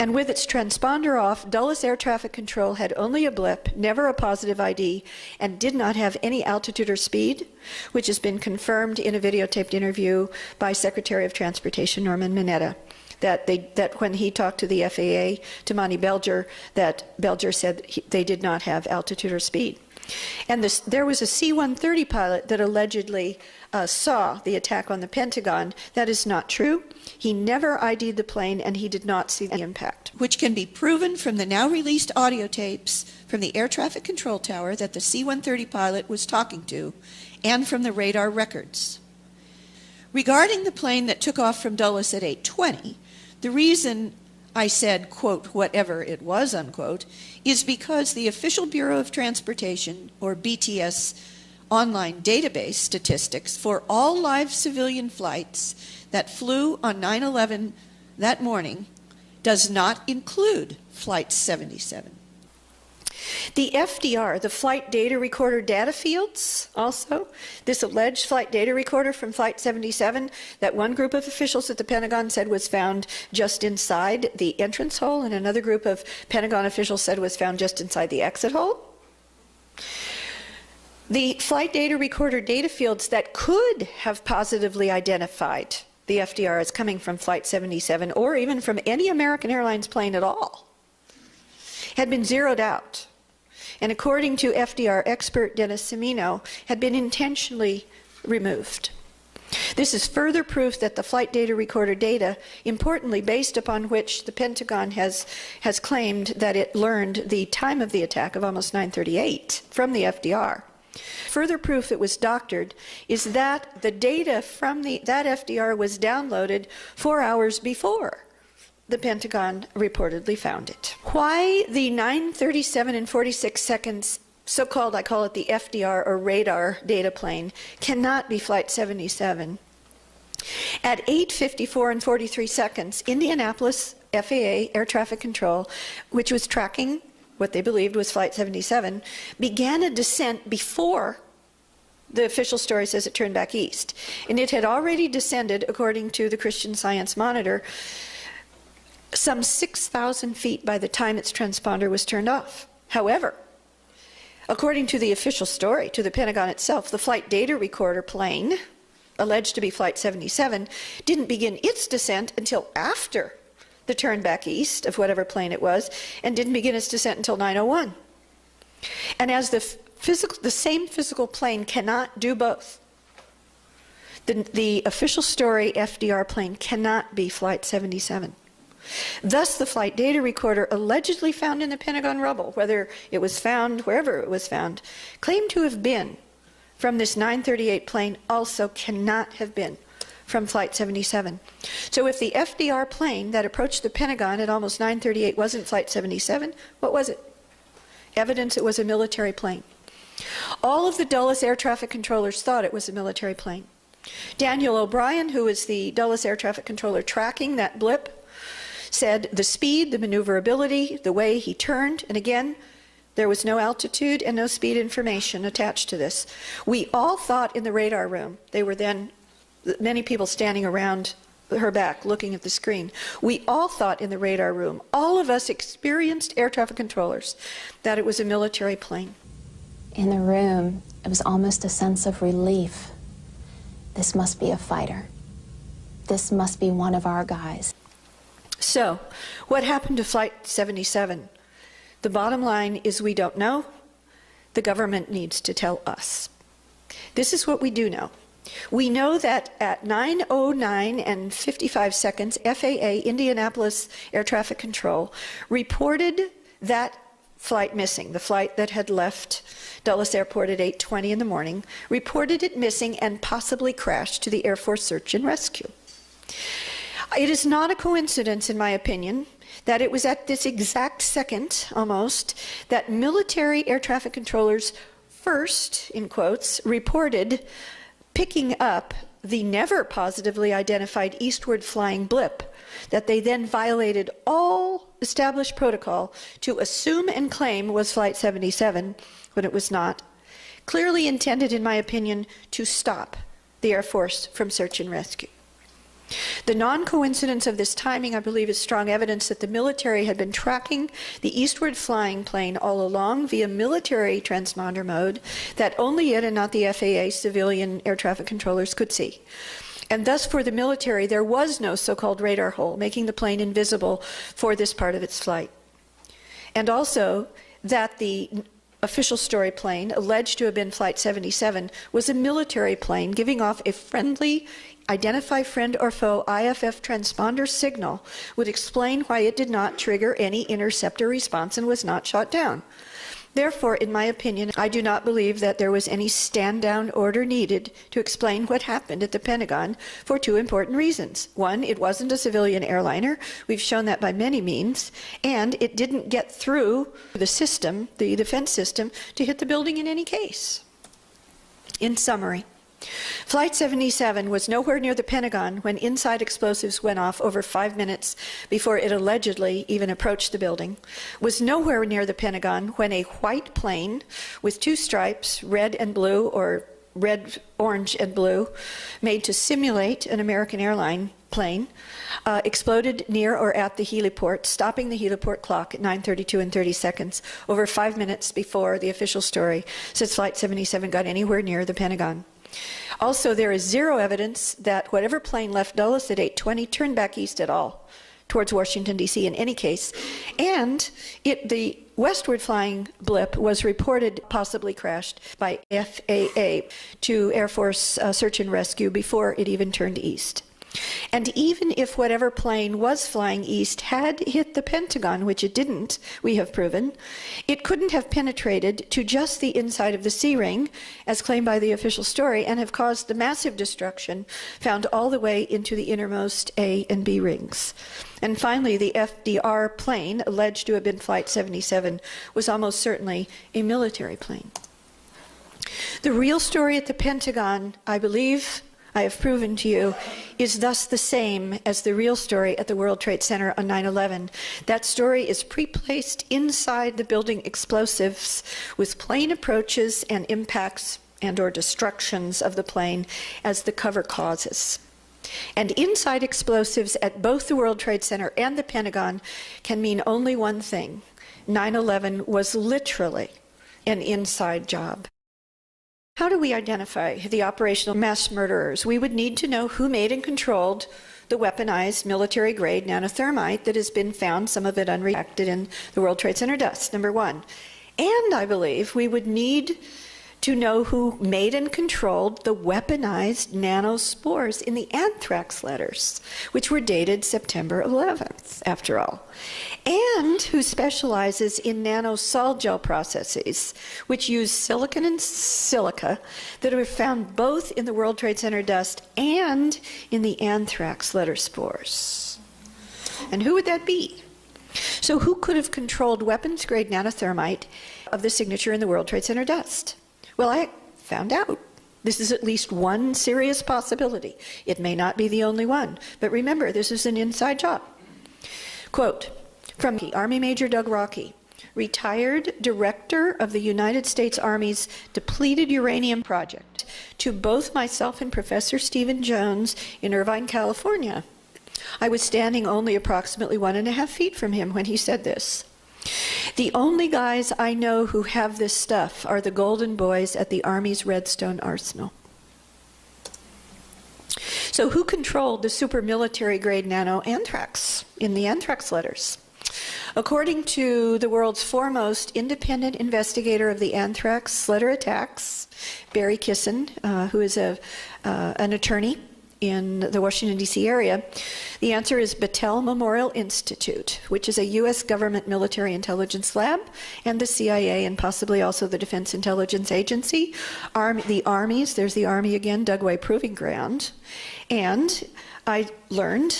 And with its transponder off, Dulles Air Traffic Control had only a blip, never a positive ID, and did not have any altitude or speed, which has been confirmed in a videotaped interview by Secretary of Transportation Norman Mineta, that when he talked to the FAA, to Monty Belger, that Belger said they did not have altitude or speed. And there was a C-130 pilot that allegedly saw the attack on the Pentagon. That is not true. He never ID'd the plane, and he did not see the impact. Which can be proven from the now released audio tapes from the air traffic control tower that the C-130 pilot was talking to, and from the radar records. Regarding the plane that took off from Dulles at 8:20, the reason I said, quote, whatever it was, unquote, is because the official Bureau of Transportation, or BTS, online database statistics for all live civilian flights that flew on 9/11 that morning does not include Flight 77. The FDR, the Flight Data Recorder data fields, also, this alleged flight data recorder from Flight 77 that one group of officials at the Pentagon said was found just inside the entrance hole, and another group of Pentagon officials said was found just inside the exit hole. The flight data recorder data fields that could have positively identified the FDR as coming from Flight 77 or even from any American Airlines plane at all had been zeroed out, and according to FDR expert Dennis Cimino, had been intentionally removed. This is further proof that the flight data recorder data, importantly based upon which the Pentagon has claimed that it learned the time of the attack of almost 9:38 from the FDR. Further proof it was doctored is that the data from that FDR was downloaded 4 hours before the Pentagon reportedly found it. Why the 9:37 and 46 seconds so-called, I call it the FDR or radar data plane, cannot be Flight 77. At 8:54 and 43 seconds, Indianapolis FAA Air Traffic Control, which was tracking what they believed was Flight 77, began a descent before the official story says it turned back east. And it had already descended, according to the Christian Science Monitor, some 6,000 feet by the time its transponder was turned off. However, according to the official story, to the Pentagon itself, the flight data recorder plane, alleged to be Flight 77, didn't begin its descent until after the turn back east of whatever plane it was, and didn't begin its descent until 9:01. And as the same physical plane cannot do both, the official story FDR plane cannot be Flight 77. Thus, the flight data recorder allegedly found in the Pentagon rubble, whether it was found wherever it was found, claimed to have been from this 938 plane, also cannot have been from Flight 77. So if the FDR plane that approached the Pentagon at almost 9:38 wasn't Flight 77, what was it? Evidence it was a military plane. All of the Dulles air traffic controllers thought it was a military plane. Daniel O'Brien, who was the Dulles air traffic controller tracking that blip, said the speed, the maneuverability, the way he turned, and again, there was no altitude and no speed information attached to this. We all thought in the radar room, they were then many people standing around her back looking at the screen. We all thought in the radar room, all of us experienced air traffic controllers, that it was a military plane. In the room, it was almost a sense of relief. This must be a fighter. This must be one of our guys. So, what happened to Flight 77? The bottom line is we don't know. The government needs to tell us. This is what we do know. We know that at 9:09 and 55 seconds, FAA Indianapolis Air Traffic Control reported that flight missing, the flight that had left Dulles Airport at 8:20 in the morning, reported it missing and possibly crashed to the Air Force Search and Rescue. It is not a coincidence, in my opinion, that it was at this exact second, almost, that military air traffic controllers first, in quotes, reported picking up the never positively identified eastward flying blip, that they then violated all established protocol to assume and claim was Flight 77 when it was not, clearly intended, in my opinion, to stop the Air Force from search and rescue. The non-coincidence of this timing, I believe, is strong evidence that the military had been tracking the eastward flying plane all along via military transponder mode that only it and not the FAA civilian air traffic controllers could see. And thus, for the military, there was no so-called radar hole, making the plane invisible for this part of its flight. And also, that the official story plane, alleged to have been Flight 77, was a military plane giving off a friendly, identify friend or foe IFF transponder signal, would explain why it did not trigger any interceptor response and was not shot down. Therefore, in my opinion, I do not believe that there was any stand-down order needed to explain what happened at the Pentagon for two important reasons. One, it wasn't a civilian airliner. We've shown that by many means. And it didn't get through the system, the defense system, to hit the building in any case. In summary, Flight 77 was nowhere near the Pentagon when inside explosives went off over 5 minutes before it allegedly even approached the building, was nowhere near the Pentagon when a white plane with two stripes, red and blue, or red, orange, and blue, made to simulate an American airline plane, exploded near or at the heliport, stopping the heliport clock at 9:32 and 30 seconds, over 5 minutes before the official story says Flight 77 got anywhere near the Pentagon. Also, there is zero evidence that whatever plane left Dulles at 8:20 turned back east at all, towards Washington, D.C. in any case. And the westward flying blip was reported possibly crashed by FAA to Air Force Search and Rescue before it even turned east. And even if whatever plane was flying east had hit the Pentagon, which it didn't, we have proven, it couldn't have penetrated to just the inside of the C-ring, as claimed by the official story, and have caused the massive destruction found all the way into the innermost A and B rings. And finally, the FDR plane, alleged to have been Flight 77, was almost certainly a military plane. The real story at the Pentagon, I believe, I have proven to you, is thus the same as the real story at the World Trade Center on 9/11. That story is pre-placed inside the building explosives with plane approaches and impacts and or destructions of the plane as the cover causes. And inside explosives at both the World Trade Center and the Pentagon can mean only one thing. 9/11 was literally an inside job. How do we identify the operational mass murderers? We would need to know who made and controlled the weaponized military-grade nanothermite that has been found, some of it unreacted, in the World Trade Center dust, number one. And I believe we would need to know who made and controlled the weaponized nanospores in the anthrax letters, which were dated September 11th, after all, and who specializes in nanosol gel processes, which use silicon and silica that were found both in the World Trade Center dust and in the anthrax letter spores. And who would that be? So who could have controlled weapons-grade nanothermite of the signature in the World Trade Center dust? Well, I found out. This is at least one serious possibility. It may not be the only one, but remember, this is an inside job. Quote from Army Major Doug Rockey, retired director of the United States Army's depleted uranium project, to both myself and Professor Stephen Jones in Irvine, California. I was standing only approximately 1.5 feet from him when he said this. The only guys I know who have this stuff are the Golden Boys at the Army's Redstone Arsenal. So who controlled the super military grade nano anthrax in the anthrax letters? According to the world's foremost independent investigator of the anthrax letter attacks, Barry Kissin, who is an attorney in the Washington, D.C. area, the answer is Battelle Memorial Institute, which is a U.S. government military intelligence lab, and the CIA, and possibly also the Defense Intelligence Agency, the armies, there's the Army again, Dugway Proving Ground. And I learned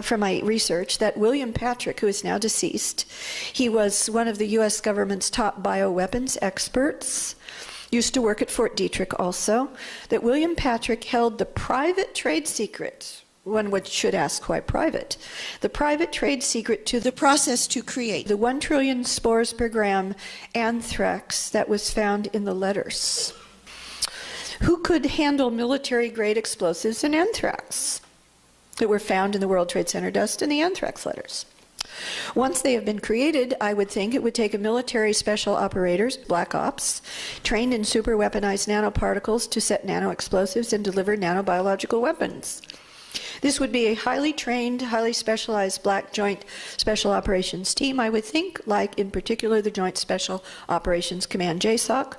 from my research that William Patrick, who is now deceased, he was one of the U.S. government's top bioweapons experts, used to work at Fort Detrick also, that William Patrick held the private trade secret, one should ask why private, the private trade secret to the process to create the 1 trillion spores per gram anthrax that was found in the letters. Who could handle military-grade explosives and anthrax that were found in the World Trade Center dust and the anthrax letters? Once they have been created, I would think it would take a military special operators, black ops, trained in super weaponized nanoparticles to set nano-explosives and deliver nanobiological weapons. This would be a highly trained, highly specialized black joint special operations team, I would think, like in particular the Joint Special Operations Command, JSOC,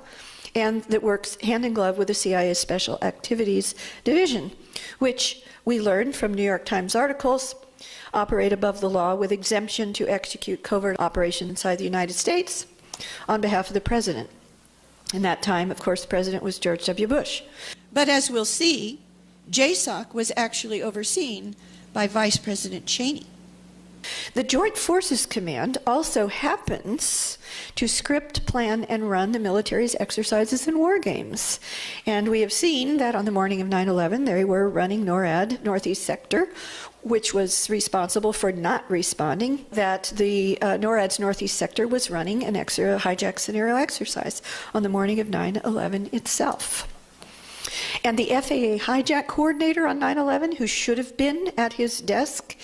and that works hand in glove with the CIA's Special Activities Division, which we learned from New York Times articles operate above the law with exemption to execute covert operations inside the United States on behalf of the president. In that time, of course, the president was George W. Bush. But as we'll see, JSOC was actually overseen by Vice President Cheney. The Joint Forces Command also happens to script, plan, and run the military's exercises and war games. And we have seen that on the morning of 9/11, they were running NORAD, Northeast Sector, which was responsible for not responding, that the NORAD's Northeast Sector was running an hijack scenario exercise on the morning of 9/11 itself. And the FAA hijack coordinator on 9/11, who should have been at his desk,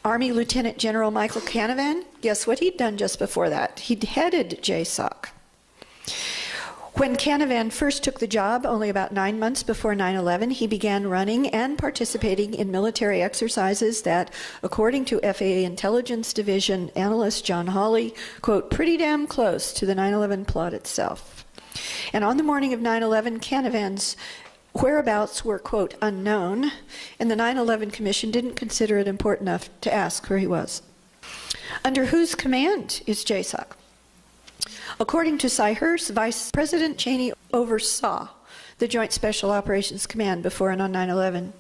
Army Lieutenant General Michael Canavan, guess what he'd done just before that? He'd headed JSOC. When Canavan first took the job, only about 9 months before 9/11, he began running and participating in military exercises that, according to FAA Intelligence Division analyst John Hawley, quote, pretty damn close to the 9/11 plot itself. And on the morning of 9/11, Canavan's whereabouts were, quote, unknown, and the 9/11 Commission didn't consider it important enough to ask where he was. Under whose command is JSOC? According to Cy Hurst, Vice President Cheney oversaw the Joint Special Operations Command before and on 9/11.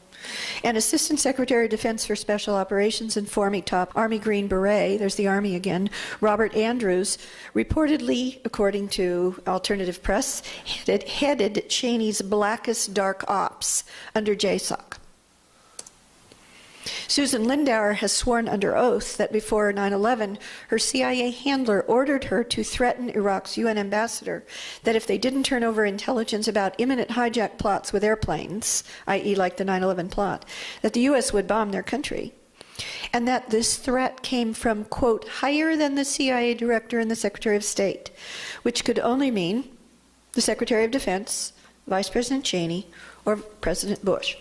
And Assistant Secretary of Defense for Special Operations and former top Army Green Beret, there's the Army again, Robert Andrews, reportedly, according to alternative press, headed Cheney's blackest dark ops under JSOC. Susan Lindauer has sworn under oath that before 9/11, her CIA handler ordered her to threaten Iraq's UN ambassador that if they didn't turn over intelligence about imminent hijack plots with airplanes, i.e. like the 9/11 plot, that the U.S. would bomb their country. And that this threat came from, quote, higher than the CIA director and the Secretary of State, which could only mean the Secretary of Defense, Vice President Cheney, or President Bush.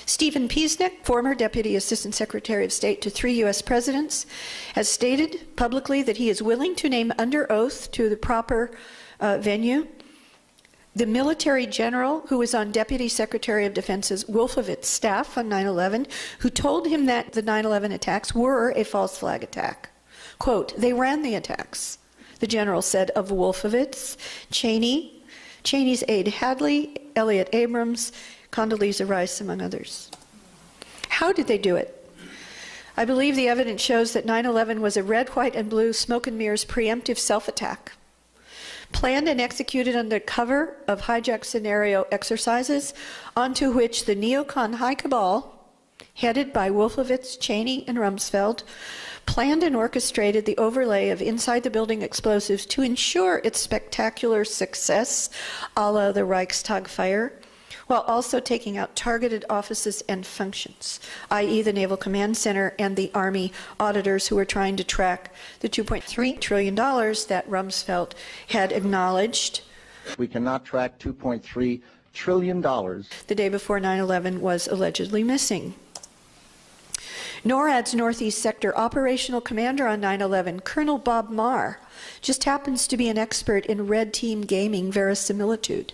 Stephen Piesnik, former Deputy Assistant Secretary of State to 3 U.S. presidents, has stated publicly that he is willing to name under oath to the proper venue the military general who was on Deputy Secretary of Defense's Wolfowitz staff on 9/11, who told him that the 9/11 attacks were a false flag attack. Quote, they ran the attacks, the general said of Wolfowitz, Cheney's aide Hadley, Elliot Abrams, Condoleezza Rice, among others. How did they do it? I believe the evidence shows that 9/11 was a red, white, and blue smoke and mirrors preemptive self-attack, planned and executed under cover of hijack scenario exercises onto which the neocon high cabal, headed by Wolfowitz, Cheney, and Rumsfeld, planned and orchestrated the overlay of inside-the-building explosives to ensure its spectacular success, a la the Reichstag fire, while also taking out targeted offices and functions, i.e. the Naval Command Center and the Army auditors who were trying to track the $2.3 trillion that Rumsfeld had acknowledged. We cannot track $2.3 trillion. The day before 9/11 was allegedly missing. NORAD's Northeast Sector operational commander on 9/11, Colonel Bob Marr, just happens to be an expert in red team gaming verisimilitude.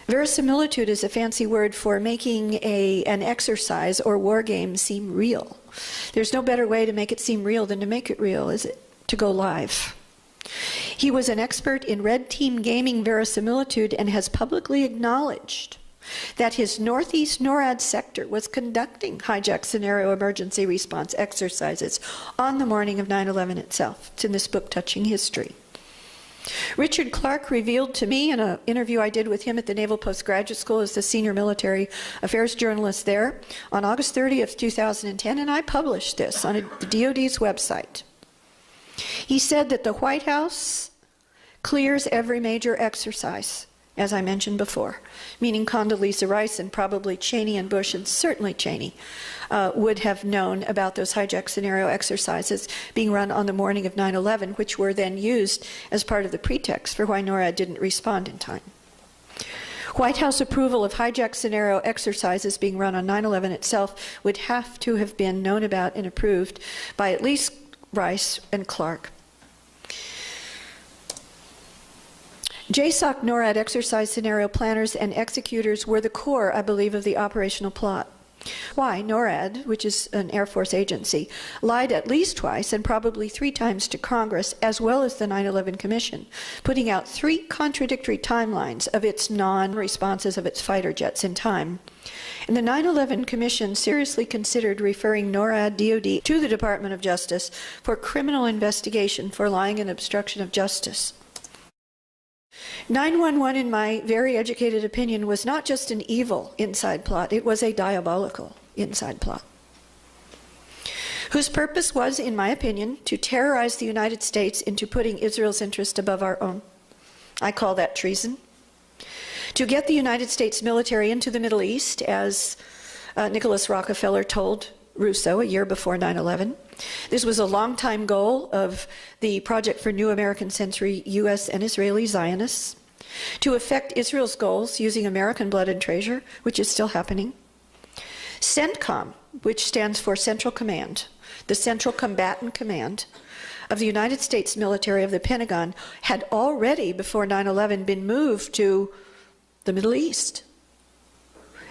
Verisimilitude is a fancy word for making an exercise or war game seem real. There's no better way to make it seem real than to make it real, is it? To go live. He was an expert in red team gaming verisimilitude and has publicly acknowledged that his Northeast NORAD sector was conducting hijack scenario emergency response exercises on the morning of 9/11 itself. It's in this book, Touching History. Richard Clark revealed to me in an interview I did with him at the Naval Postgraduate School as the senior military affairs journalist there on August 30th, 2010, and I published this on the DoD's website. He said that the White House clears every major exercise, as I mentioned before, meaning Condoleezza Rice and probably Cheney and Bush, and certainly Cheney, would have known about those hijack scenario exercises being run on the morning of 9/11, which were then used as part of the pretext for why NORAD didn't respond in time. White House approval of hijack scenario exercises being run on 9/11 itself would have to have been known about and approved by at least Rice and Clark. JSOC NORAD exercise scenario planners and executors were the core, I believe, of the operational plot. Why? NORAD, which is an Air Force agency, lied at least twice and probably 3 times to Congress, as well as the 9/11 Commission, putting out 3 contradictory timelines of its non-responses of its fighter jets in time. And the 9/11 Commission seriously considered referring NORAD DoD to the Department of Justice for criminal investigation for lying and obstruction of justice. 9/11, in my very educated opinion, was not just an evil inside plot, it was a diabolical inside plot, whose purpose was, in my opinion, to terrorize the United States into putting Israel's interest above our own. I call that treason. To get the United States military into the Middle East, as Nicholas Rockefeller told Rousseau a year before 9/11. This was a long-time goal of the Project for New American Century U.S. and Israeli Zionists, to effect Israel's goals using American blood and treasure, which is still happening. CENTCOM, which stands for Central Command, the Central Combatant Command of the United States military of the Pentagon, had already, before 9/11, been moved to the Middle East.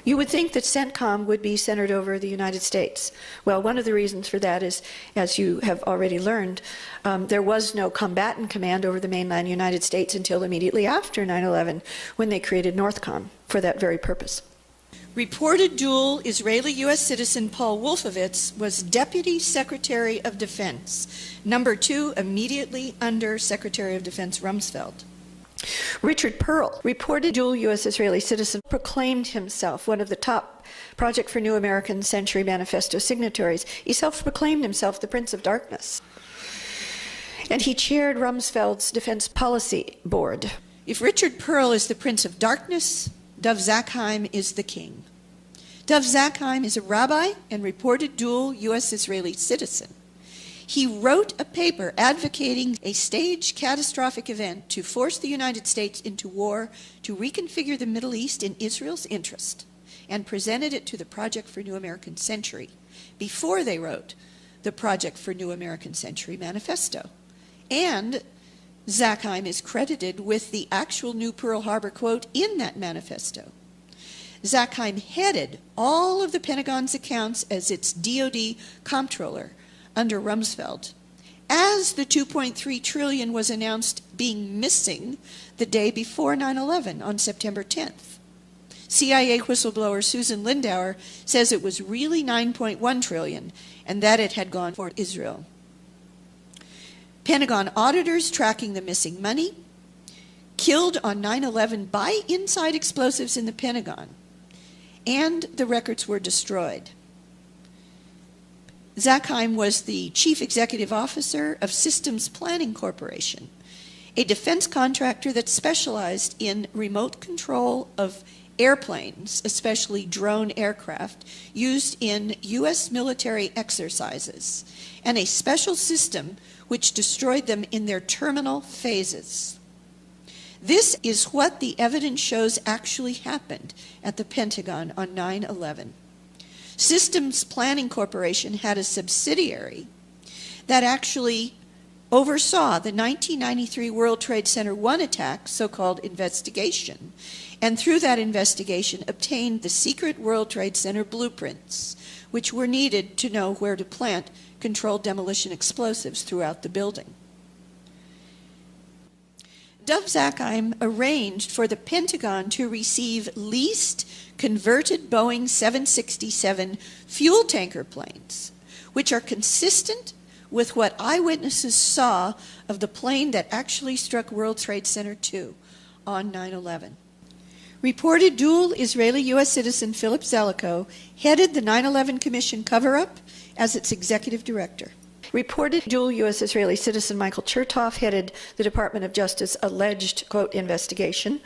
You would think that CENTCOM would be centered over the United States. Well, one of the reasons for that is, as you have already learned, there was no combatant command over the mainland United States until immediately after 9/11, when they created NORTHCOM for that very purpose. Reported dual Israeli-U.S. citizen Paul Wolfowitz was Deputy Secretary of Defense, number 2 immediately under Secretary of Defense Rumsfeld. Richard Pearl, reported dual U.S.-Israeli citizen, proclaimed himself one of the top Project for New American Century Manifesto signatories. He self-proclaimed himself the Prince of Darkness. And he chaired Rumsfeld's Defense Policy Board. If Richard Pearl is the Prince of Darkness, Dov Zakheim is the king. Dov Zakheim is a rabbi and reported dual U.S.-Israeli citizen. He wrote a paper advocating a staged catastrophic event to force the United States into war to reconfigure the Middle East in Israel's interest, and presented it to the Project for New American Century before they wrote the Project for New American Century Manifesto. And Zakheim is credited with the actual New Pearl Harbor quote in that manifesto. Zakheim headed all of the Pentagon's accounts as its DoD comptroller under Rumsfeld, as the $2.3 trillion was announced being missing the day before 9/11 on September 10th. CIA whistleblower Susan Lindauer says it was really $9.1 trillion and that it had gone for Israel. Pentagon auditors tracking the missing money, killed on 9/11 by inside explosives in the Pentagon, and the records were destroyed. Zackheim was the chief executive officer of Systems Planning Corporation, a defense contractor that specialized in remote control of airplanes, especially drone aircraft, used in U.S. military exercises, and a special system which destroyed them in their terminal phases. This is what the evidence shows actually happened at the Pentagon on 9/11. Systems Planning Corporation had a subsidiary that actually oversaw the 1993 World Trade Center 1 attack, so-called investigation, and through that investigation obtained the secret World Trade Center blueprints, which were needed to know where to plant controlled demolition explosives throughout the building. Dov Zackheim arranged for the Pentagon to receive leased converted Boeing 767 fuel tanker planes, which are consistent with what eyewitnesses saw of the plane that actually struck World Trade Center 2 on 9/11. Reported dual Israeli-U.S. citizen Philip Zelikow headed the 9/11 Commission cover-up as its executive director. Reported dual U.S. Israeli citizen Michael Chertoff headed the Department of Justice alleged, quote, investigation,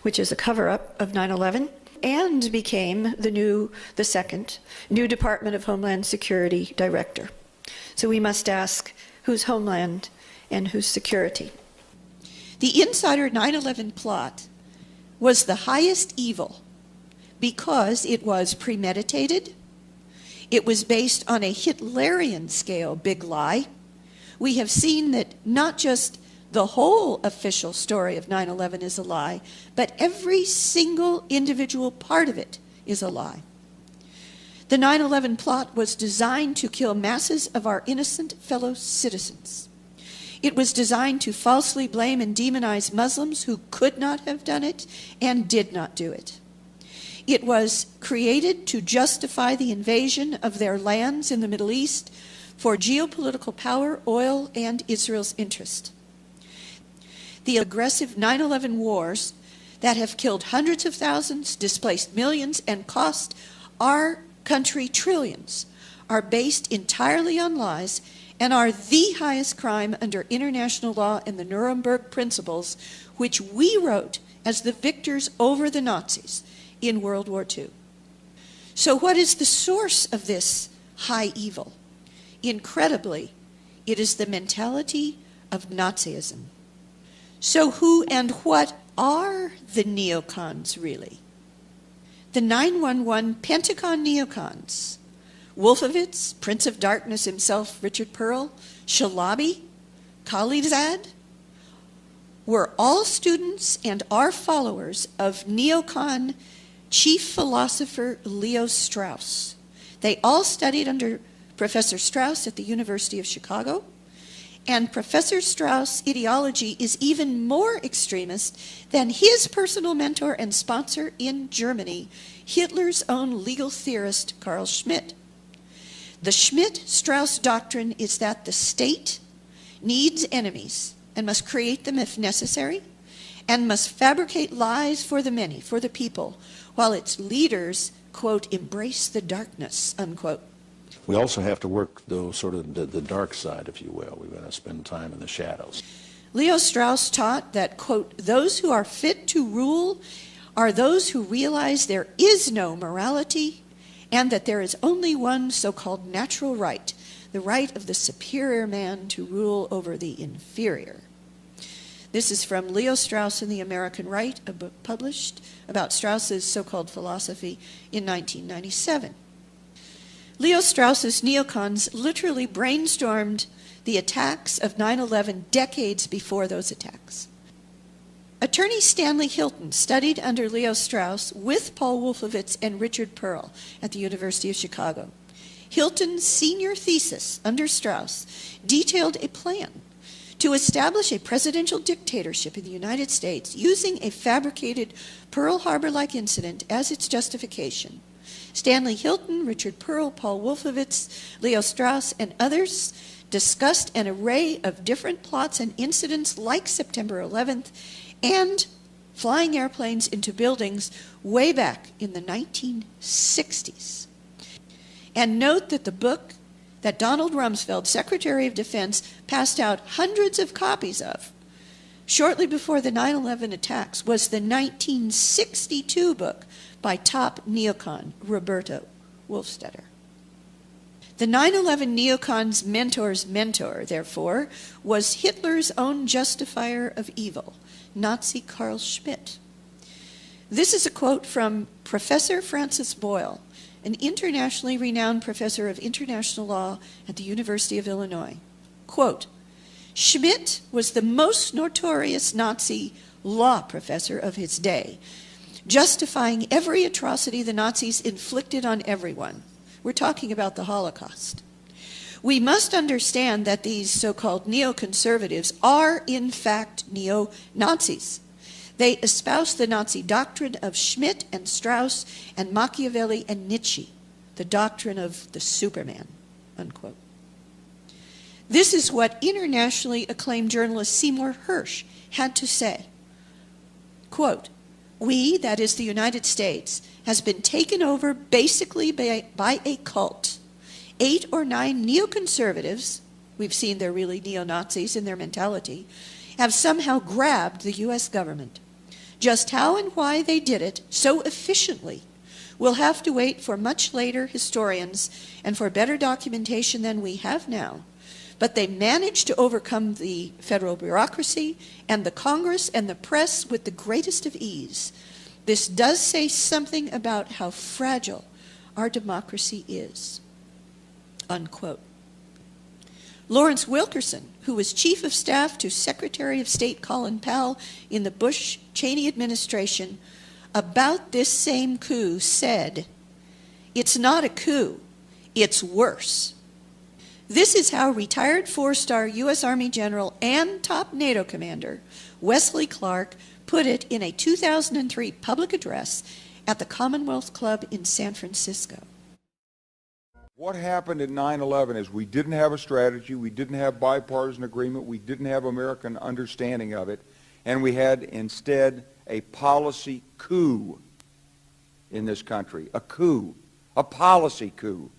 which is a cover-up of 9/11, and became the second new Department of Homeland Security director. So we must ask, whose homeland and whose security? The insider 9/11 plot was the highest evil because it was premeditated. It was based on a Hitlerian scale big lie. We have seen that not just the whole official story of 9/11 is a lie, but every single individual part of it is a lie. The 9/11 plot was designed to kill masses of our innocent fellow citizens. It was designed to falsely blame and demonize Muslims who could not have done it and did not do it. It was created to justify the invasion of their lands in the Middle East for geopolitical power, oil, and Israel's interest. The aggressive 9/11 wars that have killed hundreds of thousands, displaced millions, and cost our country trillions are based entirely on lies and are the highest crime under international law and the Nuremberg principles, which we wrote as the victors over the Nazis in World War II. So what is the source of this high evil? Incredibly, it is the mentality of Nazism. So who and what are the neocons really? The 9/11 Pentagon neocons, Wolfowitz, Prince of Darkness himself, Richard Pearl, Shalabi, Khalilzad, were all students and are followers of neocon chief philosopher Leo Strauss. They all studied under Professor Strauss at the University of Chicago, and Professor Strauss' ideology is even more extremist than his personal mentor and sponsor in Germany, Hitler's own legal theorist Carl Schmitt. The Schmitt-Strauss doctrine is that the state needs enemies and must create them if necessary, and must fabricate lies for the many, for the people, while its leaders, quote, embrace the darkness, unquote. We also have to work the dark side, if you will. We've got to spend time in the shadows. Leo Strauss taught that, quote, those who are fit to rule are those who realize there is no morality and that there is only one so-called natural right, the right of the superior man to rule over the inferior. This is from Leo Strauss and the American Right, a book published about Strauss's so-called philosophy in 1997. Leo Strauss's neocons literally brainstormed the attacks of 9/11 decades before those attacks. Attorney Stanley Hilton studied under Leo Strauss with Paul Wolfowitz and Richard Pearl at the University of Chicago. Hilton's senior thesis under Strauss detailed a plan to establish a presidential dictatorship in the United States using a fabricated Pearl Harbor-like incident as its justification. Stanley Hilton, Richard Pearl, Paul Wolfowitz, Leo Strauss, and others discussed an array of different plots and incidents like September 11th and flying airplanes into buildings way back in the 1960s. And note that the book that Donald Rumsfeld, Secretary of Defense, passed out hundreds of copies of shortly before the 9/11 attacks was the 1962 book by top neocon Roberto Wolfstetter. The 9/11 neocon's mentor's mentor, therefore, was Hitler's own justifier of evil, Nazi Carl Schmitt. This is a quote from Professor Francis Boyle, an internationally renowned professor of international law at the University of Illinois. Quote, Schmitt was the most notorious Nazi law professor of his day, justifying every atrocity the Nazis inflicted on everyone. We're talking about the Holocaust. We must understand that these so-called neoconservatives are, in fact, neo-Nazis. They espouse the Nazi doctrine of Schmitt and Strauss and Machiavelli and Nietzsche, the doctrine of the Superman, unquote. This is what internationally acclaimed journalist Seymour Hersh had to say. Quote, we, that is the United States, has been taken over basically by a cult. 8 or 9 neoconservatives, we've seen they're really neo-Nazis in their mentality, have somehow grabbed the U.S. government. Just how and why they did it so efficiently, we'll have to wait for much later historians and for better documentation than we have now. But they managed to overcome the federal bureaucracy and the Congress and the press with the greatest of ease. This does say something about how fragile our democracy is, unquote. Lawrence Wilkerson, who was Chief of Staff to Secretary of State Colin Powell in the Bush-Cheney administration, about this same coup said, it's not a coup, it's worse. This is how retired 4-star U.S. Army General and top NATO commander Wesley Clark put it in a 2003 public address at the Commonwealth Club in San Francisco. What happened at 9/11 is we didn't have a strategy, we didn't have bipartisan agreement, we didn't have American understanding of it, and we had instead a policy coup in this country. A coup. A policy coup.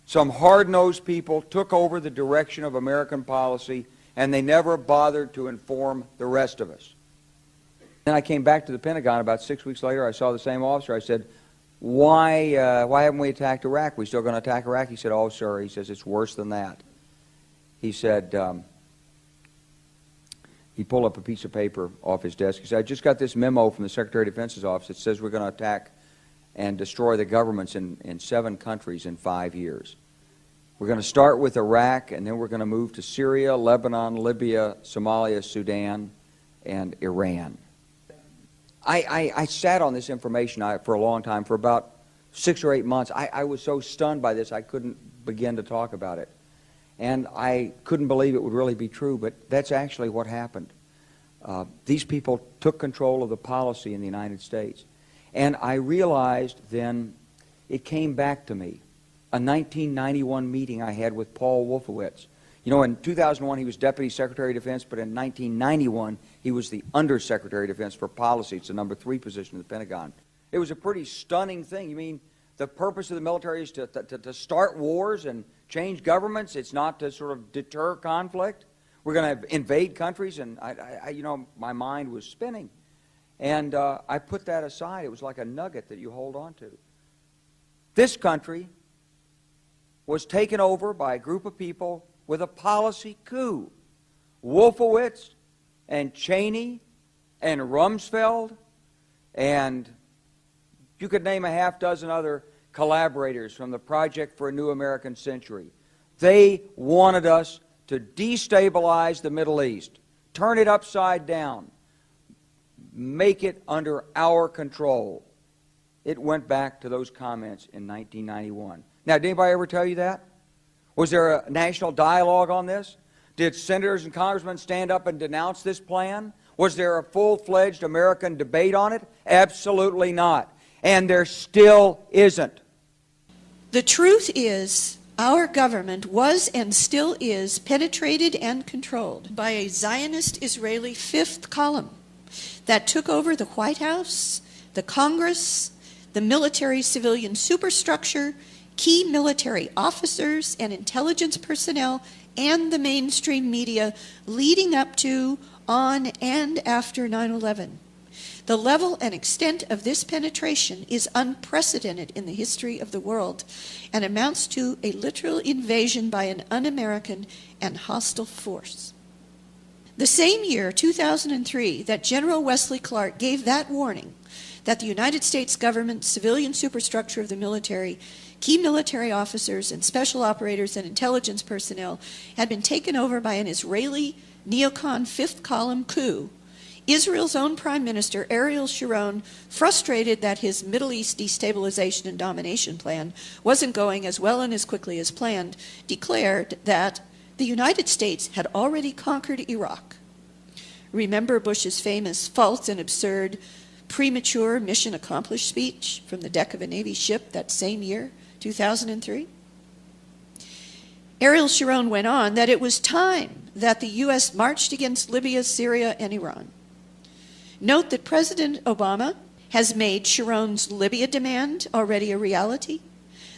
Some hard-nosed people took over the direction of American policy, and they never bothered to inform the rest of us. Then I came back to the Pentagon about 6 weeks later. I saw the same officer. I said, why haven't we attacked Iraq? We still going to attack Iraq? He said, oh, sir. He says, it's worse than that. He said, he pulled up a piece of paper off his desk. He said, I just got this memo from the Secretary of Defense's office that says we're going to attack and destroy the governments in 7 countries in 5 years. We're going to start with Iraq, and then we're going to move to Syria, Lebanon, Libya, Somalia, Sudan, and Iran. I sat on this information for a long time, for about 6 or 8 months. I was so stunned by this I couldn't begin to talk about it. And I couldn't believe it would really be true, but that's actually what happened. These people took control of the policy in the United States. And I realized then, it came back to me, a 1991 meeting I had with Paul Wolfowitz. You know, in 2001 he was Deputy Secretary of Defense, but in 1991 he was the Undersecretary of Defense for Policy. It's the number 3 position in the Pentagon. It was a pretty stunning thing. You mean the purpose of the military is to start wars and change governments? It's not to sort of deter conflict? We're going to invade countries? And you know, my mind was spinning. And I put that aside. It was like a nugget that you hold on to. This country was taken over by a group of people with a policy coup. Wolfowitz and Cheney and Rumsfeld, and you could name a half-dozen other collaborators from the Project for a New American Century. They wanted us to destabilize the Middle East, turn it upside down, make it under our control. It went back to those comments in 1991. Now, did anybody ever tell you that? Was there a national dialogue on this? Did senators and congressmen stand up and denounce this plan? Was there a full-fledged American debate on it? Absolutely not. And there still isn't. The truth is, our government was and still is penetrated and controlled by a Zionist Israeli 5th column that took over the White House, the Congress, the military-civilian superstructure, key military officers and intelligence personnel and the mainstream media leading up to, on, and after 9/11. The level and extent of this penetration is unprecedented in the history of the world and amounts to a literal invasion by an un-American and hostile force. The same year, 2003, that General Wesley Clark gave that warning that the United States government, civilian superstructure of the military, key military officers and special operators and intelligence personnel had been taken over by an Israeli neocon fifth column coup, Israel's own Prime Minister, Ariel Sharon, frustrated that his Middle East destabilization and domination plan wasn't going as well and as quickly as planned, declared that the United States had already conquered Iraq. Remember Bush's famous false and absurd premature mission accomplished speech from the deck of a Navy ship that same year, 2003? Ariel Sharon went on that it was time that the U.S. marched against Libya, Syria, and Iran. Note that President Obama has made Sharon's Libya demand already a reality,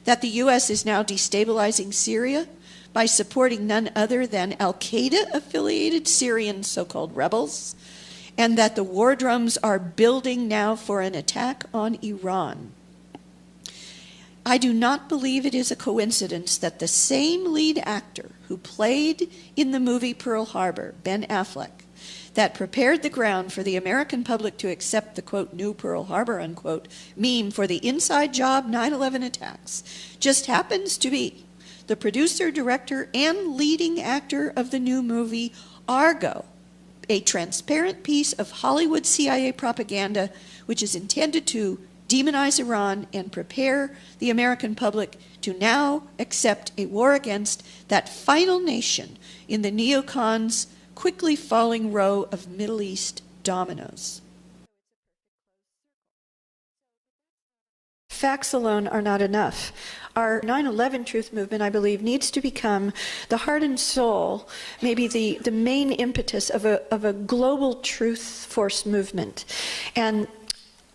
that the U.S. is now destabilizing Syria by supporting none other than al-Qaeda-affiliated Syrian so-called rebels, and that the war drums are building now for an attack on Iran. I do not believe it is a coincidence that the same lead actor who played in the movie Pearl Harbor, Ben Affleck, that prepared the ground for the American public to accept the, quote, new Pearl Harbor, unquote, meme for the inside job 9/11 attacks, just happens to be the producer, director, and leading actor of the new movie Argo, a transparent piece of Hollywood CIA propaganda which is intended to demonize Iran and prepare the American public to now accept a war against that final nation in the neocons' quickly falling row of Middle East dominoes. Facts alone are not enough. Our 9/11 truth movement, I believe, needs to become the heart and soul, maybe the main impetus of a global truth force movement. And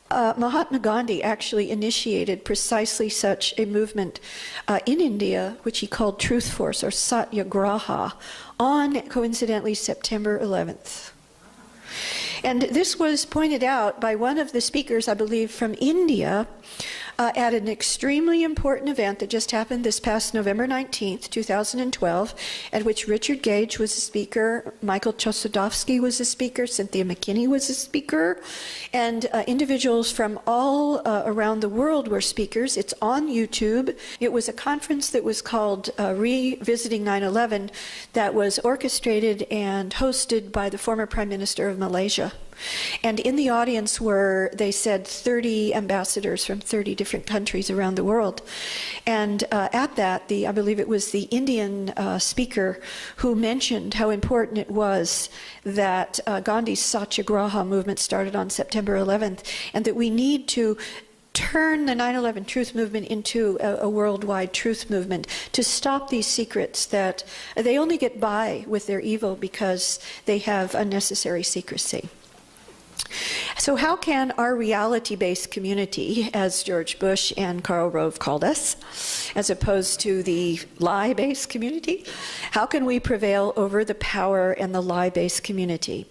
Mahatma Gandhi actually initiated precisely such a movement in India, which he called Truth Force, or Satyagraha, on, coincidentally, September 11th. And this was pointed out by one of the speakers, I believe, from India, at an extremely important event that just happened this past November 19th, 2012, at which Richard Gage was a speaker, Michael Chossudovsky was a speaker, Cynthia McKinney was a speaker, and individuals from all around the world were speakers. It's on YouTube. It was a conference that was called Revisiting 9/11 that was orchestrated and hosted by the former Prime Minister of Malaysia. And in the audience were, they said, 30 ambassadors from 30 different countries around the world. And at that, I believe it was the Indian speaker who mentioned how important it was that Gandhi's Satyagraha movement started on September 11th, and that we need to turn the 9/11 truth movement into a worldwide truth movement to stop these secrets that they only get by with their evil because they have unnecessary secrecy. So how can our reality-based community, as George Bush and Karl Rove called us, as opposed to the lie-based community, how can we prevail over the power and the lie-based community?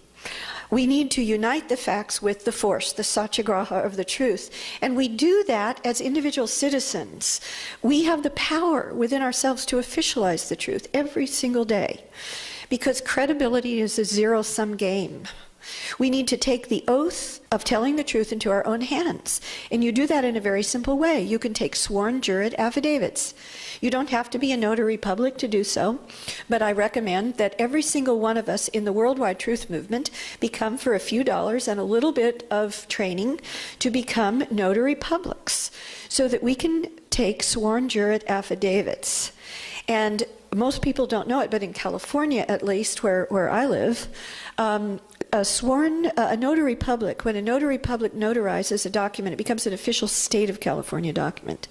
We need to unite the facts with the force, the satyagraha of the truth. And we do that as individual citizens. We have the power within ourselves to officialize the truth every single day, because credibility is a zero-sum game. We need to take the oath of telling the truth into our own hands. And you do that in a very simple way. You can take sworn jurat affidavits. You don't have to be a notary public to do so, but I recommend that every single one of us in the worldwide truth movement become, for a few dollars and a little bit of training, to become notary publics so that we can take sworn jurat affidavits. And most people don't know it, but in California, at least, where I live, a notary public, when a notary public notarizes a document, it becomes an official state of California document.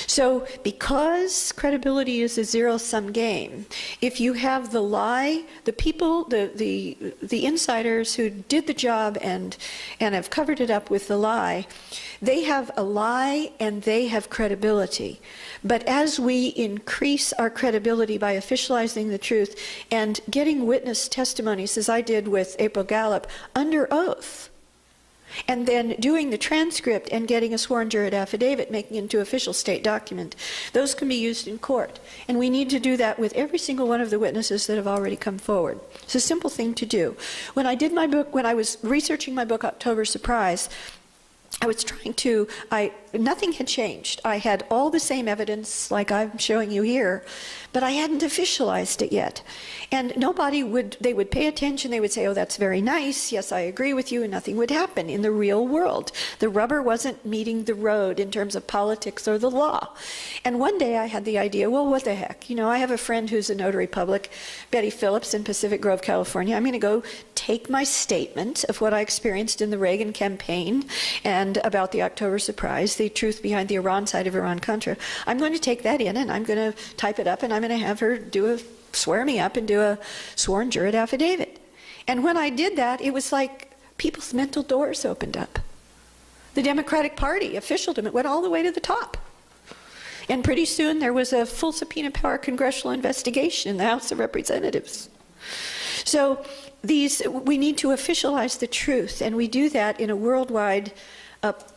So because credibility is a zero-sum game, if you have the lie, the people, the insiders who did the job and have covered it up with the lie, they have a lie and they have credibility. But as we increase our credibility by officializing the truth and getting witness testimonies, as I did with April Gallup, under oath, and then doing the transcript and getting a sworn juror affidavit, making it into official state document, those can be used in court. And we need to do that with every single one of the witnesses that have already come forward. It's a simple thing to do. When I did my book, when I was researching my book, October Surprise, I was trying to, nothing had changed. I had all the same evidence like I'm showing you here, but I hadn't officialized it yet. And nobody would, they would pay attention, they would say, oh, that's very nice, yes, I agree with you, and nothing would happen in the real world. The rubber wasn't meeting the road in terms of politics or the law. And one day I had the idea, well, what the heck? You know, I have a friend who's a notary public, Betty Phillips in Pacific Grove, California. I'm going to go take my statement of what I experienced in the Reagan campaign and about the October surprise, the truth behind the Iran side of Iran-Contra. I'm going to take that in and I'm going to type it up and I'm going to have her swear me up and do a sworn juror affidavit. And when I did that, it was like people's mental doors opened up. The Democratic Party officialdom, it went all the way to the top. And pretty soon there was a full subpoena power congressional investigation in the House of Representatives. So we need to officialize the truth, and we do that in a worldwide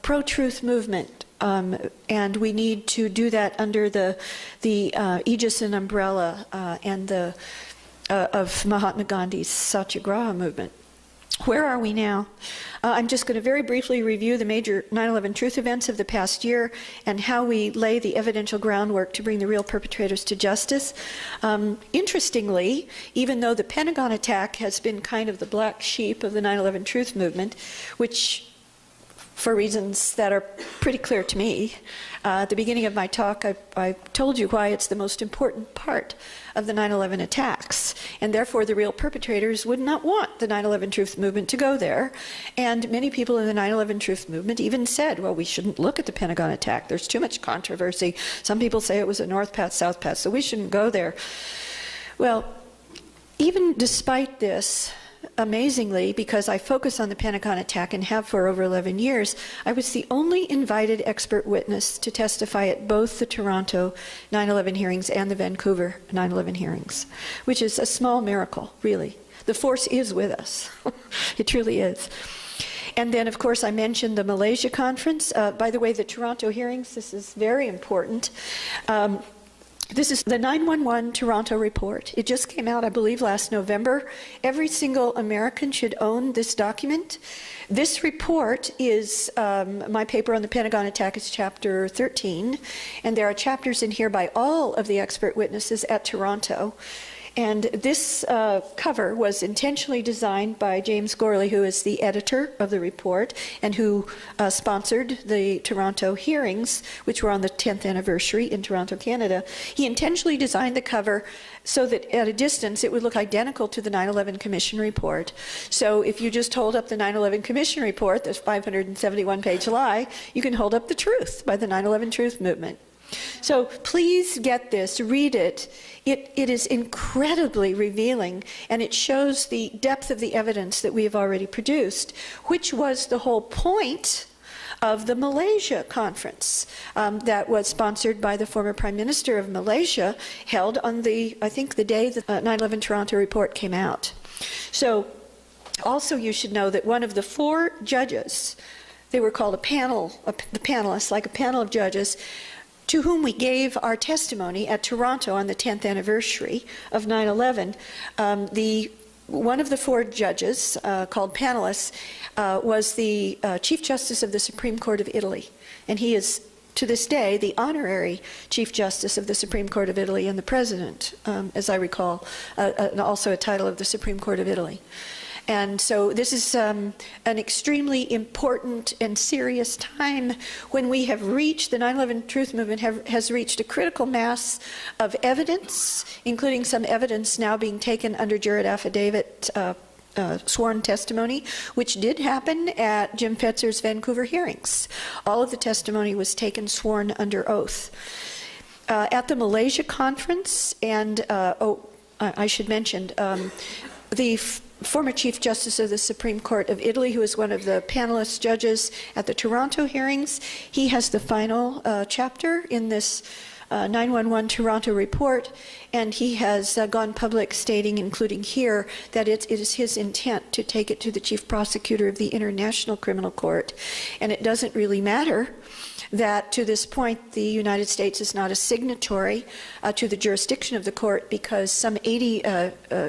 pro-truth movement. And we need to do that under the aegis and umbrella of Mahatma Gandhi's Satyagraha movement. Where are we now? I'm just going to very briefly review the major 9/11 truth events of the past year and how we lay the evidential groundwork to bring the real perpetrators to justice. Interestingly, even though the Pentagon attack has been kind of the black sheep of the 9/11 truth movement, which for reasons that are pretty clear to me. At the beginning of my talk, I told you why it's the most important part of the 9/11 attacks, and therefore the real perpetrators would not want the 9/11 truth movement to go there. And many people in the 9/11 truth movement even said, well, we shouldn't look at the Pentagon attack. There's too much controversy. Some people say it was a North Path, South Path, so we shouldn't go there. Well, even despite this, amazingly, because I focus on the Pentagon attack and have for over 11 years, I was the only invited expert witness to testify at both the Toronto 9/11 hearings and the Vancouver 9/11 hearings, which is a small miracle, really. The force is with us. It truly is. And then, of course, I mentioned the Malaysia conference. By the way, the Toronto hearings, this is very important. This is the 911 Toronto report. It just came out, I believe, last November. Every single American should own this document. This report is my paper on the Pentagon attack. It's chapter 13. And there are chapters in here by all of the expert witnesses at Toronto. And this cover was intentionally designed by James Gorley, who is the editor of the report and who sponsored the Toronto hearings, which were on the 10th anniversary in Toronto, Canada. He intentionally designed the cover so that at a distance it would look identical to the 9/11 Commission report. So if you just hold up the 9/11 Commission report, this 571-page lie, you can hold up the truth by the 9/11 Truth Movement. So please get this, read it. It is incredibly revealing, and it shows the depth of the evidence that we have already produced, which was the whole point of the Malaysia conference that was sponsored by the former Prime Minister of Malaysia, held on I think the day the 9/11 Toronto report came out. So also you should know that one of the 4 judges, they were called a panel, the panelists, like a panel of judges, to whom we gave our testimony at Toronto on the 10th anniversary of 9/11, one of the 4 judges, called panelists, was the Chief Justice of the Supreme Court of Italy. And he is, to this day, the honorary Chief Justice of the Supreme Court of Italy and the President, as I recall, and also a title of the Supreme Court of Italy. And so this is an extremely important and serious time when we have reached, the 9/11 Truth Movement has reached a critical mass of evidence, including some evidence now being taken under juror affidavit sworn testimony, which did happen at Jim Fetzer's Vancouver hearings. All of the testimony was taken sworn under oath. At the Malaysia conference, and I should mention, the former Chief Justice of the Supreme Court of Italy, who is one of the panelist judges at the Toronto hearings, he has the final chapter in this 911 Toronto report, and he has gone public stating, including here, that it is his intent to take it to the Chief Prosecutor of the International Criminal Court. And it doesn't really matter that to this point the United States is not a signatory to the jurisdiction of the court, because some 80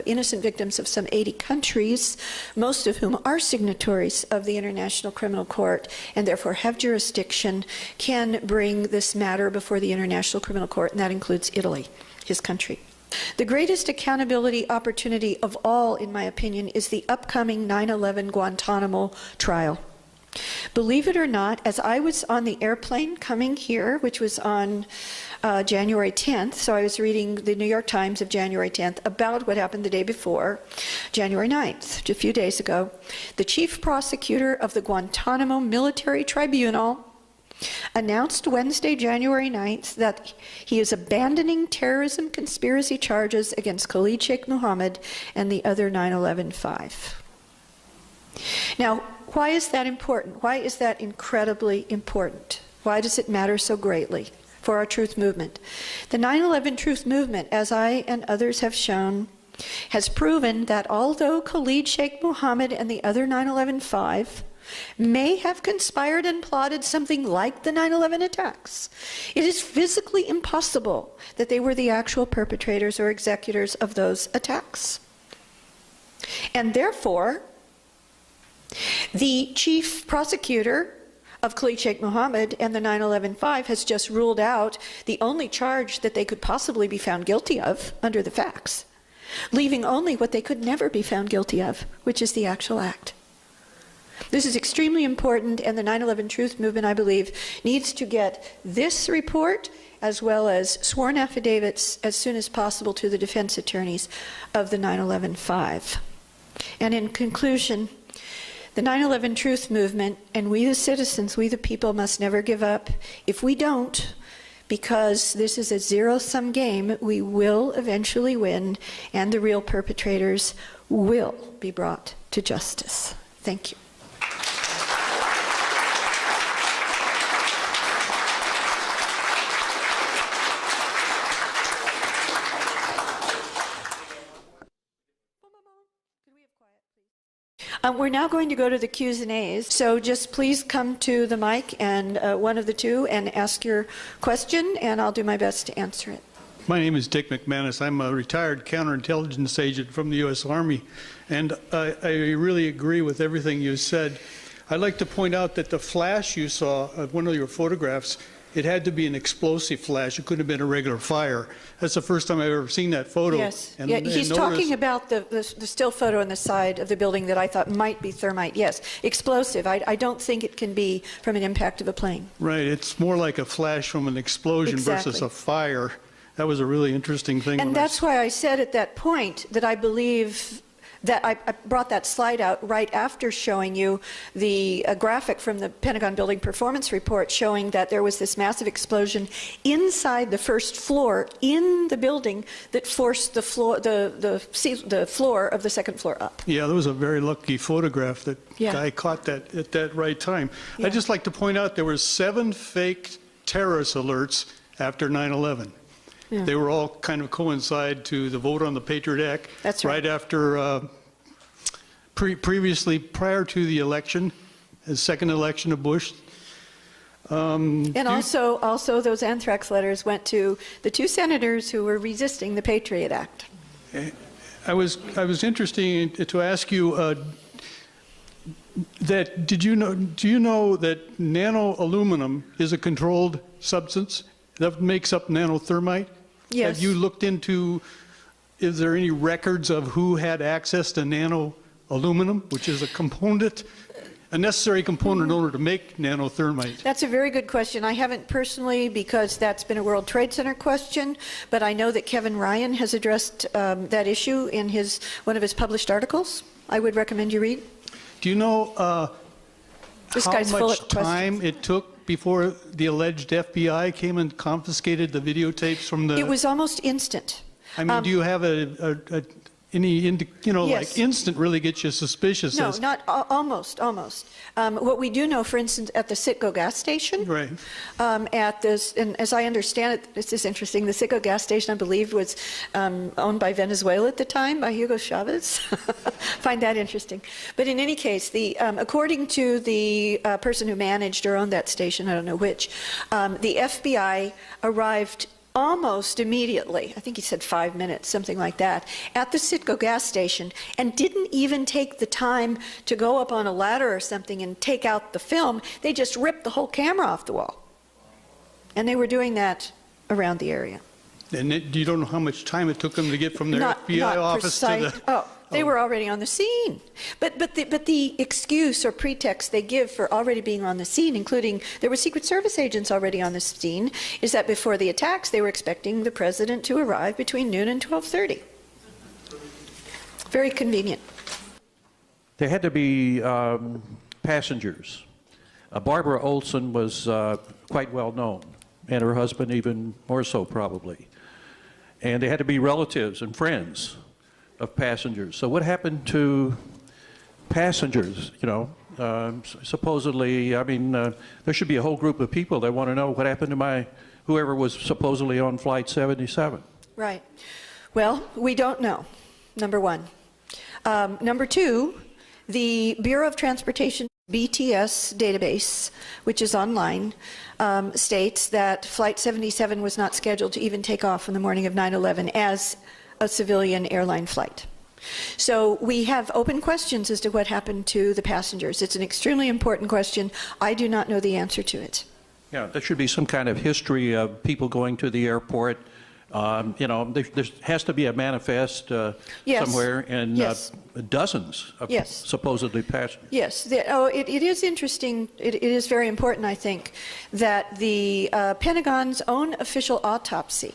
innocent victims of some 80 countries, most of whom are signatories of the International Criminal Court and therefore have jurisdiction, can bring this matter before the International Criminal Court, and that includes Italy, his country. The greatest accountability opportunity of all, in my opinion, is the upcoming 9/11 Guantanamo trial. Believe it or not, as I was on the airplane coming here, which was on January 10th, so I was reading the New York Times of January 10th about what happened the day before, January 9th, a few days ago, the chief prosecutor of the Guantanamo Military Tribunal announced Wednesday, January 9th, that he is abandoning terrorism conspiracy charges against Khalid Sheikh Mohammed and the other 9/11-5. Now, why is that important? Why is that incredibly important? Why does it matter so greatly for our truth movement? The 9/11 truth movement, as I and others have shown, has proven that although Khalid Sheikh Mohammed and the other 9/11-5 may have conspired and plotted something like the 9/11 attacks, it is physically impossible that they were the actual perpetrators or executors of those attacks. And therefore, the chief prosecutor of Khalid Sheikh Mohammed and the 9/11-5 has just ruled out the only charge that they could possibly be found guilty of under the facts, leaving only what they could never be found guilty of, which is the actual act. This is extremely important, and the 9/11 Truth Movement, I believe, needs to get this report as well as sworn affidavits as soon as possible to the defense attorneys of the 9/11-5. And in conclusion, the 9/11 Truth Movement, and we the citizens, we the people, must never give up. If we don't, because this is a zero-sum game, we will eventually win, and the real perpetrators will be brought to justice. Thank you. We're now going to go to the Q's and A's, so just please come to the mic and one of the two and ask your question, and I'll do my best to answer it. My name is Dick McManus. I'm a retired counterintelligence agent from the U.S. Army, and I really agree with everything you said. I'd like to point out that the flash you saw of one of your photographs, it had to be an explosive flash. It couldn't have been a regular fire. That's the first time I've ever seen that photo. Yes. Yeah, he's talking about the still photo on the side of the building that I thought might be thermite. Yes, explosive. I don't think it can be from an impact of a plane. Right. It's more like a flash from an explosion versus a fire. That was a really interesting thing. And that's why I said at that point that I believe that I brought that slide out right after showing you the graphic from the Pentagon Building Performance Report showing that there was this massive explosion inside the first floor in the building that forced the floor, the floor of the second floor up. Yeah, that was a very lucky photograph that guy caught that at that right time. Yeah. I'd just like to point out there were 7 fake terrorist alerts after 9/11. Yeah. They were all kind of coincide to the vote on the Patriot Act. That's right. Right after, previously, prior to the election, the second election of Bush. And also those anthrax letters went to the 2 senators who were resisting the Patriot Act. I was interested to ask you that do you know that nano aluminum is a controlled substance that makes up nanothermite? Yes. Have you looked into, is there any records of who had access to nano aluminum, which is a component a necessary component in order to make nanothermite? That's a very good question. I haven't personally, because that's been a World Trade Center question, but I know that Kevin Ryan has addressed that issue in one of his published articles. I would recommend you read. Do you know how much time questions. it took before the alleged FBI came and confiscated the videotapes from the... It was almost instant. I mean, do you have any, Yes. like instant really gets you suspicious? No, as, not almost. What we do know, for instance, at the CITGO gas station, right. At this, and as I understand it, this is interesting, the CITGO gas station, I believe, was owned by Venezuela at the time, by Hugo Chavez. Find that interesting. But in any case, according to the person who managed or owned that station, I don't know which, the FBI arrived almost immediately, I think he said 5 minutes, something like that, at the CITGO gas station, and didn't even take the time to go up on a ladder or something and take out the film. They just ripped the whole camera off the wall. And they were doing that around the area. And you don't know how much time it took them to get from their FBI office to the... They were already on the scene. But the excuse or pretext they give for already being on the scene, including there were Secret Service agents already on the scene, is that before the attacks they were expecting the president to arrive between noon and 12:30. Very convenient. There had to be passengers. Barbara Olson was quite well known, and her husband even more so probably. And there had to be relatives and friends of passengers. So what happened to passengers, supposedly, I mean, there should be a whole group of people that want to know what happened to whoever was supposedly on Flight 77. Right. Well, we don't know, number one. Number two, the Bureau of Transportation BTS database, which is online, states that Flight 77 was not scheduled to even take off on the morning of 9/11 as a civilian airline flight. So we have open questions as to what happened to the passengers. It's an extremely important question. I do not know the answer to it. Yeah, there should be some kind of history of people going to the airport. There has to be a manifest somewhere, and dozens of supposedly passengers. Yes. It is interesting. It is very important, I think, that the Pentagon's own official autopsy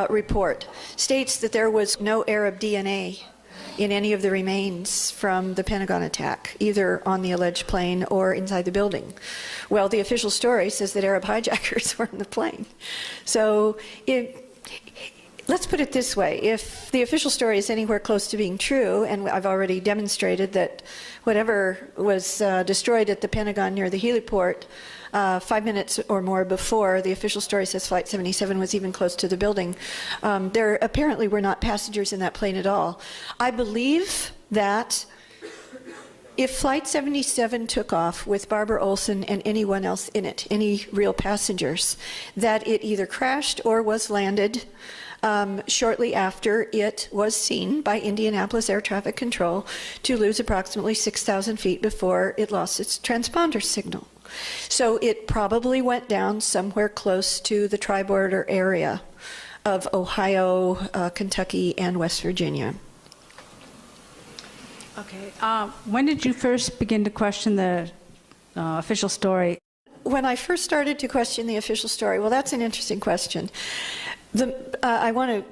report states that there was no Arab DNA in any of the remains from the Pentagon attack, either on the alleged plane or inside the building. Well, the official story says that Arab hijackers were in the plane. So let's put it this way. If the official story is anywhere close to being true, and I've already demonstrated that whatever was destroyed at the Pentagon near the heliport 5 minutes or more before the official story says Flight 77 was even close to the building, there apparently were not passengers in that plane at all. I believe that if Flight 77 took off with Barbara Olson and anyone else in it, any real passengers, that it either crashed or was landed shortly after it was seen by Indianapolis Air Traffic Control to lose approximately 6,000 feet before it lost its transponder signal. So it probably went down somewhere close to the tri-border area of Ohio, Kentucky, and West Virginia. Okay. When did you first begin to question the official story? When I first started to question the official story, well, that's an interesting question. I want to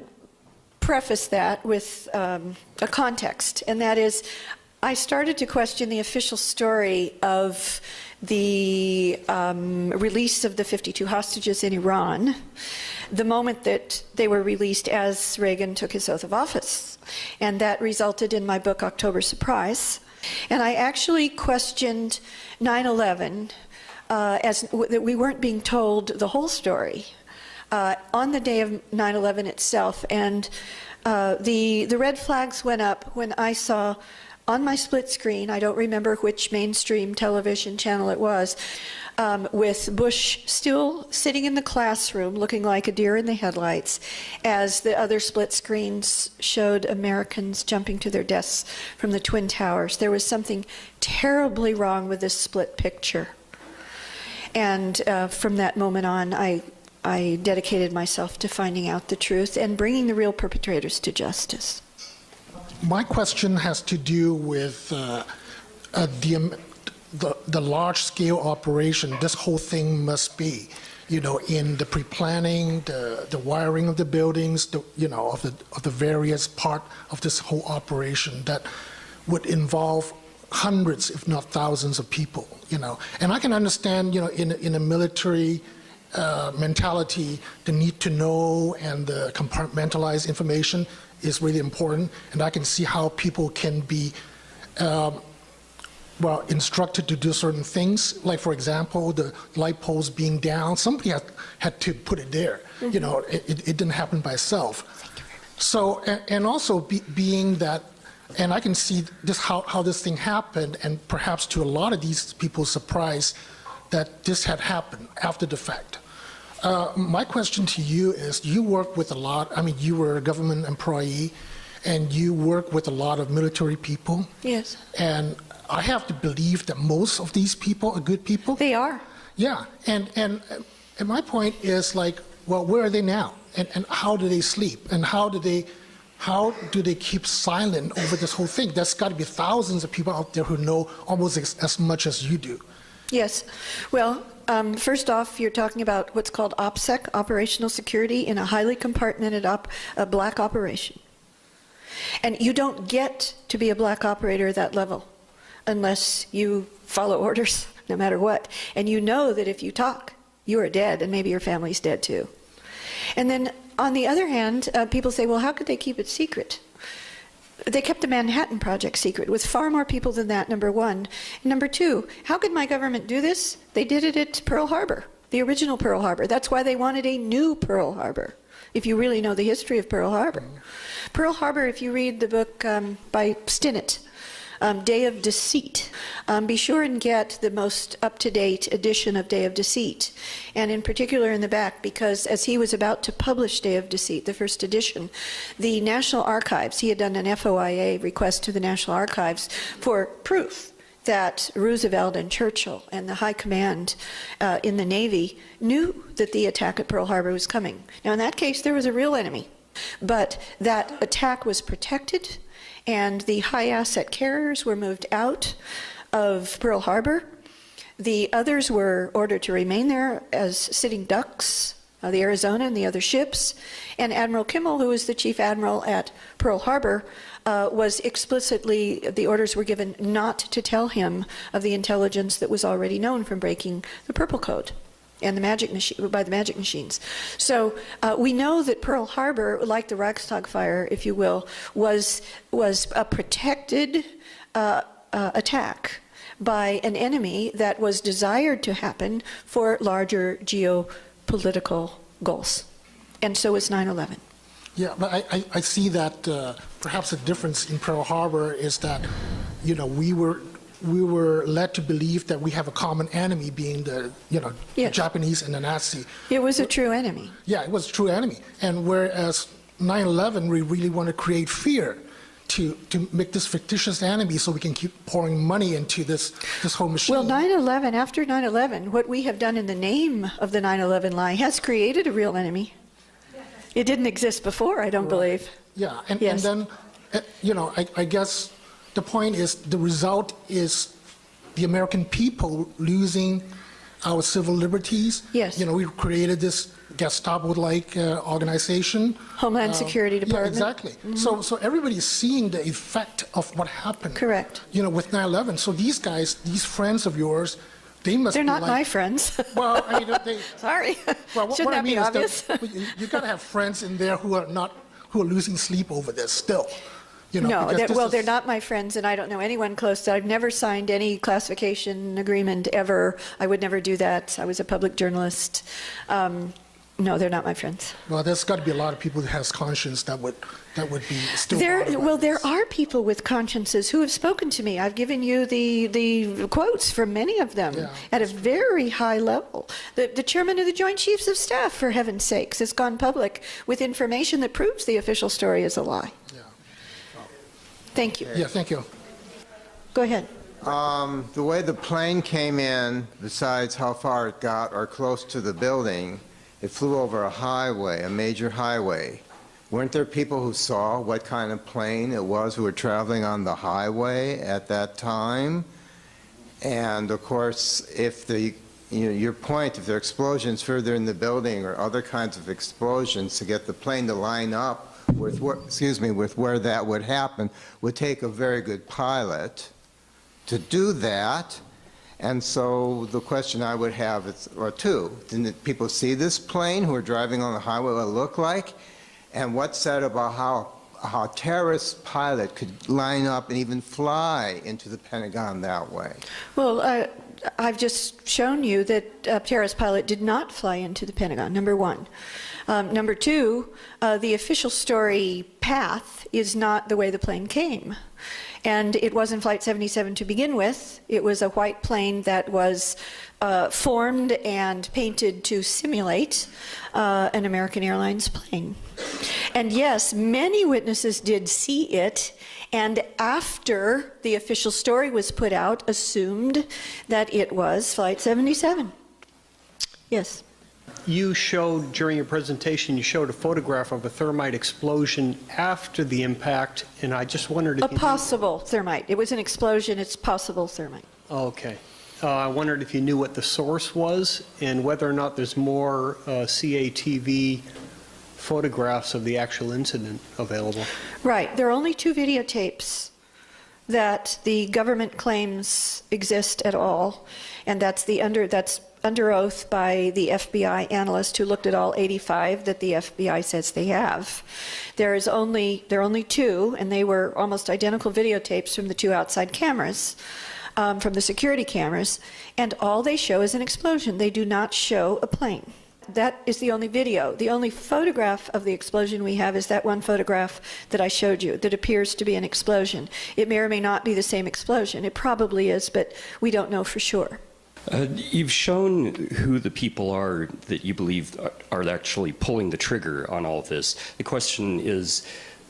preface that with a context, and that is I started to question the official story of the release of the 52 hostages in Iran the moment that they were released as Reagan took his oath of office. And that resulted in my book, October Surprise. And I actually questioned 9/11 as that we weren't being told the whole story on the day of 9/11 itself. And the red flags went up when I saw on my split screen, I don't remember which mainstream television channel it was, with Bush still sitting in the classroom looking like a deer in the headlights as the other split screens showed Americans jumping to their deaths from the Twin Towers. There was something terribly wrong with this split picture. And from that moment on, I dedicated myself to finding out the truth and bringing the real perpetrators to justice. My question has to do with the large-scale operation this whole thing must be, in the pre-planning, the wiring of the buildings, of the various part of this whole operation that would involve hundreds, if not thousands, of people. And I can understand, in a military mentality, the need to know and the compartmentalized information is really important, and I can see how people can be instructed to do certain things. Like, for example, the light poles being down, somebody had to put it there. It didn't happen by itself. So, and also being that, and I can see how this thing happened, and perhaps to a lot of these people's surprise that this had happened after the fact. My question to you is, you work with a lot, you were a government employee, and you work with a lot of military people. Yes. And I have to believe that most of these people are good people. They are. Yeah, and my point is, like, well, where are they now? And how do they sleep? And how do they keep silent over this whole thing? There's got to be thousands of people out there who know almost as much as you do. Yes. Well, first off, you're talking about what's called OPSEC, operational security, in a highly compartmented black operation. And you don't get to be a black operator at that level unless you follow orders, no matter what. And you know that if you talk, you are dead, and maybe your family's dead too. And then, on the other hand, people say, well, how could they keep it secret? They kept the Manhattan Project secret with far more people than that, number one. Number two, how could my government do this? They did it at Pearl Harbor, the original Pearl Harbor. That's why they wanted a new Pearl Harbor, if you really know the history of Pearl Harbor. Pearl Harbor, if you read the book by Stinnett, Day of Deceit, be sure and get the most up-to-date edition of Day of Deceit, and in particular in the back, because as he was about to publish Day of Deceit, the first edition, the National Archives, he had done an FOIA request to the National Archives for proof that Roosevelt and Churchill and the high command in the Navy knew that the attack at Pearl Harbor was coming. Now, in that case, there was a real enemy, but that attack was protected, and the high-asset carriers were moved out of Pearl Harbor. The others were ordered to remain there as sitting ducks, the Arizona and the other ships. And Admiral Kimmel, who was the chief admiral at Pearl Harbor, was explicitly, the orders were given not to tell him of the intelligence that was already known from breaking the Purple Code and the magic machine, by the magic machines. So we know that Pearl Harbor, like the Reichstag fire, if you will, was a protected attack by an enemy that was desired to happen for larger geopolitical goals. And so is 9/11. Yeah, but I see that perhaps the difference in Pearl Harbor is that, we were led to believe that we have a common enemy, being the Yes. the Japanese and the Nazi. It was a true enemy. Yeah, it was a true enemy. And whereas 9/11, we really want to create fear to make this fictitious enemy so we can keep pouring money into this whole machine. Well, 9/11, after 9/11, what we have done in the name of the 9/11 lie has created a real enemy. It didn't exist before, I don't believe. Yeah, and Yes. then, I guess the point is, the result is the American people losing our civil liberties. Yes. We created this Gestapo-like organization. Homeland Security Department. Yeah, exactly. So everybody's seeing the effect of what happened. Correct. With 9/11. So these guys, these friends of yours, they must They're be not like, my friends. Well, they. Sorry. Well, what Shouldn't I that mean be is obvious? that you got to have friends in there who are losing sleep over this still. No, they're not my friends, and I don't know anyone close to. I've never signed any classification agreement ever. I would never do that. I was a public journalist. No, they're not my friends. Well, there's got to be a lot of people that has conscience that would be still. There are people with consciences who have spoken to me. I've given you the quotes from many of them at a very high level. The chairman of the Joint Chiefs of Staff, for heaven's sakes, has gone public with information that proves the official story is a lie. Yeah. Thank you. Yeah, thank you. Go ahead. The way the plane came in, besides how far it got or close to the building, it flew over a highway, a major highway. Weren't there people who saw what kind of plane it was who were traveling on the highway at that time? And of course, if your point, if there are explosions further in the building or other kinds of explosions, to get the plane to line up with where that would happen would take a very good pilot to do that. And so the question I would have is, or two, didn't people see this plane who are driving on the highway what it looked like? And what's said about how a terrorist pilot could line up and even fly into the Pentagon that way? Well, I've just shown you that a terrorist pilot did not fly into the Pentagon, number one. Number two, the official story path is not the way the plane came. And it wasn't Flight 77 to begin with. It was a white plane that was formed and painted to simulate an American Airlines plane. And yes, many witnesses did see it, and after the official story was put out, assumed that it was Flight 77. Yes? You showed, during your presentation, you showed a photograph of a thermite explosion after the impact, and I just wondered if a possible thermite. It was an explosion. It's possible thermite. Okay. I wondered if you knew what the source was and whether or not there's more CATV photographs of the actual incident available. Right. There are only 2 videotapes that the government claims exist at all, and that's under oath by the FBI analyst who looked at all 85 that the FBI says they have. There are only 2, and they were almost identical videotapes from the 2 outside cameras, from the security cameras, and all they show is an explosion. They do not show a plane. That is the only video. The only photograph of the explosion we have is that one photograph that I showed you that appears to be an explosion. It may or may not be the same explosion. It probably is, but we don't know for sure. You've shown who the people are that you believe are actually pulling the trigger on all of this. The question is,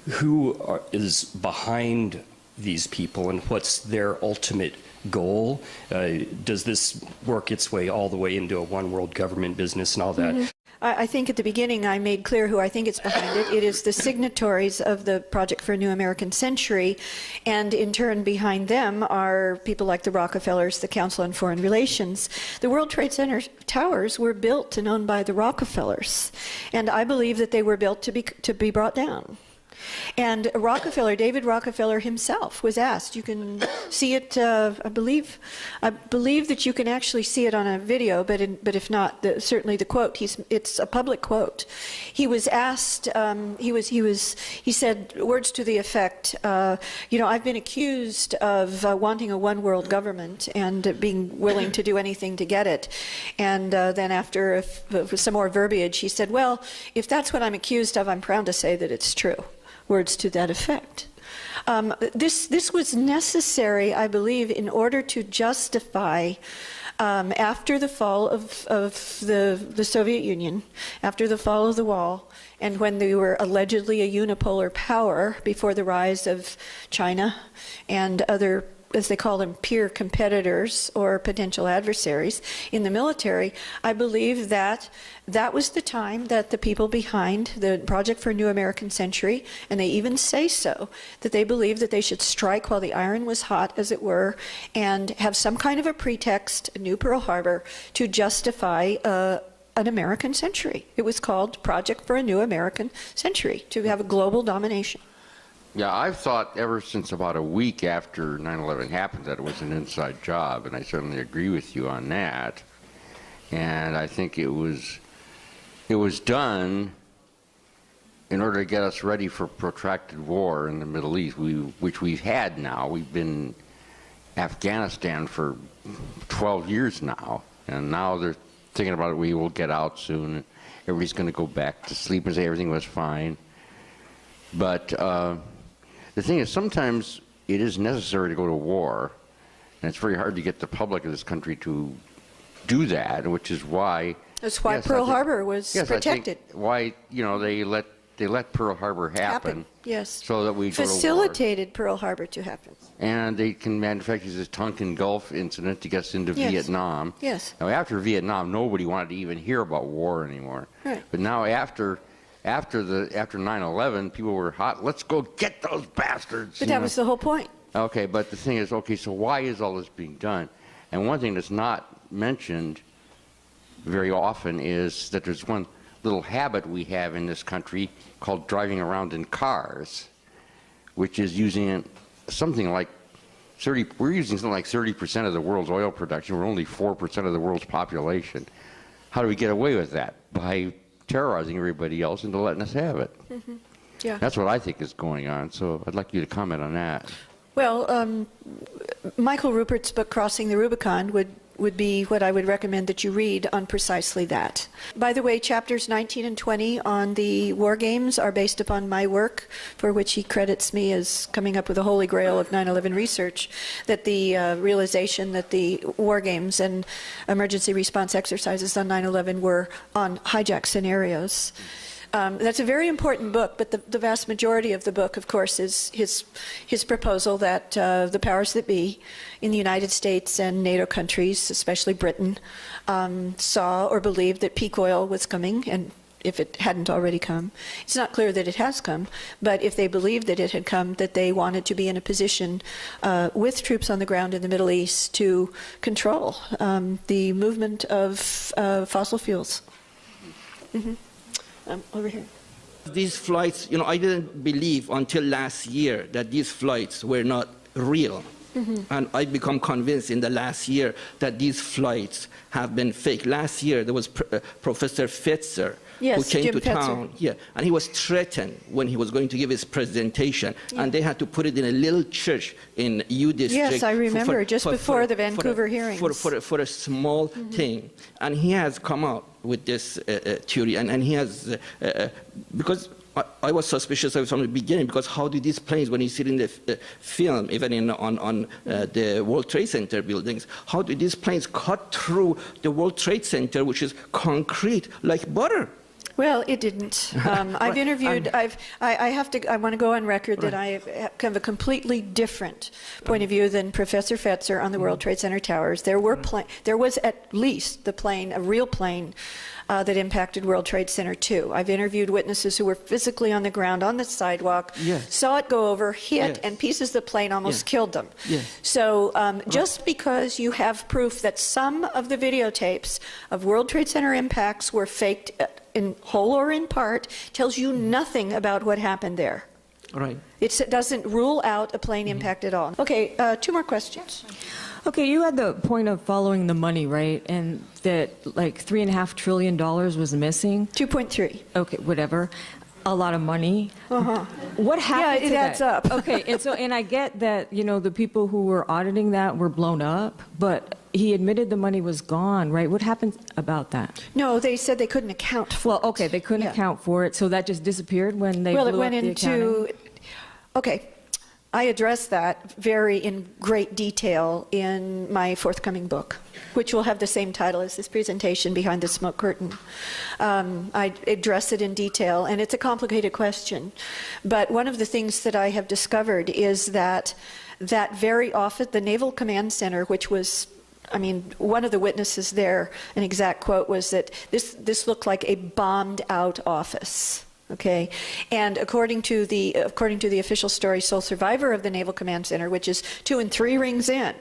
who is behind these people and what's their ultimate goal? Does this work its way all the way into a one world government business and all that? Mm-hmm. I think at the beginning I made clear who I think is behind it. It is the signatories of the Project for a New American Century, and in turn behind them are people like the Rockefellers, the Council on Foreign Relations. The World Trade Center towers were built and owned by the Rockefellers, and I believe that they were built to be brought down. And Rockefeller, David Rockefeller himself, was asked. You can see it. I believe that you can actually see it on a video. But if not, certainly the quote. It's a public quote. He was asked. He said words to the effect. I've been accused of wanting a one world government and being willing to do anything to get it. And then after some more verbiage, he said, "Well, if that's what I'm accused of, I'm proud to say that it's true." Words to that effect. This was necessary, I believe, in order to justify, after the fall of the Soviet Union, after the fall of the wall, and when they were allegedly a unipolar power before the rise of China and other, as they call them, peer competitors or potential adversaries in the military, I believe that that was the time that the people behind the Project for a New American Century, and they even say so, that they believed that they should strike while the iron was hot, as it were, and have some kind of a pretext, a new Pearl Harbor, to justify an American century. It was called Project for a New American Century, to have a global domination. Yeah, I've thought ever since about a week after 9/11 happened that it was an inside job, and I certainly agree with you on that. And I think it was done in order to get us ready for protracted war in the Middle East, which we've had now. We've been in Afghanistan for 12 years now, and now they're thinking about it. We will get out soon. Everybody's going to go back to sleep and say everything was fine. But the thing is, sometimes it is necessary to go to war, and it's very hard to get the public of this country to do that, which is why... That's why Pearl Harbor was protected. I think why, they let Pearl Harbor happen. Yes. So that we facilitated Pearl Harbor to happen. And they can manufacture this Tonkin Gulf incident to get us into Vietnam. Yes. Now, after Vietnam, nobody wanted to even hear about war anymore. Right. But now after 9/11, people were hot. Let's go get those bastards. But that was the whole point. Okay, but the thing is, okay, so why is all this being done? And one thing that's not mentioned very often is that there's one little habit we have in this country called driving around in cars, which is using something like we're using something like 30% of the world's oil production. We're only 4% of the world's population. How do we get away with that? By terrorizing everybody else into letting us have it. Mm-hmm. Yeah. That's what I think is going on, so I'd like you to comment on that. Well, Michael Rupert's book, Crossing the Rubicon, would be what I would recommend that you read on precisely that. By the way, chapters 19 and 20 on the war games are based upon my work, for which he credits me as coming up with the holy grail of 9/11 research, that the realization that the war games and emergency response exercises on 9/11 were on hijack scenarios. That's a very important book, but the vast majority of the book, of course, is his proposal that the powers that be in the United States and NATO countries, especially Britain, saw or believed that peak oil was coming, and if it hadn't already come. It's not clear that it has come, but if they believed that it had come, that they wanted to be in a position with troops on the ground in the Middle East to control the movement of fossil fuels. Mm-hmm. Over here. These flights, you know, I didn't believe until last year that these flights were not real. Mm-hmm. And I become convinced in the last year that these flights have been fake. Last year there was Professor Fetzer, who came Jim to Fetzer. town, and he was threatened when he was going to give his presentation, and they had to put it in a little church in U District. Yes, I remember, just before the Vancouver hearings. For a small thing, and he has come out with this theory, and he has, because I was suspicious of it from the beginning, because how do these planes, when you see it in the film, even on the World Trade Center buildings, how do these planes cut through the World Trade Center, which is concrete like butter? Well, it didn't. I've interviewed. I want to go on record that I have kind of a completely different point of view than Professor Fetzer on the World Trade Center towers. There was at least a real plane that impacted World Trade Center 2. I've interviewed witnesses who were physically on the ground on the sidewalk, saw it go over, hit, and pieces of the plane almost killed them. So just because you have proof that some of the videotapes of World Trade Center impacts were faked in whole or in part, tells you nothing about what happened there. Right. It doesn't rule out a plane impact at all. Okay, 2 more questions. Okay, you had the point of following the money, right? And that like $3.5 trillion was missing? 2.3. Okay, whatever. A lot of money. Uh-huh. What happened to it adds that? up. Okay, and I get that, you know, the people who were auditing that were blown up, but he admitted the money was gone, right? What happened about that? No, they said they couldn't account for it. Well, okay, they couldn't account for it, so that just disappeared when they blew it went up the into accounting? Okay, I address that in great detail in my forthcoming book, which will have the same title as this presentation, Behind the Smoke Curtain. I address it in detail, and it's a complicated question. But one of the things that I have discovered is that very often the Naval Command Center, which was, I mean, one of the witnesses there, an exact quote was that this looked like a bombed out office. Okay, and according to the official story, sole survivor of the Naval Command Center, which is 2 and 3 rings in,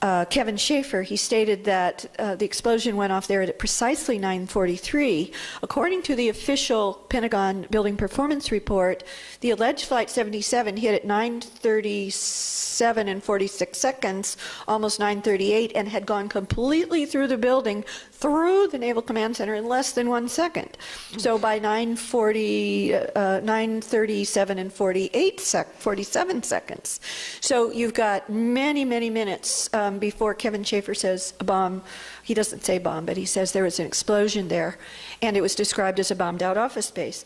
Kevin Schaefer, he stated that the explosion went off there at precisely 9:43. According to the official Pentagon Building Performance Report, the alleged Flight 77 hit at 9:37 and 46 seconds, almost 9:38, and had gone completely through the building, through the Naval Command Center in less than 1 second. So by 9:37 and 47 seconds. So you've got many, many minutes before Kevin Schaefer says a bomb. He doesn't say bomb, but he says there was an explosion there, and it was described as a bombed out office space.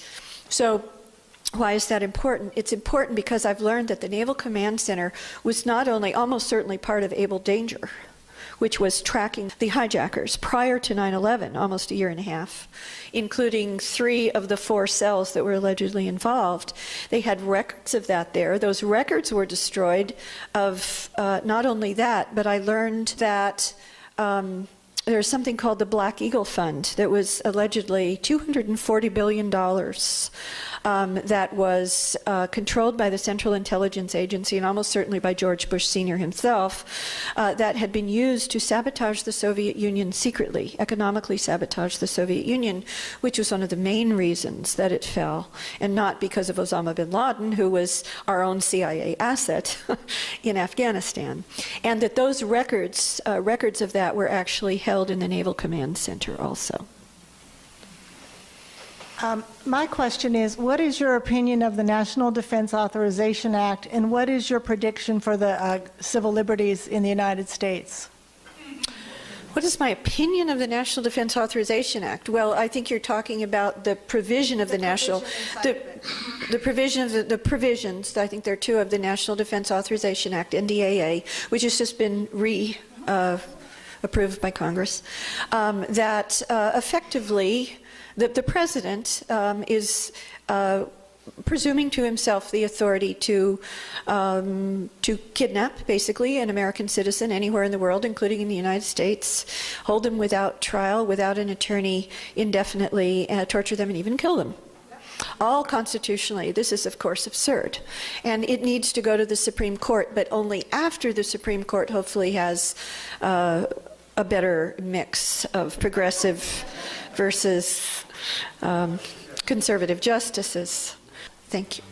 So why is that important? It's important because I've learned that the Naval Command Center was not only almost certainly part of Able Danger, which was tracking the hijackers prior to 9/11, almost a year and a half, including 3 of the 4 cells that were allegedly involved. They had records of that there. Those records were destroyed of not only that, but I learned that there's something called the Black Eagle Fund that was allegedly $240 billion that was controlled by the Central Intelligence Agency and almost certainly by George Bush Sr. himself, that had been used to sabotage the Soviet Union secretly, economically sabotage the Soviet Union, which was one of the main reasons that it fell, and not because of Osama bin Laden, who was our own CIA asset in Afghanistan. And that those records of that were actually held in the Naval Command Center also. My question is, what is your opinion of the National Defense Authorization Act, and what is your prediction for the civil liberties in the United States? What is my opinion of the National Defense Authorization Act? Well, I think you're talking about the provision of the provisions. I think there are two of the National Defense Authorization Act, NDAA, which has just been approved by Congress, that effectively the president is presuming to himself the authority to kidnap, basically, an American citizen anywhere in the world, including in the United States, hold them without trial, without an attorney, indefinitely, torture them, and even kill them. All constitutionally. This is, of course, absurd. And it needs to go to the Supreme Court, but only after the Supreme Court hopefully has a better mix of progressive versus conservative justices. Thank you.